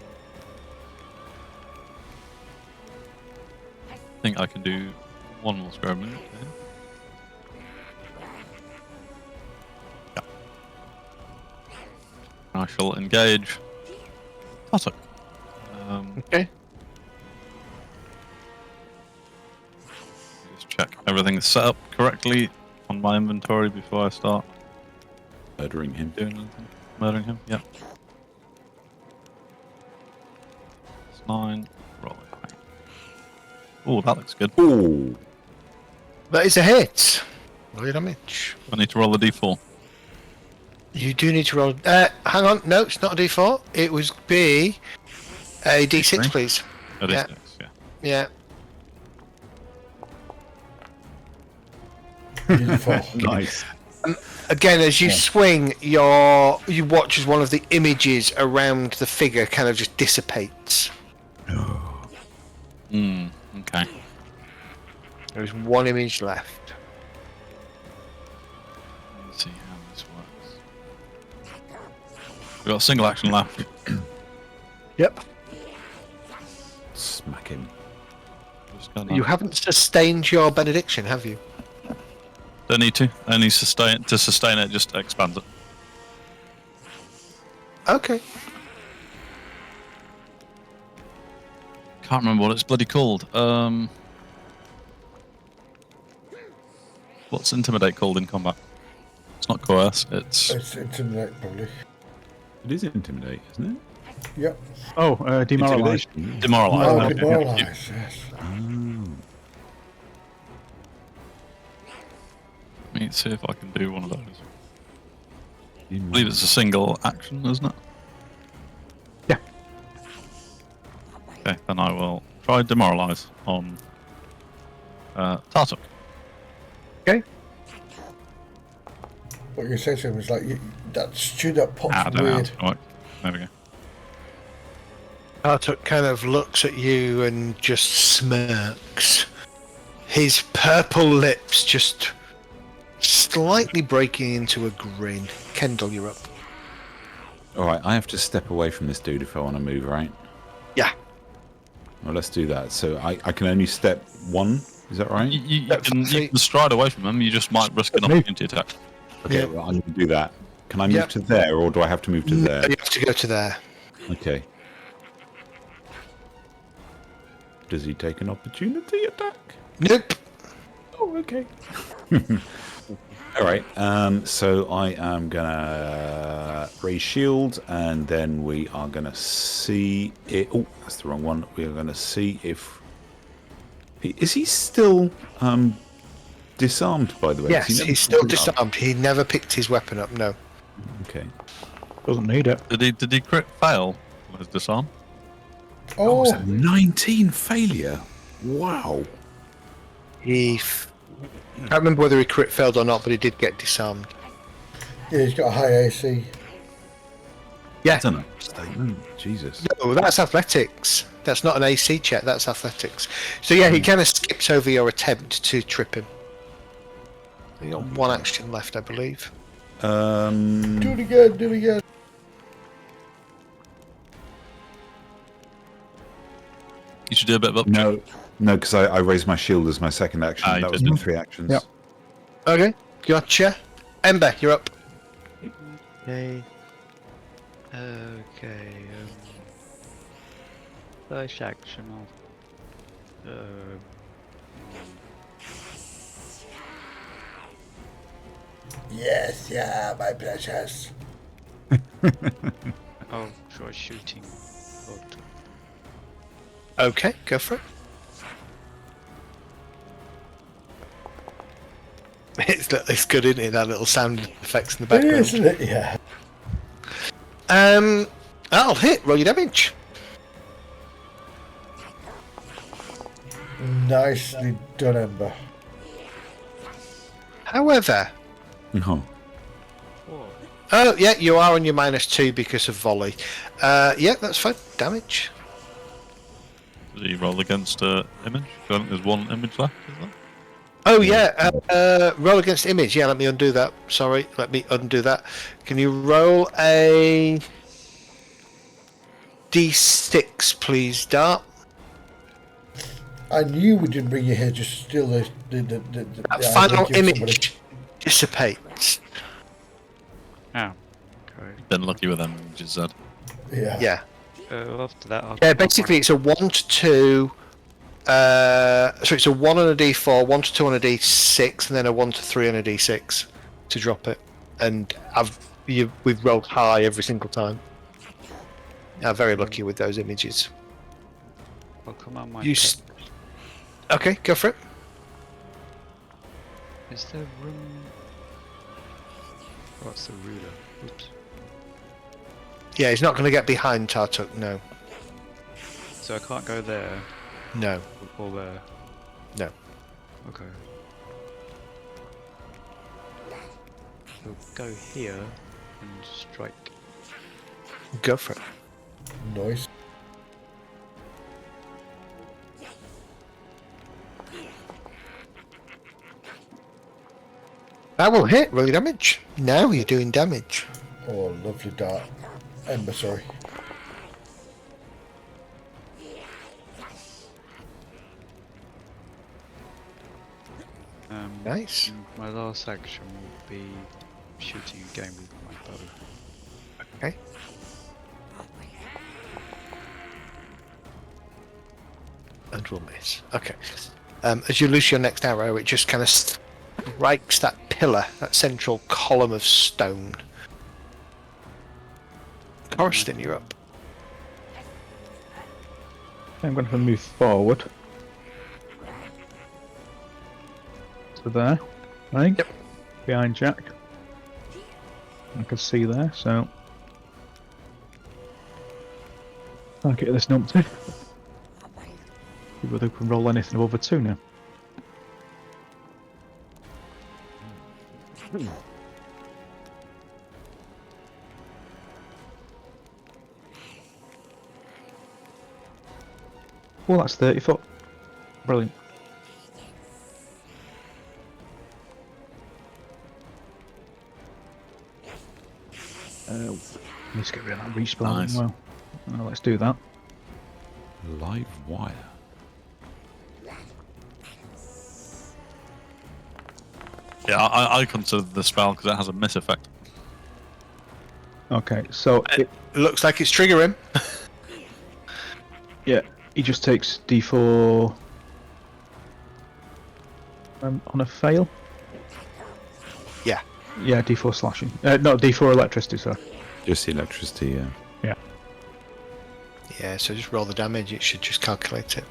I think I can do one more square minute. Yeah. I shall engage Tartuk. Okay. Just check everything's set up correctly on my inventory before I start Murdering him. doing anything. Murdering him, yeah. It's 9. Roll it. Oh, that looks good. Ooh. That is a hit. Roll your damage. I need to roll a d4. You do need to roll. Hang on. No, it's not a d4. It would be a d6, D3? please. A Yeah. d6, yeah. Yeah. Beautiful. Nice. Again, as you swing, you watch as one of the images around the figure kind of just dissipates. Okay. There's one image left. Let's see how this works. We've got a single action left. Yep. Smack him. Just got You that. haven't sustained your benediction, have you? Don't need to. Only sustain to sustain it. Just expands it. Okay. Can't remember what it's bloody called. What's intimidate called in combat? It's not coerce. It's It's intimidate, probably. It is intimidate, isn't it? Yep. Oh, demoralise. Intimidation. Demoralise. Oh, Okay. demoralise, yes. Oh. Let me see if I can do one of those. I Demoralise. believe it's a single action, isn't it? Yeah. Okay, then I will try demoralise on Tartuk. What you say to him is like, that stew that pops I don't know how weird. it's gonna work. There we go. Tartuk kind of looks at you and just smirks. His purple lips just slightly breaking into a grin. Kendall, you're up. Alright, I have to step away from this dude if I want to move, right? Yeah. Well, let's do that. So I can only step one, is that right? You can stride away from them, you just might risk an opportunity attack. Okay, Yeah. well, I'm going to do that. Can I move Yep. to there, or do I have to move to No, there? you have to go to there. Okay. Does he take an opportunity attack? Nope. Oh, okay. Alright, so I am going to raise shield, and then we are going to see it. Oh, that's the wrong one. We are going to see if... Is he still disarmed, by the way? Yes, Has he never he's still picked it up? disarmed. He never picked his weapon up, no. Okay. Doesn't need it. Did he crit fail on his disarm? Oh, Oh, is that 19 failure? Wow. I can't remember whether he crit failed or not, but he did get disarmed. yeah, he's got a high AC. Yeah. That's an statement. Jesus. No, that's athletics. That's not an AC check, that's athletics. So yeah, he kind of skips over your attempt to trip him. You got one action left, I believe. Do it again, do it again. You should do a bit of up. No, because I raised my shield as my second action. Ah, you That was did. my 3 actions. Yep. Okay, gotcha. Ember, you're up. Okay. Okay. First action of. Yes, yeah, my precious. Oh, try shooting. But Okay, go for it. It's good, isn't it? That little sound effects in the It background. is, isn't it? Yeah. That'll hit. Roll your damage. Nicely done, Ember. However, No. oh yeah, you are on your -2 because of volley. Yeah, that's fine. Damage. Does he roll against image? I think there's one image left, is there? Oh yeah, roll against image. Yeah, let me undo that. Sorry, let me undo that. Can you roll a D6, please, Dart? I knew we didn't bring you here just to steal the That final identity of somebody. image dissipates. oh, okay. Then lucky with them images, Zed. Yeah. Yeah. After that, I'll Yeah, basically it's a 1 to 2. So it's a 1 on a D4, 1 to 2 on a D6, and then a 1 to 3 on a D6 to drop it. And we've rolled high every single time. I'm very lucky with those images. I'll come on my. Okay, go for it. Is there room? What's the ruler? Oops. Yeah, he's not going to get behind Tartuk. No, So I can't go there no, or there. no. Okay. So go here and strike. Go for it. Nice. That will hit. Roll your damage. Now you're doing damage. Oh, lovely dart. Ember, sorry. Nice. My last action will be shooting again with my bow. Okay. And we'll miss. Okay. As you loose your next arrow, it just kind of strikes that pillar, that central column of stone. Coruscant, you're up. I'm going to move forward. So there, I think. Yep. Behind Jack. I can see there, so. I'll get this numpty. See whether we can roll anything above a 2 now. Well, that's 30 foot. Brilliant. Let's get rid of that reach spell as well. Let's do that. Live wire. Yeah, I consider the spell because it has a miss effect. Okay, so It looks like it's triggering. yeah, he just takes D4 on a fail. Yeah. Yeah, D4 slashing. No, D4 electricity, sorry. Just the electricity, yeah. Yeah. Yeah, so just roll the damage, it should just calculate it.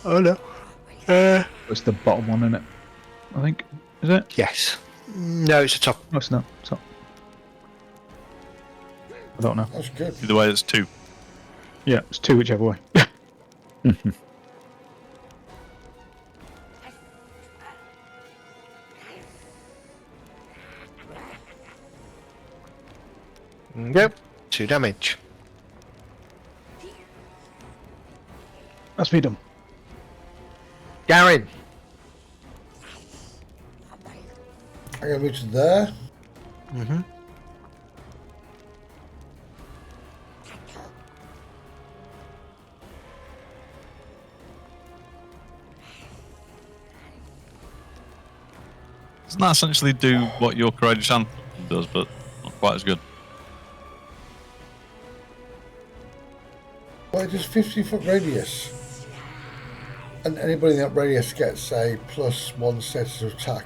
Oh no. It's the bottom one, isn't it? I think. Is it? Yes. No, it's a top. No, it's not. It's not. I don't know. That's good. Either way, it's 2. Yeah, it's 2 whichever way. Yep. 2 damage. That's me done. Garin. I'm going to move to there. Mm-hmm. Doesn't that essentially do what your Courageous Anthem does, but not quite as good? Well, it is 50-foot radius. And anybody in that radius gets a +1 status of attack.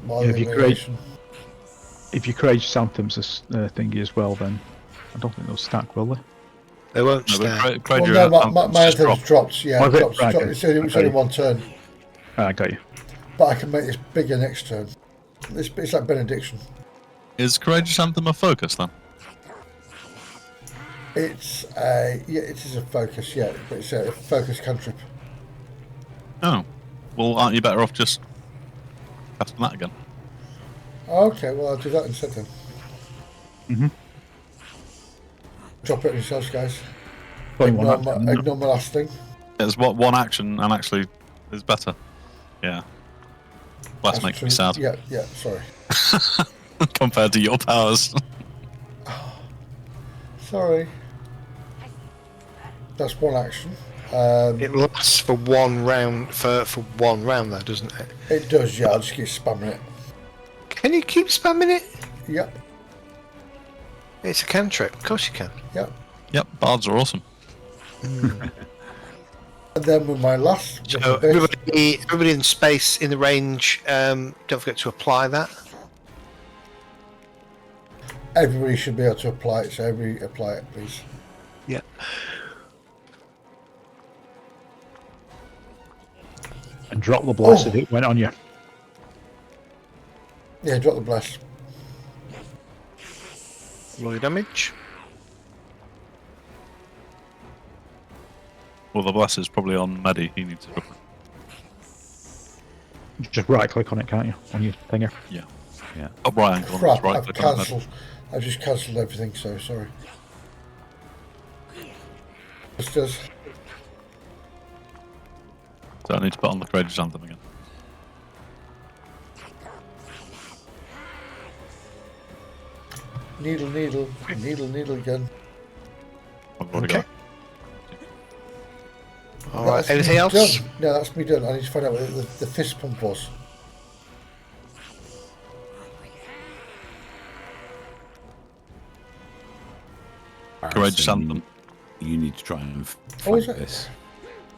Yeah, if you Courageous Anthem's a thingy as well, then I don't think they'll stack, will they? They won't No, stack. but Well, no, my Anthem's just anthem's dropped. Yeah, Was it? dropped. Right, It's only okay. one turn. I got you. But I can make this bigger next turn. It's like Benediction. Is Courageous Anthem a focus then? It's it is a focus, yeah, but it's a focus cantrip. Oh. Well, aren't you better off just casting that again? Okay, well I'll do that instead then. Mhm. Drop it yourselves, guys. Only one Ignore my last thing. It's what one action and actually is better. Yeah. Bless That's makes true. me sad. Yeah, sorry. Compared to your powers. Sorry. That's one action. It lasts for 1 round, for 1 round though, doesn't it? It does, yeah, I'll just keep spamming it. Can you keep spamming it? Yep, It's a cantrip. Of course you can. yep. Yep, bards are awesome. And then with my last So everybody in space in the range, don't forget to apply that. everybody should be able to apply it, so everybody apply it, please. Yeah. And drop the blast if it went on you. Yeah, drop the blast. Roll your damage. Well, the bless is probably on Medi. He needs to. Just right click on it, can't you? On your finger. Yeah. Yeah. Up right angle. Crap, Right I've click on Medi. cancelled. I've just cancelled everything, so sorry. This does. So I need to put on the Courageous Anthem again. Needle, needle, needle, needle again. I've already Okay. got it. All right. That's Anything me else? done. No, that's me done. I need to find out what the fist pump was. Courageous Alright, so Anthem. You need to try and Oh, is fight it? this.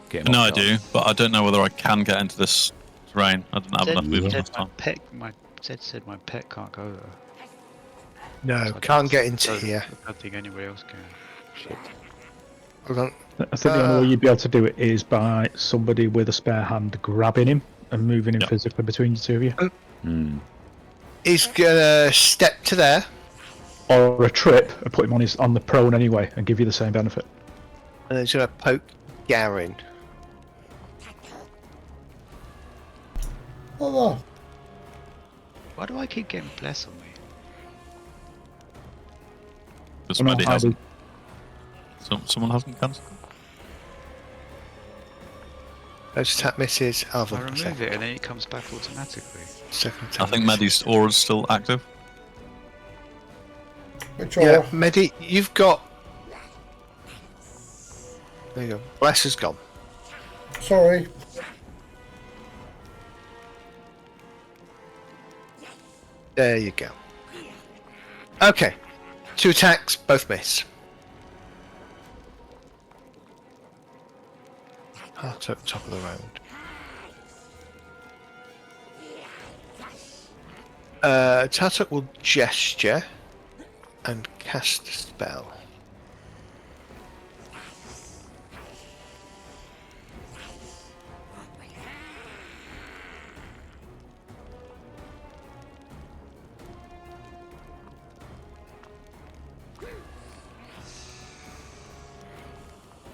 Get him No, off I guard. do, but I don't know whether I can get into this rain. I didn't have enough movement last time. Zed said my pet can't go there. No, So I can't get don't- into here. I don't think anybody else can. Shit. Hold on. I think the only way you'd be able to do it is by somebody with a spare hand grabbing him and moving him Yep. physically between the two of you. He's gonna step to there. Or a trip and put him on the prone anyway and give you the same benefit. And he's gonna poke Garin. Oh, Why do I keep getting bless on me? Because Someone Maddie hide hasn't. Someone hasn't cancelled. Those attack misses. I Alva, remove it and then it comes back automatically. second I attack think miss. Maddie's aura's still active. which Yeah, aura? Medi, you've got. There you go. Bless is gone. Sorry. There you go. Okay. 2 attacks, both miss. Heart at top of the round. Tartuk will gesture and cast a spell.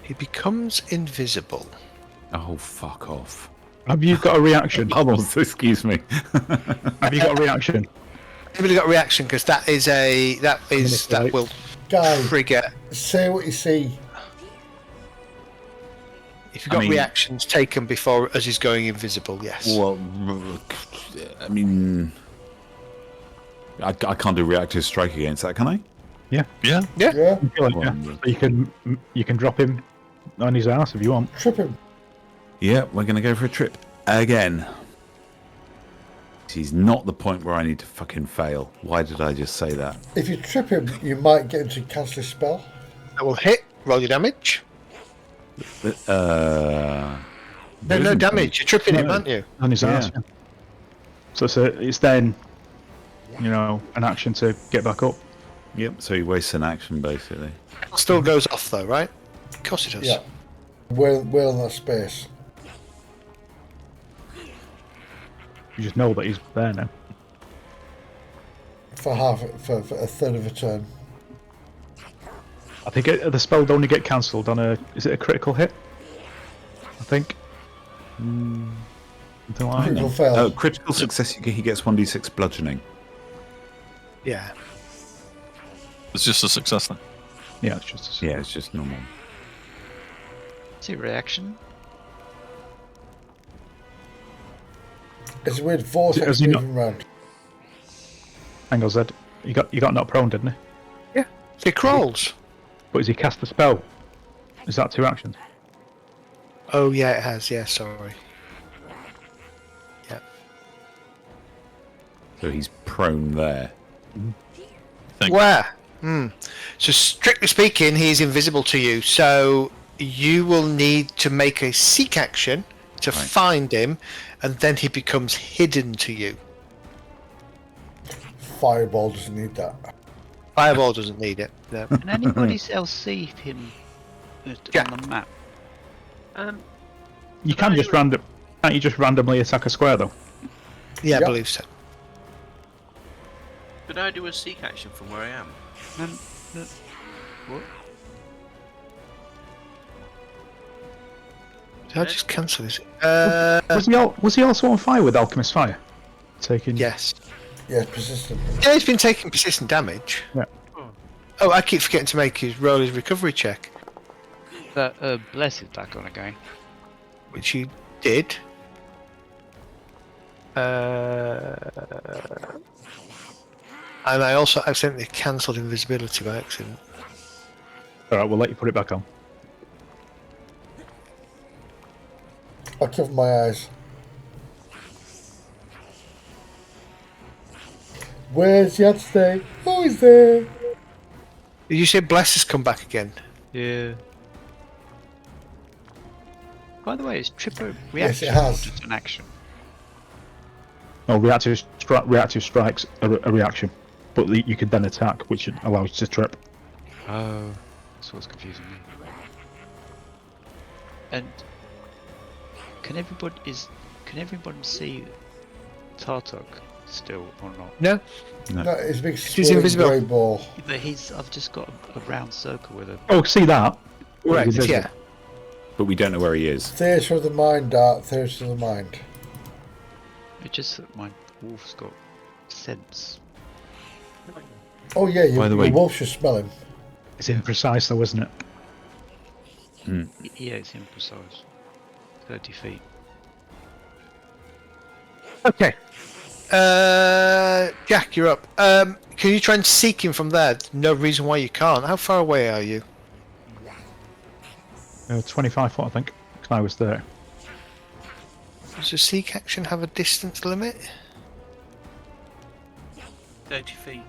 He becomes invisible. Oh, fuck off. Have you got a reaction? Oh, excuse me. Have you got a reaction? Anybody got a reaction? Because that will Guy, trigger. say what you see. If you've got mean- reactions taken before as he's going invisible, yes. Well, I mean, I can't do reactive strike against that, can I? Yeah. Yeah, Yeah, Well, you can drop him on his ass if you want. trip him. Yeah, we're going to go for a trip again. He's not the point where I need to fucking fail. Why did I just say that? If you trip him, you might get him to cast a spell. That will hit. Roll your damage. There No isn't damage. You're tripping him, No. aren't you? On his ass. Yeah. Yeah. So it's then, an action to get back up. any. Yep, so he wastes an action, basically. Still goes off though, right? Of course it does. Yeah. Well in that space. You just know that he's there now. For a third of a turn. I think the spell would only get cancelled on is it a critical hit? I think. Something like Critical that. fail. Oh, critical success, he gets 1d6 bludgeoning. Yeah. It's just a success then. Yeah, it's just. Yeah, it's just normal. See reaction? It's a weird vortex Has he not- moving round. Hang on, Zed. You got knocked prone, didn't he? So he crawls. But has he cast the spell? Is that 2 actions? Oh yeah, it has. Yeah, sorry. Yeah. So he's prone there. Think. Where? So strictly speaking, he is invisible to you. So you will need to make a seek action to Right. find him, and then he becomes hidden to you. Fireball doesn't need that. Fireball doesn't need it. No. Can anybody else see him Yeah. on the map? You can just can't you just randomly attack a square though? Yeah, I Yep. believe so. Could I do a seek action from where I am? What? Did I just cancel this? Was he also on fire with Alchemist Fire? Taking. Yes. Yeah, persistent. Yeah, he's been taking persistent damage. Yeah. Oh, I keep forgetting to make roll his recovery check, That bless is back on again. which he did. And I also accidentally cancelled invisibility by accident. Alright, we'll let you put it back on. I'll cover my eyes. Where's Yatstay? Oh, he's there. Did you say Bless has come back again? Yeah. By the way, is Tripper Yes, reaction it has. or just an action? No, reactive strikes a reaction, but you can then attack, which allows you to trip. Oh, that's what's confusing me. And can everybody see Tartok still or not? No, No, it's a big He's swirling invisible. grey ball. But I've just got a round circle with a. Oh, see that? correct. He's Yeah. But we don't know where he is. Theatre of the mind, Dart. Theatre of the mind. It's just that my wolf's got sense. Oh yeah, By the way- your wolf should smell him. It's imprecise though, isn't it? Yeah, it's imprecise. 30 feet. Okay. Jack, you're up. Can you try and seek him from there? No reason why you can't. How far away are you? 25 foot, I think. 'Cause I was there. Does a seek action have a distance limit? 30 feet.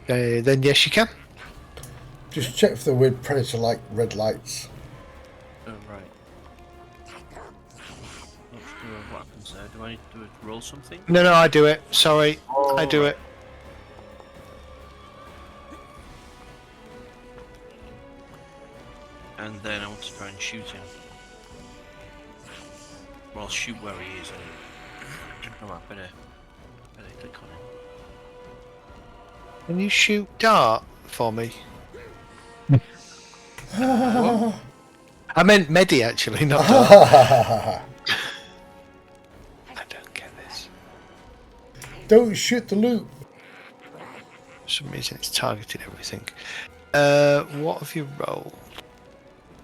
Then yes, you can. Just check for the weird predator-like red lights. Oh, right. Not sure what happens there. Do I need to roll something? No, I do it. Sorry, I do it. And then I want to try and shoot him. Well, I'll shoot where he is anyway. Oh, I better click on him. Can you shoot dart for me? I meant Medi actually, not dart. I don't get this. Don't shoot the loot. For some reason it's targeted everything. What have you rolled?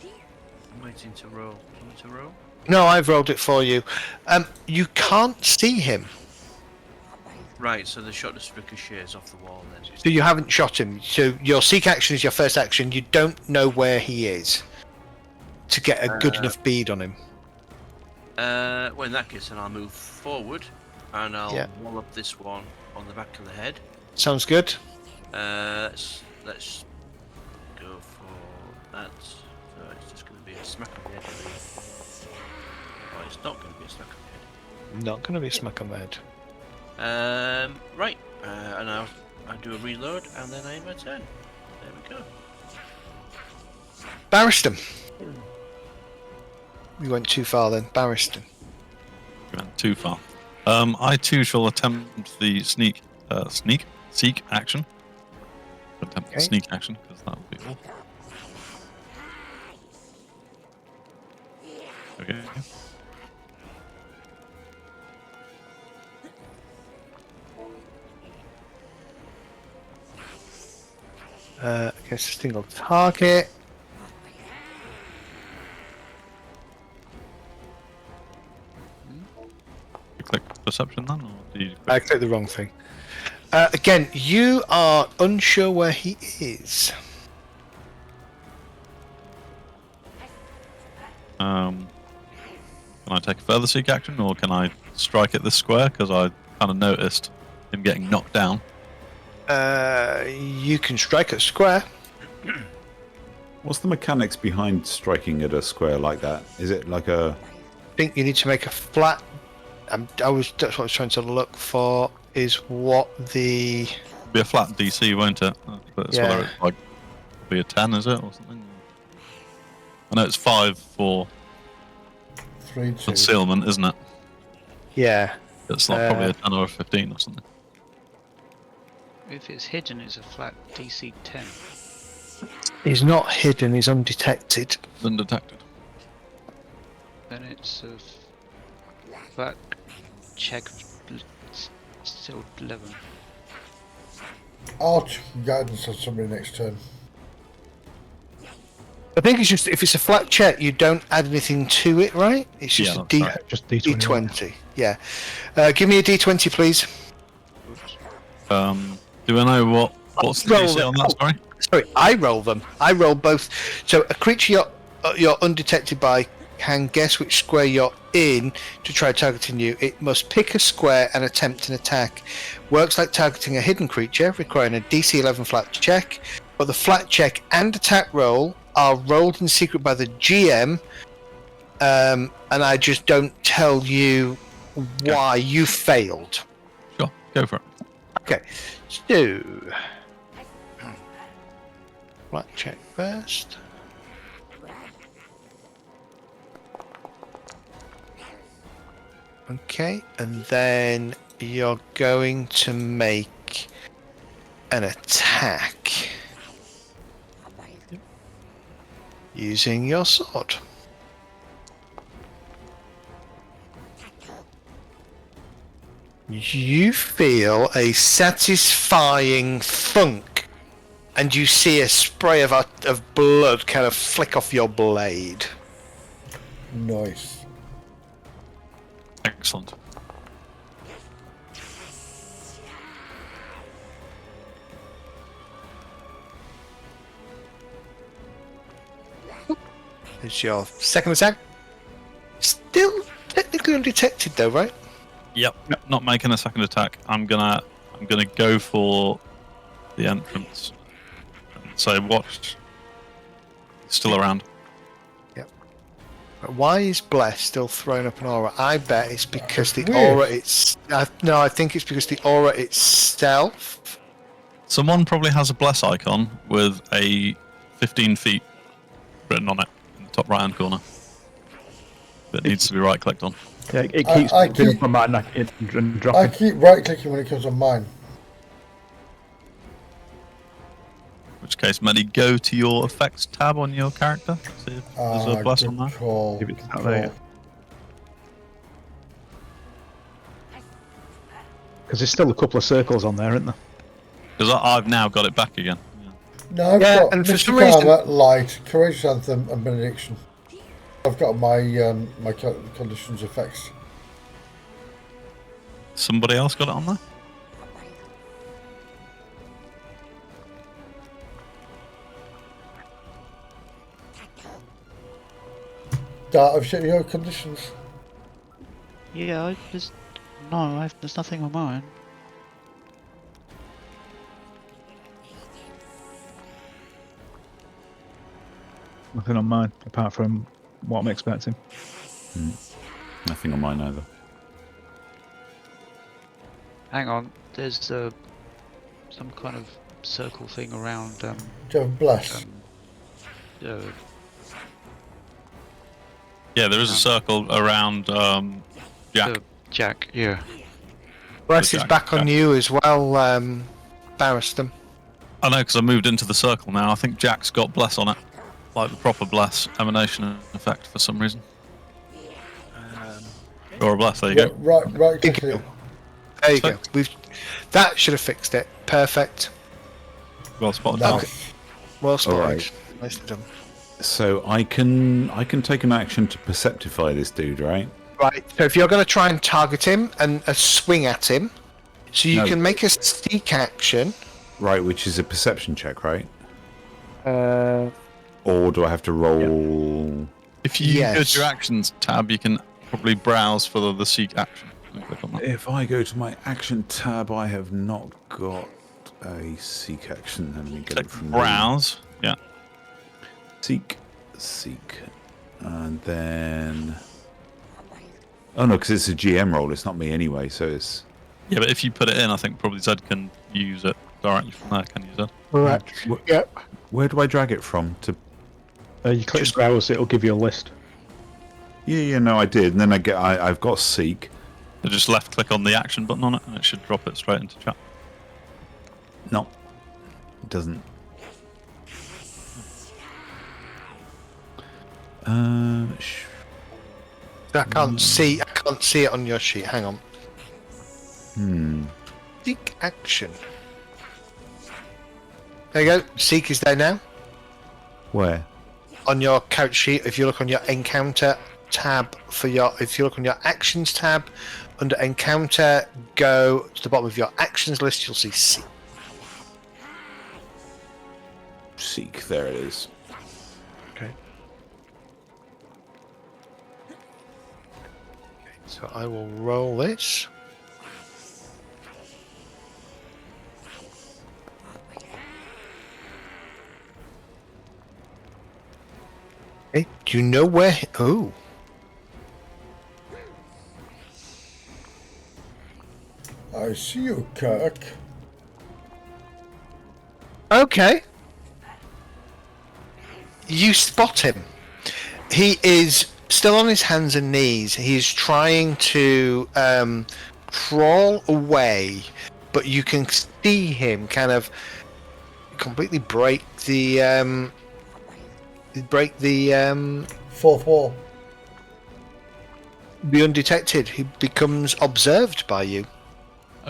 I'm waiting to roll. Want me to roll? No, I've rolled it for you. You can't see him. Right, so the shot just ricochets off the wall then. So you haven't shot him. So your seek action is your first action. You don't know where he is to get a good enough bead on him. Well, in that case, then I'll move forward and I'll Yeah. wall up this one on the back of the head. Sounds good. Let's go for that. So it's just going to be a smack of the head. Oh, it's not going to be a smack of the head. Not going to be a smack on the head. Right, and I do a reload, and then I aim my turn. There we go. Barristan. We went too far then. Barristan. We went too far. I too shall attempt the seek action. Attempt the Okay. sneak action because that would be awful. Okay. Against a single target. You click perception then, or do you? I clicked the wrong thing. Again, you are unsure where he is. Can I take a further seek action, or can I strike at this square? Because I kind of noticed him getting knocked down. You can strike at square. What's the mechanics behind striking at a square like that? Is it like a... I think you need to make a flat. That's what I was trying to look for. Is what the It'll be a flat DC, won't it? But it's Yeah. whether it's like be a 10, is it, or something? I know it's 5 for 3, 2. concealment, isn't it? yeah. It's like probably a 10 or a 15 or something. If it's hidden, it's a flat DC 10. He's not hidden. He's undetected. Undetected. Then it's a flat check still 11. Arch guidance on somebody next turn. I think it's just if it's a flat check, you don't add anything to it, right? It's just Yeah, a D that's right. Just D20. D20. Yeah. Give me a D20, please. Do I know what's the Roll DC it. on that? Sorry. Sorry, I roll them. I roll both. So a creature you're undetected by can guess which square you're in to try targeting you. It must pick a square and attempt an attack. Works like targeting a hidden creature, requiring a DC 11 flat check. But the flat check and attack roll are rolled in secret by the GM, and I just don't tell you why you failed. Sure, go for it. Okay, so black check first. Okay, and then you're going to make an attack using your sword. You feel a satisfying thunk, and you see a spray of blood kind of flick off your blade. Nice. Excellent. It's your second attack. Still technically undetected though, right? Yep. Not making a second attack. I'm gonna go for the entrance. So watch. Still around. Yep. But why is Bless still throwing up an aura? I bet it's because the Weird. aura no, I think it's because the aura itself. Someone probably has a bless icon with a 15 feet written on it in the top right hand corner. That needs to be right clicked on. Yeah, it keeps I popping keep- up on mine and I dropping. keep right clicking when it comes on mine. In which case, Medi, go to your effects tab on your character. See if there's a bless on Good there. call. If it's good not there yet. call. Because there's still a couple of circles on there, isn't there? Because I've now got it back again. Yeah. No, I've Yeah, got and for Mystic some reason- Armor, Light, Courageous Anthem, and Benediction. I've got my conditions effects. Somebody else got it on there? Dart, I've shown you your conditions. Yeah, there's nothing on mine. Nothing on mine, apart from what I'm expecting. Nothing on mine either. Hang on, there's some kind of circle thing around. Do you have Bless? Uh, Yeah, there is a circle around Jack. Jack, yeah. Bless is Jack, back on yeah. you as well, Barristan. I know, because I moved into the circle now. I think Jack's got bless on it. Like the proper bless emanation effect for some reason. Or a bless, there you Yeah, go. right click it. There you go. Perfect. That should have fixed it. Perfect. Well spotted. Nice. Okay. Well spotted. Alright. Nicely done. So I can take an action to perceptify this dude, right? Right. So if you're going to try and target him and swing at him, so you No. can make a sneak action. Right, which is a perception check, right? Uh, Or do I have to roll? If you go Yes. to your actions tab, you can probably browse for the seek action. And click on that. If I go to my action tab, I have not got a seek action. Let me get Click it from browse. Yeah. Seek, and then. Oh no, because it's a GM roll. It's not me anyway, so it's. Yeah, but if you put it in, I think probably Zed can use it directly from there. Can you, Zed? right. Yep. Where do I drag it from? To. You click browse, it'll give you a list. Yeah, no, I did, and then I've got seek. So just left click on the action button on it, and it should drop it straight into chat. No, it doesn't. I can't see. I can't see it on your sheet. Hang on. Seek action. There you go. Seek is there now Where? on your couch sheet. If you look on your encounter tab if you look on your actions tab under encounter, go to the bottom of your actions list. You'll see seek. Seek. There it is. Okay. So I will roll this. Okay. Do you know where? Oh. I see you, Kirk. Okay. You spot him. He is still on his hands and knees. He's trying to crawl away, but you can see him kind of completely break the Fourth wall. be undetected. He becomes observed by you.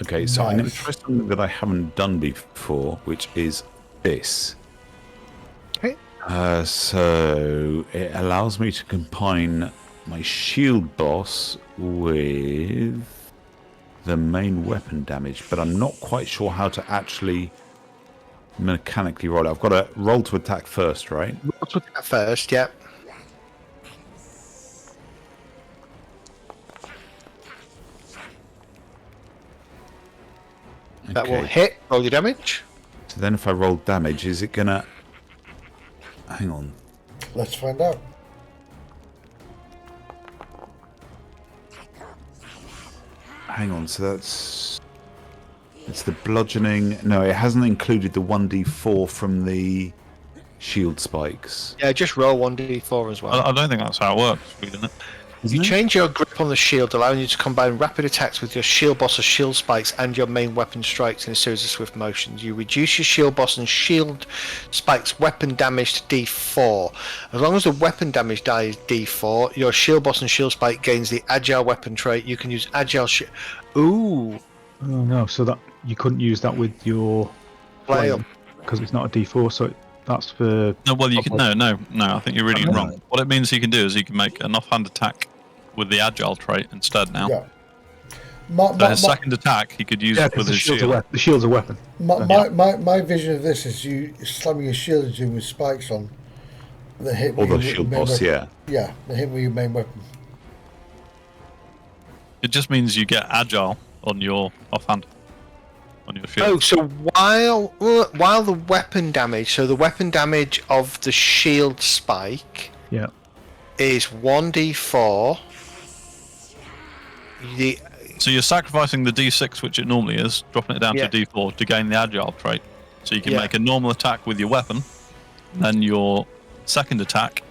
Okay, so I'm going to Nice. try something that I haven't done before, which is this. Okay. So it allows me to combine my shield boss with the main weapon damage, but I'm not quite sure how to actually mechanically roll it. I've got to roll to attack first, right? Let's look at first, yeah. That will Okay. hit. Roll your damage. So then if I roll damage, is it gonna... Hang on. Let's find out. Hang on, so that's... It's the bludgeoning... No, it hasn't included the 1d4 from the shield spikes. Yeah, just roll 1d4 as well. I don't think that's how it works, isn't it? You change your grip on the shield, allowing you to combine rapid attacks with your shield boss or shield spikes and your main weapon strikes in a series of swift motions. You reduce your shield boss and shield spikes weapon damage to D4. As long as the weapon damage die is D4, your shield boss and shield spike gains the agile weapon trait. You can use agile Ooh, Oh no, so that you couldn't use that with your flail. because it's not a D4. So that's for No, well, you can. No. I think you're reading it wrong. What it means he can do is he can make an offhand attack with the agile trait instead now. Yeah. So his second attack, he could use it with his shield. The shield's a weapon. My vision of this is you slamming your shield into him with spikes on. That hit Or with the your shield main boss, weapon. yeah. Yeah, they hit with your main weapon. It just means you get agile on your offhand, on your shield. Oh, so while the weapon damage, so the weapon damage of the shield spike Yeah. is 1d4. So you're sacrificing the D6, which it normally is, dropping it down Yeah. to D4 to gain the agile trait. So you can Yeah. make a normal attack with your weapon, then your second attack,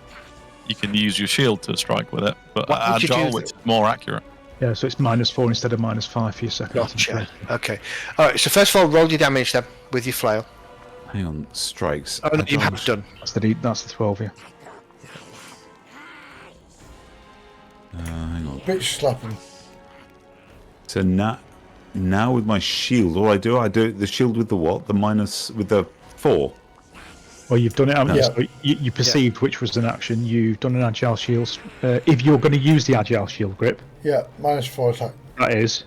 you can use your shield to strike with it, but What would you agile, use which it? is more accurate. Yeah, so it's -4 instead of -5 for your second. Gotcha. Okay. All right. So first of all, roll your damage then with your flail. Hang on, strikes. Oh no, you Agile- have done. That's the 12, yeah. hang on. Bitch slapping. So now with my shield, all I do the shield with the what? The minus with the 4. Well, you've done it, haven't you? Yeah. So you perceived which was an action. You've done an agile shield. If you're going to use the agile shield grip, Yeah, -4 attack. that is.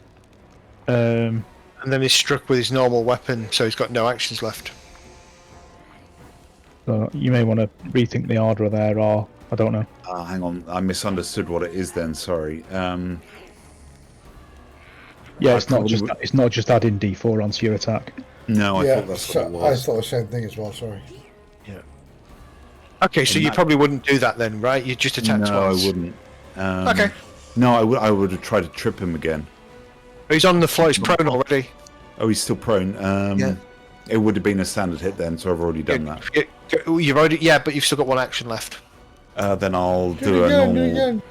And then he's struck with his normal weapon, so he's got no actions left. So you may want to rethink the order there, or I don't know. Hang on, I misunderstood what it is then. Sorry. Yeah, I it's not probably just would- it's not just adding D4 onto your attack. No, I yeah, thought that's so what it I was. thought the same thing as well. Sorry. Okay, so And you that- probably wouldn't do that then, right? You just attack No, twice. I wouldn't. Okay. No, I would have tried to trip him again. He's on the floor. He's prone already. Oh, he's still prone. Yeah. It would have been a standard hit then, so I've already done that. You've already, yeah, but you've still got one action left. Then I'll Do do it a again, do it normal. again.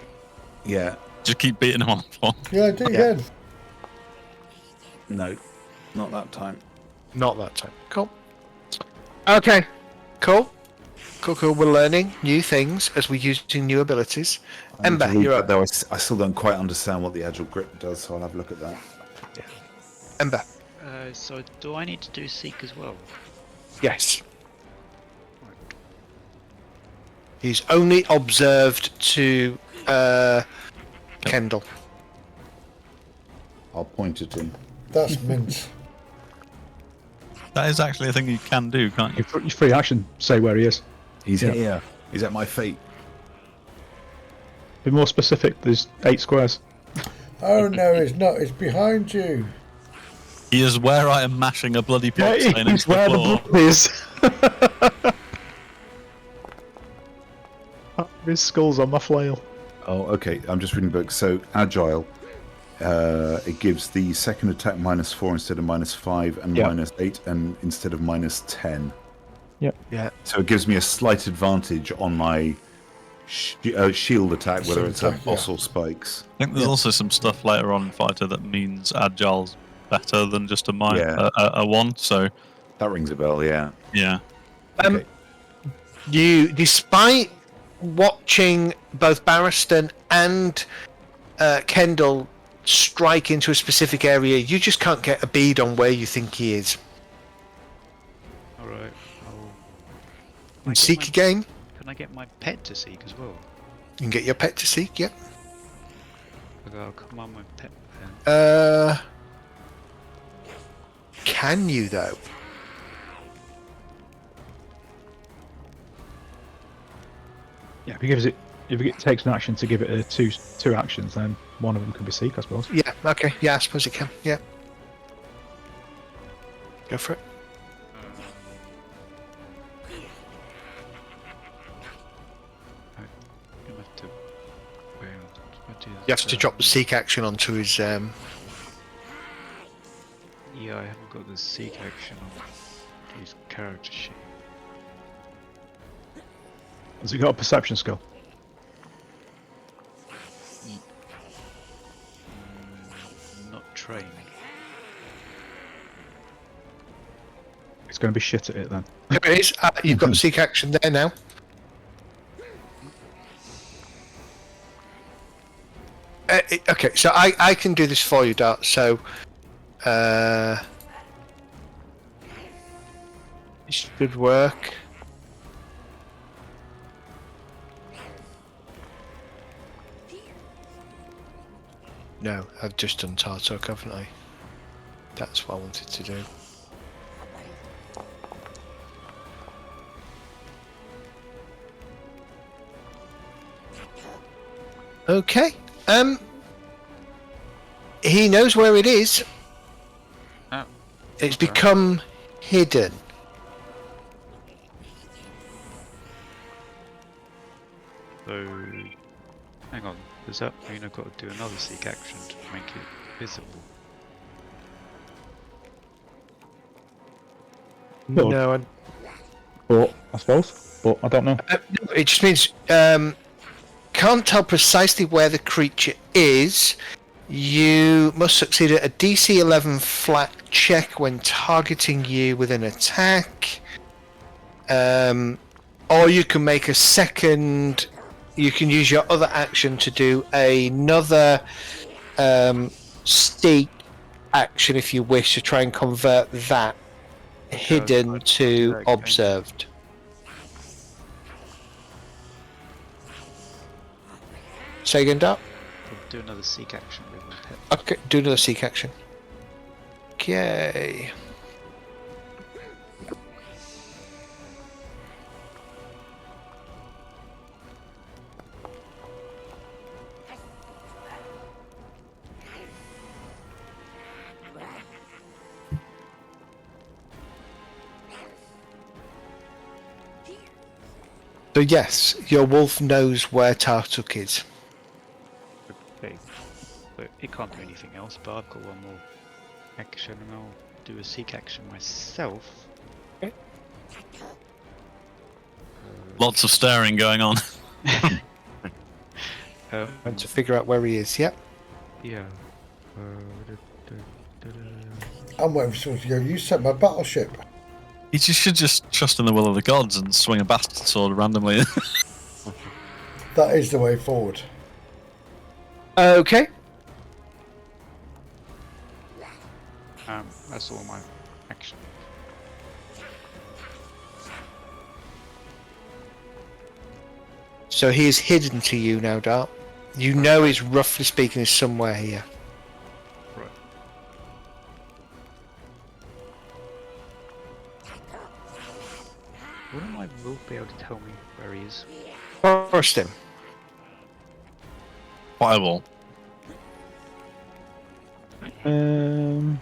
Yeah. Just keep beating him on the floor. Yeah, do it Yeah. again. No, not that time. Not that time. Cool. Okay. Cool. Cool. We're learning new things as we're using new abilities. I need to Ember, read you're that, up. though. I still don't quite understand what the agile grip does, so I'll have a look at that. Ember. So do I need to do seek as well? Yes. He's only observed to Kendall. I'll point at him. That's mint. That is actually a thing you can do, can't you? Your free action, say where he is. He's Yeah. here. He's at my feet. Be more specific. There's 8 squares. Oh no, it's not. It's behind you. He is where I am mashing a bloody pot stain into He's the where the floor. blood is. His skull's on my flail. Oh, okay. I'm just reading books. So agile. it gives the second attack -4 instead of -5 and Yeah. -8 and instead of -10. Yeah. So it gives me a slight advantage on my shield attack, whether Shield it's attack, a boss or spikes. I think there's also some stuff later on in Fighter that means Agile's better than just a a 1. So That rings a bell, yeah. yeah. Okay. You, despite watching both Barristan and Kendall strike into a specific area, you just can't get a bead on where you think he is. Alright, Seek again. Can I get my pet to seek as well? You can get your pet to seek, yep. Okay, I'll come on my pet then. Can you though? Yeah, if it takes an action to give it two actions, then one of them can be seek, I suppose. Yeah, okay. Yeah, I suppose it can. Yeah. Go for it. You have to drop the seek action onto his. Yeah, I haven't got the seek action on his character sheet. Has it got a perception skill? Not trained. It's going to be shit at it then. There it is. You've got the seek action there now. Okay, so I can do this for you, Dart. So, this should work. No, I've just done Tartok, haven't I? That's what I wanted to do. Okay. He knows where it is. Oh, It's okay. become hidden. So, hang on. Does that mean I've got to do another seek action to make it visible? No. No, But I suppose. But I don't know. no, it just means can't tell precisely where the creature is. You must succeed at a DC 11 flat check when targeting you with an attack. Or you can make a second. You can use your other action to do another steak action if you wish to try and convert that hidden I'd do to that again. observed. Say again, Dart. I'll do another seek action with my pet. Okay, do another seek action. Okay. So yes, your wolf knows where Tartuk is. Okay. So it can't do anything else, but I've got one more action and I'll do a seek action myself. Lots of staring going on. And to figure out where he is. Yep. Yeah. I'm waiting for someone to go, you set my battleship. You should just trust in the will of the gods and swing a bastard sword randomly. That is the way forward. Okay. That's all my action. So he is hidden to you now, Dart. You know he's roughly speaking is somewhere here. Right. Wouldn't my wolf be able to tell me where he is? Forest him. Fireball. I'm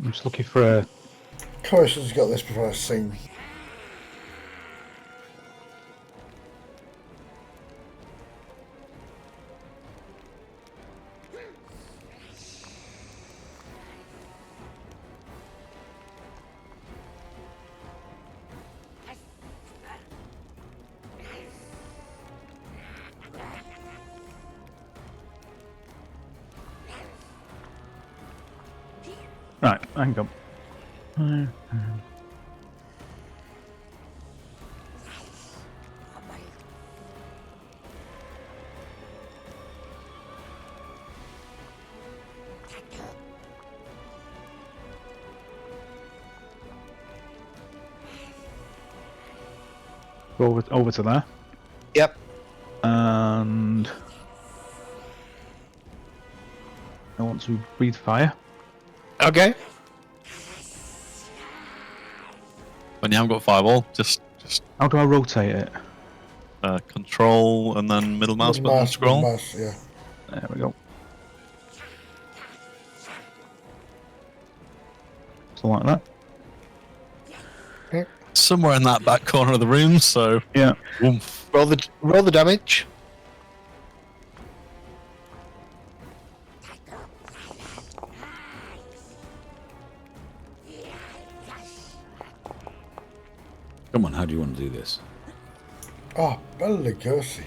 just looking for a. Corison's got this before I've seen. Right, hang on. Go over to there. Yep. And I want to breathe fire. Okay. When you haven't got fireball, just How do I rotate it? control and then middle mouse button scroll. Mouse, yeah. There we go. So like that. Somewhere in that back corner of the room. So Yeah. woomph. Roll the damage. Come on, how do you want to do this? Oh, Bellicosi.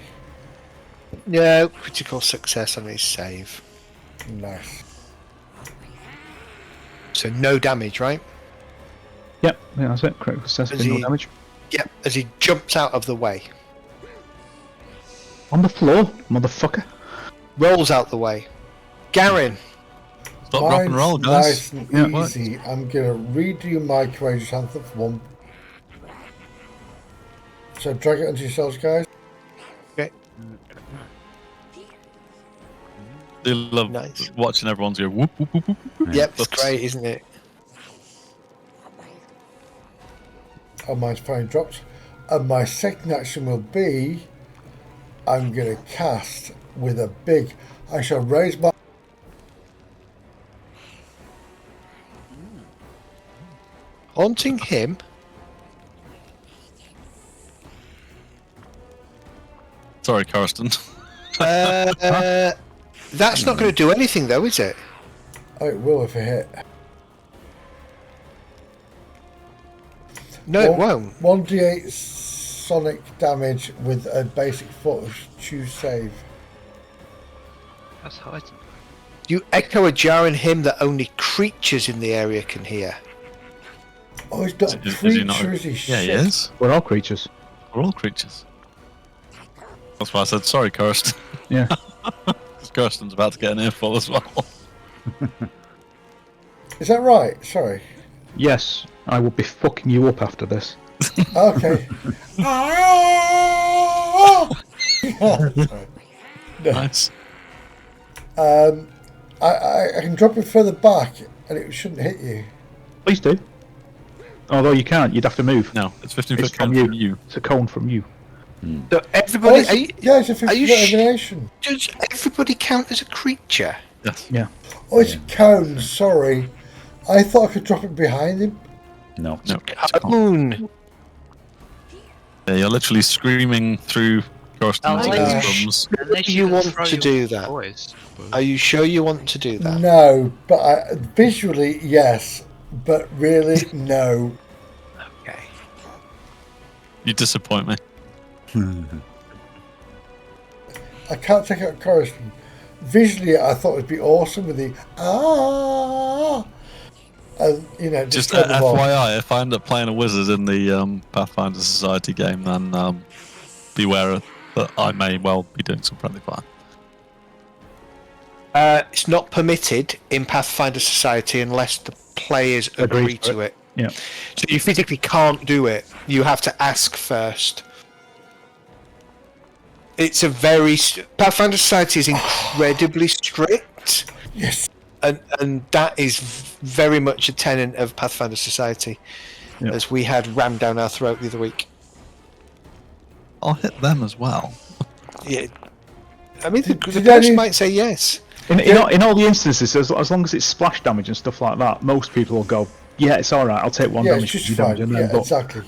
Yeah, critical success on his save. Nice. So no damage, right? Yep, yeah, that's it. Critical success, Is no he- damage. Yep. As he jumps out of the way, On the floor, motherfucker. rolls out the way. Garin. Stop, drop, and roll, guys. Nice and Yeah. easy. I'm gonna redo my courageous anthem for one. So drag it onto yourselves, guys. Okay. Do love Nice. watching everyone's go whoop whoop whoop whoop. whoop. Yep, it's That's- great, isn't it? Oh, mine's finally dropped. And my second action will be, I'm gonna cast with a big. I shall raise my. Haunting him. Sorry, Karsten. That's not going to do anything, though, is it? Oh, it will if it hit. No, it won't. 1d8 sonic damage with a basic fortitude save. That's heightened. You echo a jar in him that only creatures in the area can hear. Oh, he's not a Is creature, he not? is he? Yeah, he Shit. is. We're all creatures. We're all creatures. That's why I said sorry, Karsten. Yeah. Karsten's about to get an earful as well. Is that right? Sorry. Yes, I will be fucking you up after this. Okay. Ah! Sorry. Nice. I can drop it further back and it shouldn't hit you. Please do. Although you can't, you'd have to move. No, it's 15 It's foot from from you. It's a cone from you. So everybody, are you, Yeah, it's a are you 50 sh- elimination. does everybody count as a creature? Yes. Yeah. Oh, it's a cone, sorry. I thought I could drop it behind him. No. No. Cone. Yeah, you're literally screaming through Karsten's Unless- drums. Unless you can want throw to your do that? voice, but- Are you sure you want to do that? No, but visually, yes. But really, no. Okay. You disappoint me. I can't take out chorus. Visually, I thought it'd be awesome with the and you know, Just turn them on. FYI, if I end up playing a wizard in the Pathfinder Society game, then beware that I may well be doing some friendly fire. It's not permitted in Pathfinder Society unless the players agree to it. Yeah. So you physically can't do it. You have to ask first. It's a very Pathfinder Society is incredibly strict, Yes. and that is very much a tenet of Pathfinder Society, Yeah. as we had rammed down our throat the other week. I'll hit them as well. Yeah, I mean the Did person any- might say yes. In all the instances, as long as it's splash damage and stuff like that, most people will go, yeah, it's alright, I'll take one Yeah, damage. it's just two fine. damage, and Yeah, then, but exactly.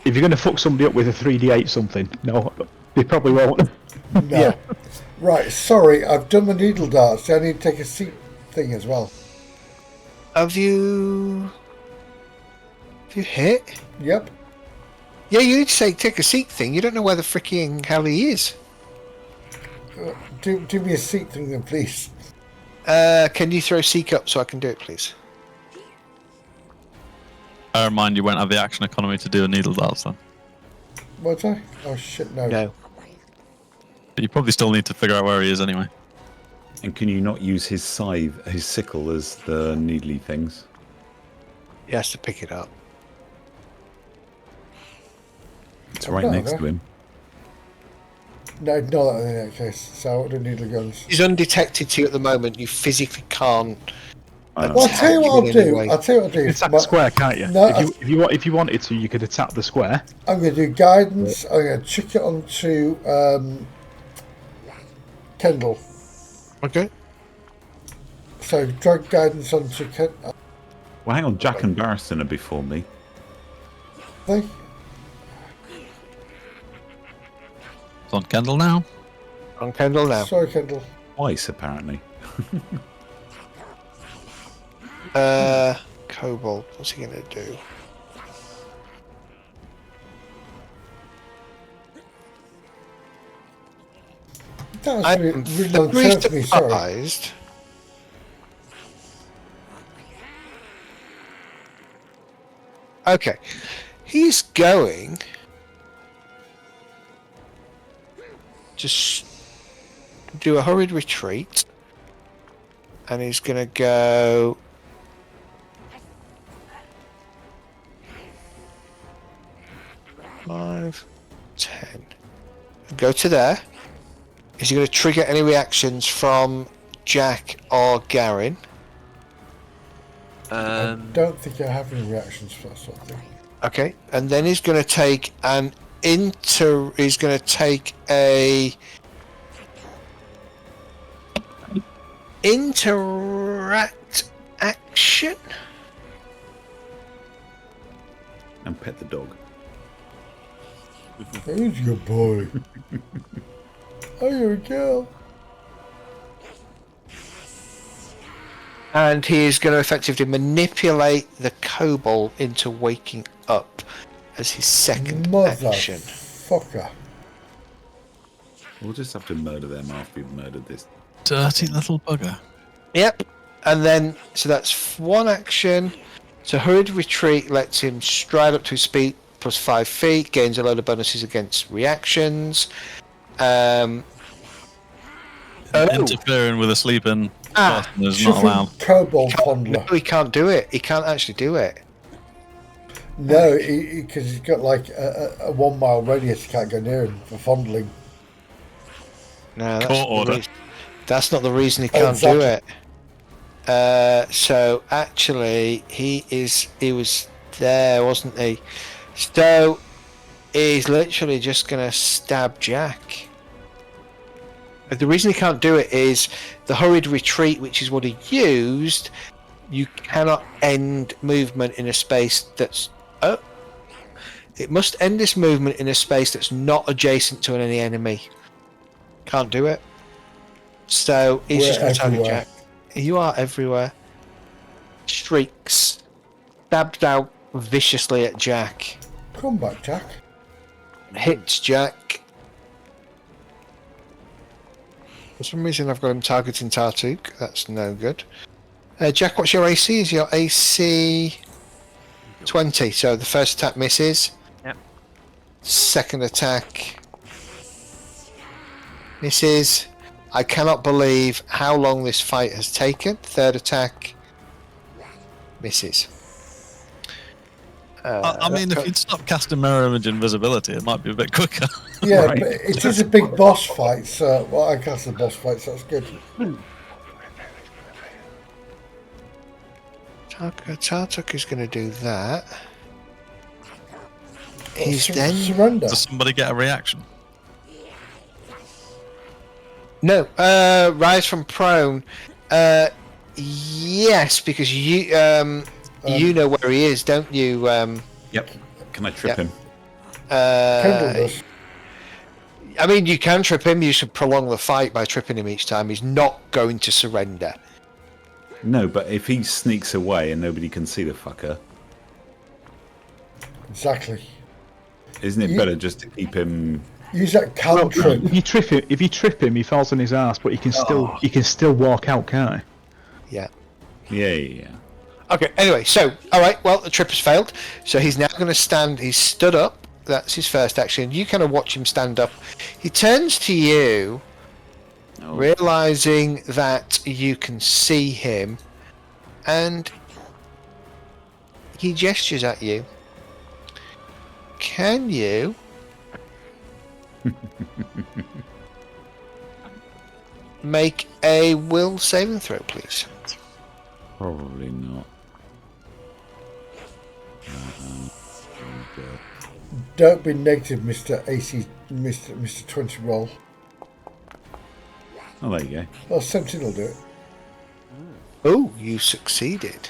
if you're going to fuck somebody up with a 3d8 something, no, they probably won't. No. Yeah. Right, sorry, I've done my needle darts. So I need to take a seat thing as well. Have you hit? Yep. Yeah, you need to say take a seat thing. You don't know where the freaking hell he is. Do me a seat thing then, please. Can you throw seek up so I can do it, please? Bear in mind you won't have the action economy to do a needle dance then. What's I? Oh shit, no. No. But you probably still need to figure out where he is anyway. And can you not use his scythe, his sickle, as the needly things? He has to pick it up. It's right Okay. next to him. No, ignore that in that case. So I don't need the guns. He's undetected to you at the moment. You physically can't. Well, I'll tell you what I'll do. I'll tell you what I'll do. You can attack the square, can't you? No, if you wanted to, you could attack the square. I'm going to do guidance. I'm going to chuck it onto Kendall. Okay. So drag guidance onto Kendall. Well, hang on. Jack and Barristan are before me. Oh. It's on Kendall now. On Kendall now. Sorry, Kendall. Twice, apparently. Kobold. What's he going to do? That I'm was really very unfair to me, sorry. surprised. Okay. He's going to do a hurried retreat. And he's going to go... Five, 10. Go to there. Is he going to trigger any reactions from Jack or Garin? I don't think I have any reactions for that sort of thing. Okay, and then he's going to take an He's going to take a interact action. And pet the dog. Who's your boy? Oh, you're a girl. And he is going to effectively manipulate the kobold into waking up as his second action. Motherfucker. We'll just have to murder them after we've murdered this. Dirty little bugger. Yep. And then, so that's one action. So hurried retreat lets him stride up to his speed plus 5 feet, gains a load of bonuses against reactions. Interfering with a sleeping person is not allowed. Kobold fondler. No, he can't do it. He can't actually do it. No, because he's got like a 1 mile radius. You can't go near him for fondling. No, Court order. That's not the reason he can't do it. So actually, he was there, wasn't he? So he's literally just gonna stab Jack. The reason he can't do it is the hurried retreat, which is what he used. You cannot end movement in a space that's... Oh! It must end this movement in a space that's not adjacent to any enemy. Can't do it. So he's just going to target Jack. You are everywhere. Shrieks. Stabbed out viciously at Jack. Come back, Jack. Hits Jack. For some reason I've got him targeting Tartuk. That's no good. Jack, what's your AC? Is your AC 20? So the first attack misses. Yep. Second attack misses. I cannot believe how long this fight has taken. Third attack misses. I mean, if you'd stop casting mirror image invisibility, it might be a bit quicker. Yeah, Right. but it is a big boss fight, so... Well, I cast the boss fight, so that's good. Tartuk is going to do that. He's then... Surrender. Does somebody get a reaction? No, rise from prone. Yes, because you you know where he is, don't you? Yep. Can I trip him? Kendall does. I mean, you can trip him. You should prolong the fight by tripping him each time. He's not going to surrender. No, but if he sneaks away and nobody can see the fucker, Exactly. isn't it better just to keep him? Use that cantrip. If you trip him, he falls on his ass, but he can still walk out, can't he? Yeah. Yeah. Okay, anyway, so, alright, well, the trip has failed. So he's now going to stand, he's stood up. That's his first action. You kind of watch him stand up. He turns to you, realizing that you can see him, and he gestures at you. Can you make a will saving throw, please? Probably not. Don't be negative, Mr. AC, Mr. 20 roll. Oh, there you go. Well, 17 will do it. Oh, you succeeded.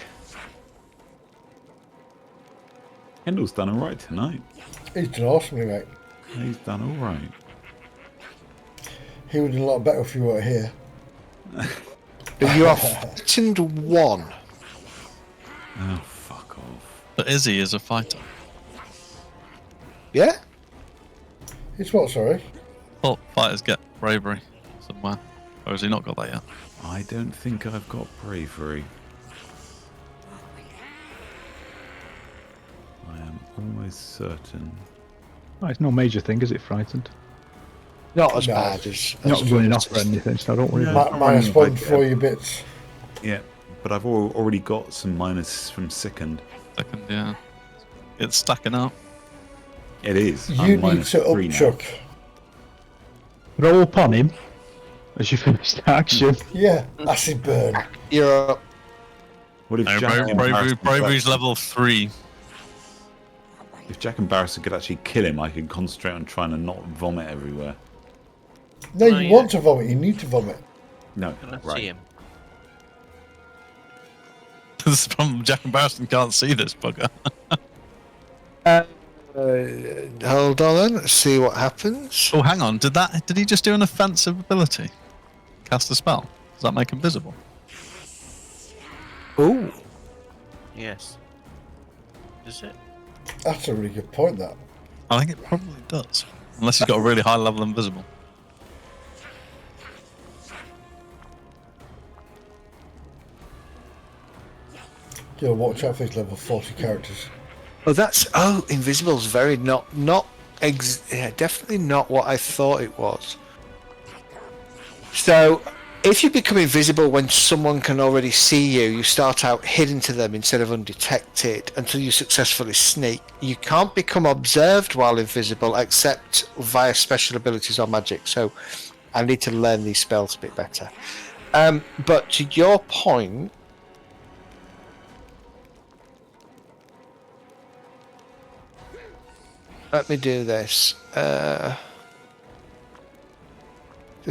Kendall's done all right tonight. He's done awesomely, mate. He's done all right. He would have done a lot better if you weren't here. But you are frightened 1. Oh, fuck off. But Izzy is a fighter. Yeah? It's what, sorry? Well, fighters get bravery somewhere. Or has he not got that yet? I don't think I've got bravery. I am almost certain. Oh, it's no major thing, is it? Frightened. Not as No. bad as Not as running as- off or anything, so don't worry No. about I'm Minus running 1 back, for yeah. your bits. Yeah, but I've already got some minus from sickened. Second, yeah. It's stacking up. It is. You I'm need minus to 3 now. upchuck. it. Roll upon him as you finish the action. Yeah, acid burn. You're up. What if No, Jack and Barristan could bravery's actually- level 3. If Jack and Barristan could actually kill him, I could concentrate on trying to not vomit everywhere. No, Oh, you yeah. want to vomit. You need to vomit. No, Can I see right. him? This is the problem. Jack and Barristan can't see this bugger. Hold on then, let's see what happens. Oh, hang on. Did he just do an offensive ability? Cast a spell? Does that make him visible? Ooh. Yes. Is it? That's a really good point, that. I think it probably does. Unless he's got a really high level invisible. You'll watch out for his level 40 characters. Oh, invisible's very yeah, definitely not what I thought it was. So, if you become invisible when someone can already see you, you start out hidden to them instead of undetected until you successfully sneak. You can't become observed while invisible except via special abilities or magic. So, I need to learn these spells a bit better. But to your point, let me do this. The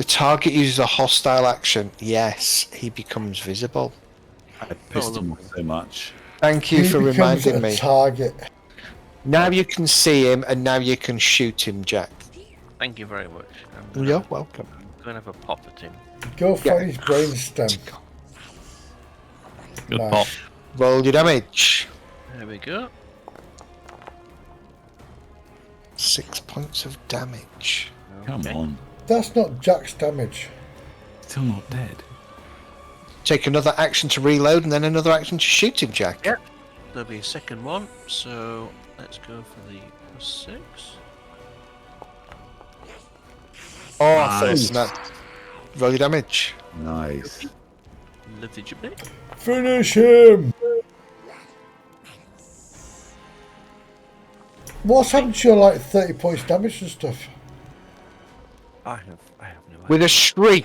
target uses a hostile action. Yes, he becomes visible. I pissed him off so much. Thank you He for becomes reminding a me. target. Now you can see him, and now you can shoot him, Jack. Thank you very much. You're welcome. I'm going to have a pop at him. Go find his brainstem. Good Nice. pop. Roll your damage. There we go. 6 points of damage. Come Okay. on. That's not Jack's damage. Still not dead. Take another action to reload, and then another action to shoot him, Jack. Yep. There'll be a second one, so let's go for the +6. Oh, Nice. that. Roll your damage. Nice. Lovely jubbly. Finish him! What's happened to your, like, 30 points damage and stuff? I have no idea. With a shriek,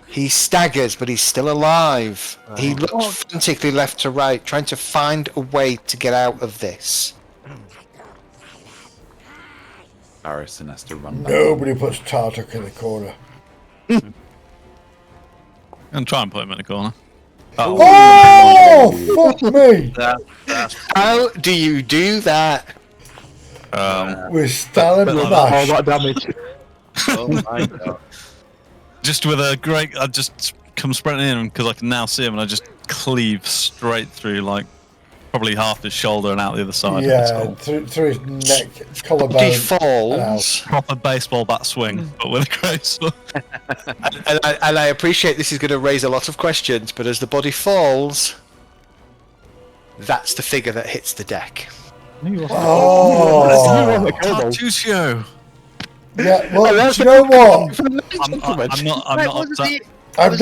he staggers, but he's still alive. He looks frantically left to right, trying to find a way to get out of this. Barristan has to run back. Nobody puts Tartak in the corner. And try and put him in the corner. Oh, fuck me! How do you do that? With Stalin All Bash. that damage. Oh my god. Just with a great... I just come sprinting in because I can now see him and I just cleave straight through, like, probably half his shoulder and out the other side. of his Yeah, skull. through his neck, collarbone. He and falls, Proper baseball bat swing, but with a great sword. and I appreciate this is going to raise a lot of questions, but as the body falls, that's the figure that hits the deck. Oh, Tartusio. yeah. Well, that's do you know what? I'm not upset. I've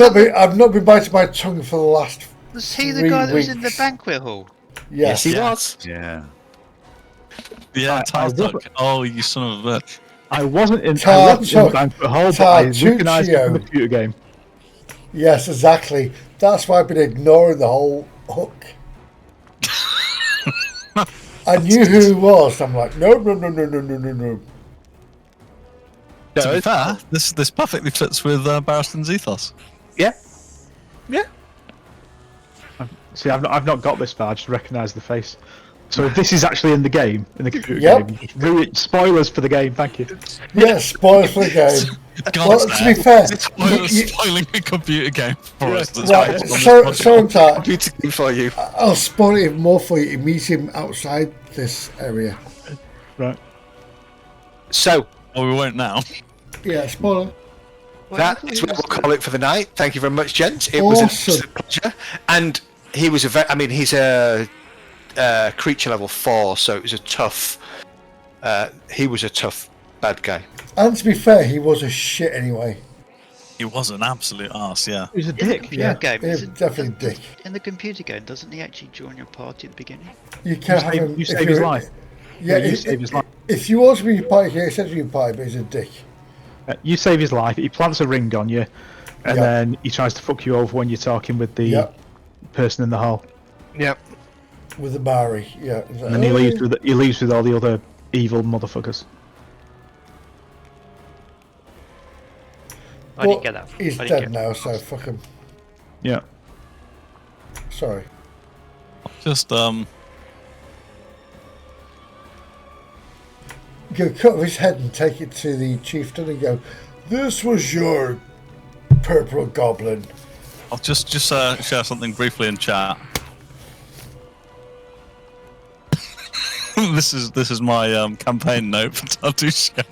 not been biting my tongue for the last. Was he the 3 guy that was in the weeks. banquet hall? Yes. He Yeah. was. Yeah. Yeah, I Tartuk. Oh, you son of a bitch. I wasn't in Tartuk. the banquet hall, but I recognised it from the Tartuccio. computer game. Yes, exactly. That's why I've been ignoring the whole hook. I knew who he was. I'm like, no. To be fair, this perfectly fits with Barristan's ethos. Yeah. See, I've not got this far. I just recognise the face. So this is actually in the game, in the computer Yep. game. Just spoilers for the game. Thank you. Yeah, spoilers for the game. God, Well, to be fair, spoiling the computer game for us. That's right, right. so Computer game for you. I'll spoil it even more for you. You meet him outside this area. Right. So Oh, we won't now. Yeah, spoiler. that is what we'll call it for the night. Thank you very much, gents. It Awesome. was an absolute pleasure. And he was he's a creature level 4, so it was a tough. He was a tough bad guy. And to be fair, he was a shit anyway. He was an absolute arse, yeah. He's a In the dick. computer Yeah, game, he was isn't- definitely a dick. In the computer game, doesn't he actually join your party at the beginning? You can't have him. You if save you're- his life. Yeah, you save his life. if you want to be your party, he says to be your party, but he's a dick. You save his life. He plants a ring on you, and Yeah. then he tries to fuck you over when you're talking with the Yeah, person in the hall. Yep. with the Mari. Yeah, he's like, And then he "Oh." leaves with all the other evil motherfuckers. I didn't But get that. He's I didn't dead get now, so fuck him. Yeah. Sorry. Just You go cut off his head and take it to the chieftain and go, "This was your purple goblin." I'll just share something briefly in chat. This is my campaign note for Tartusio.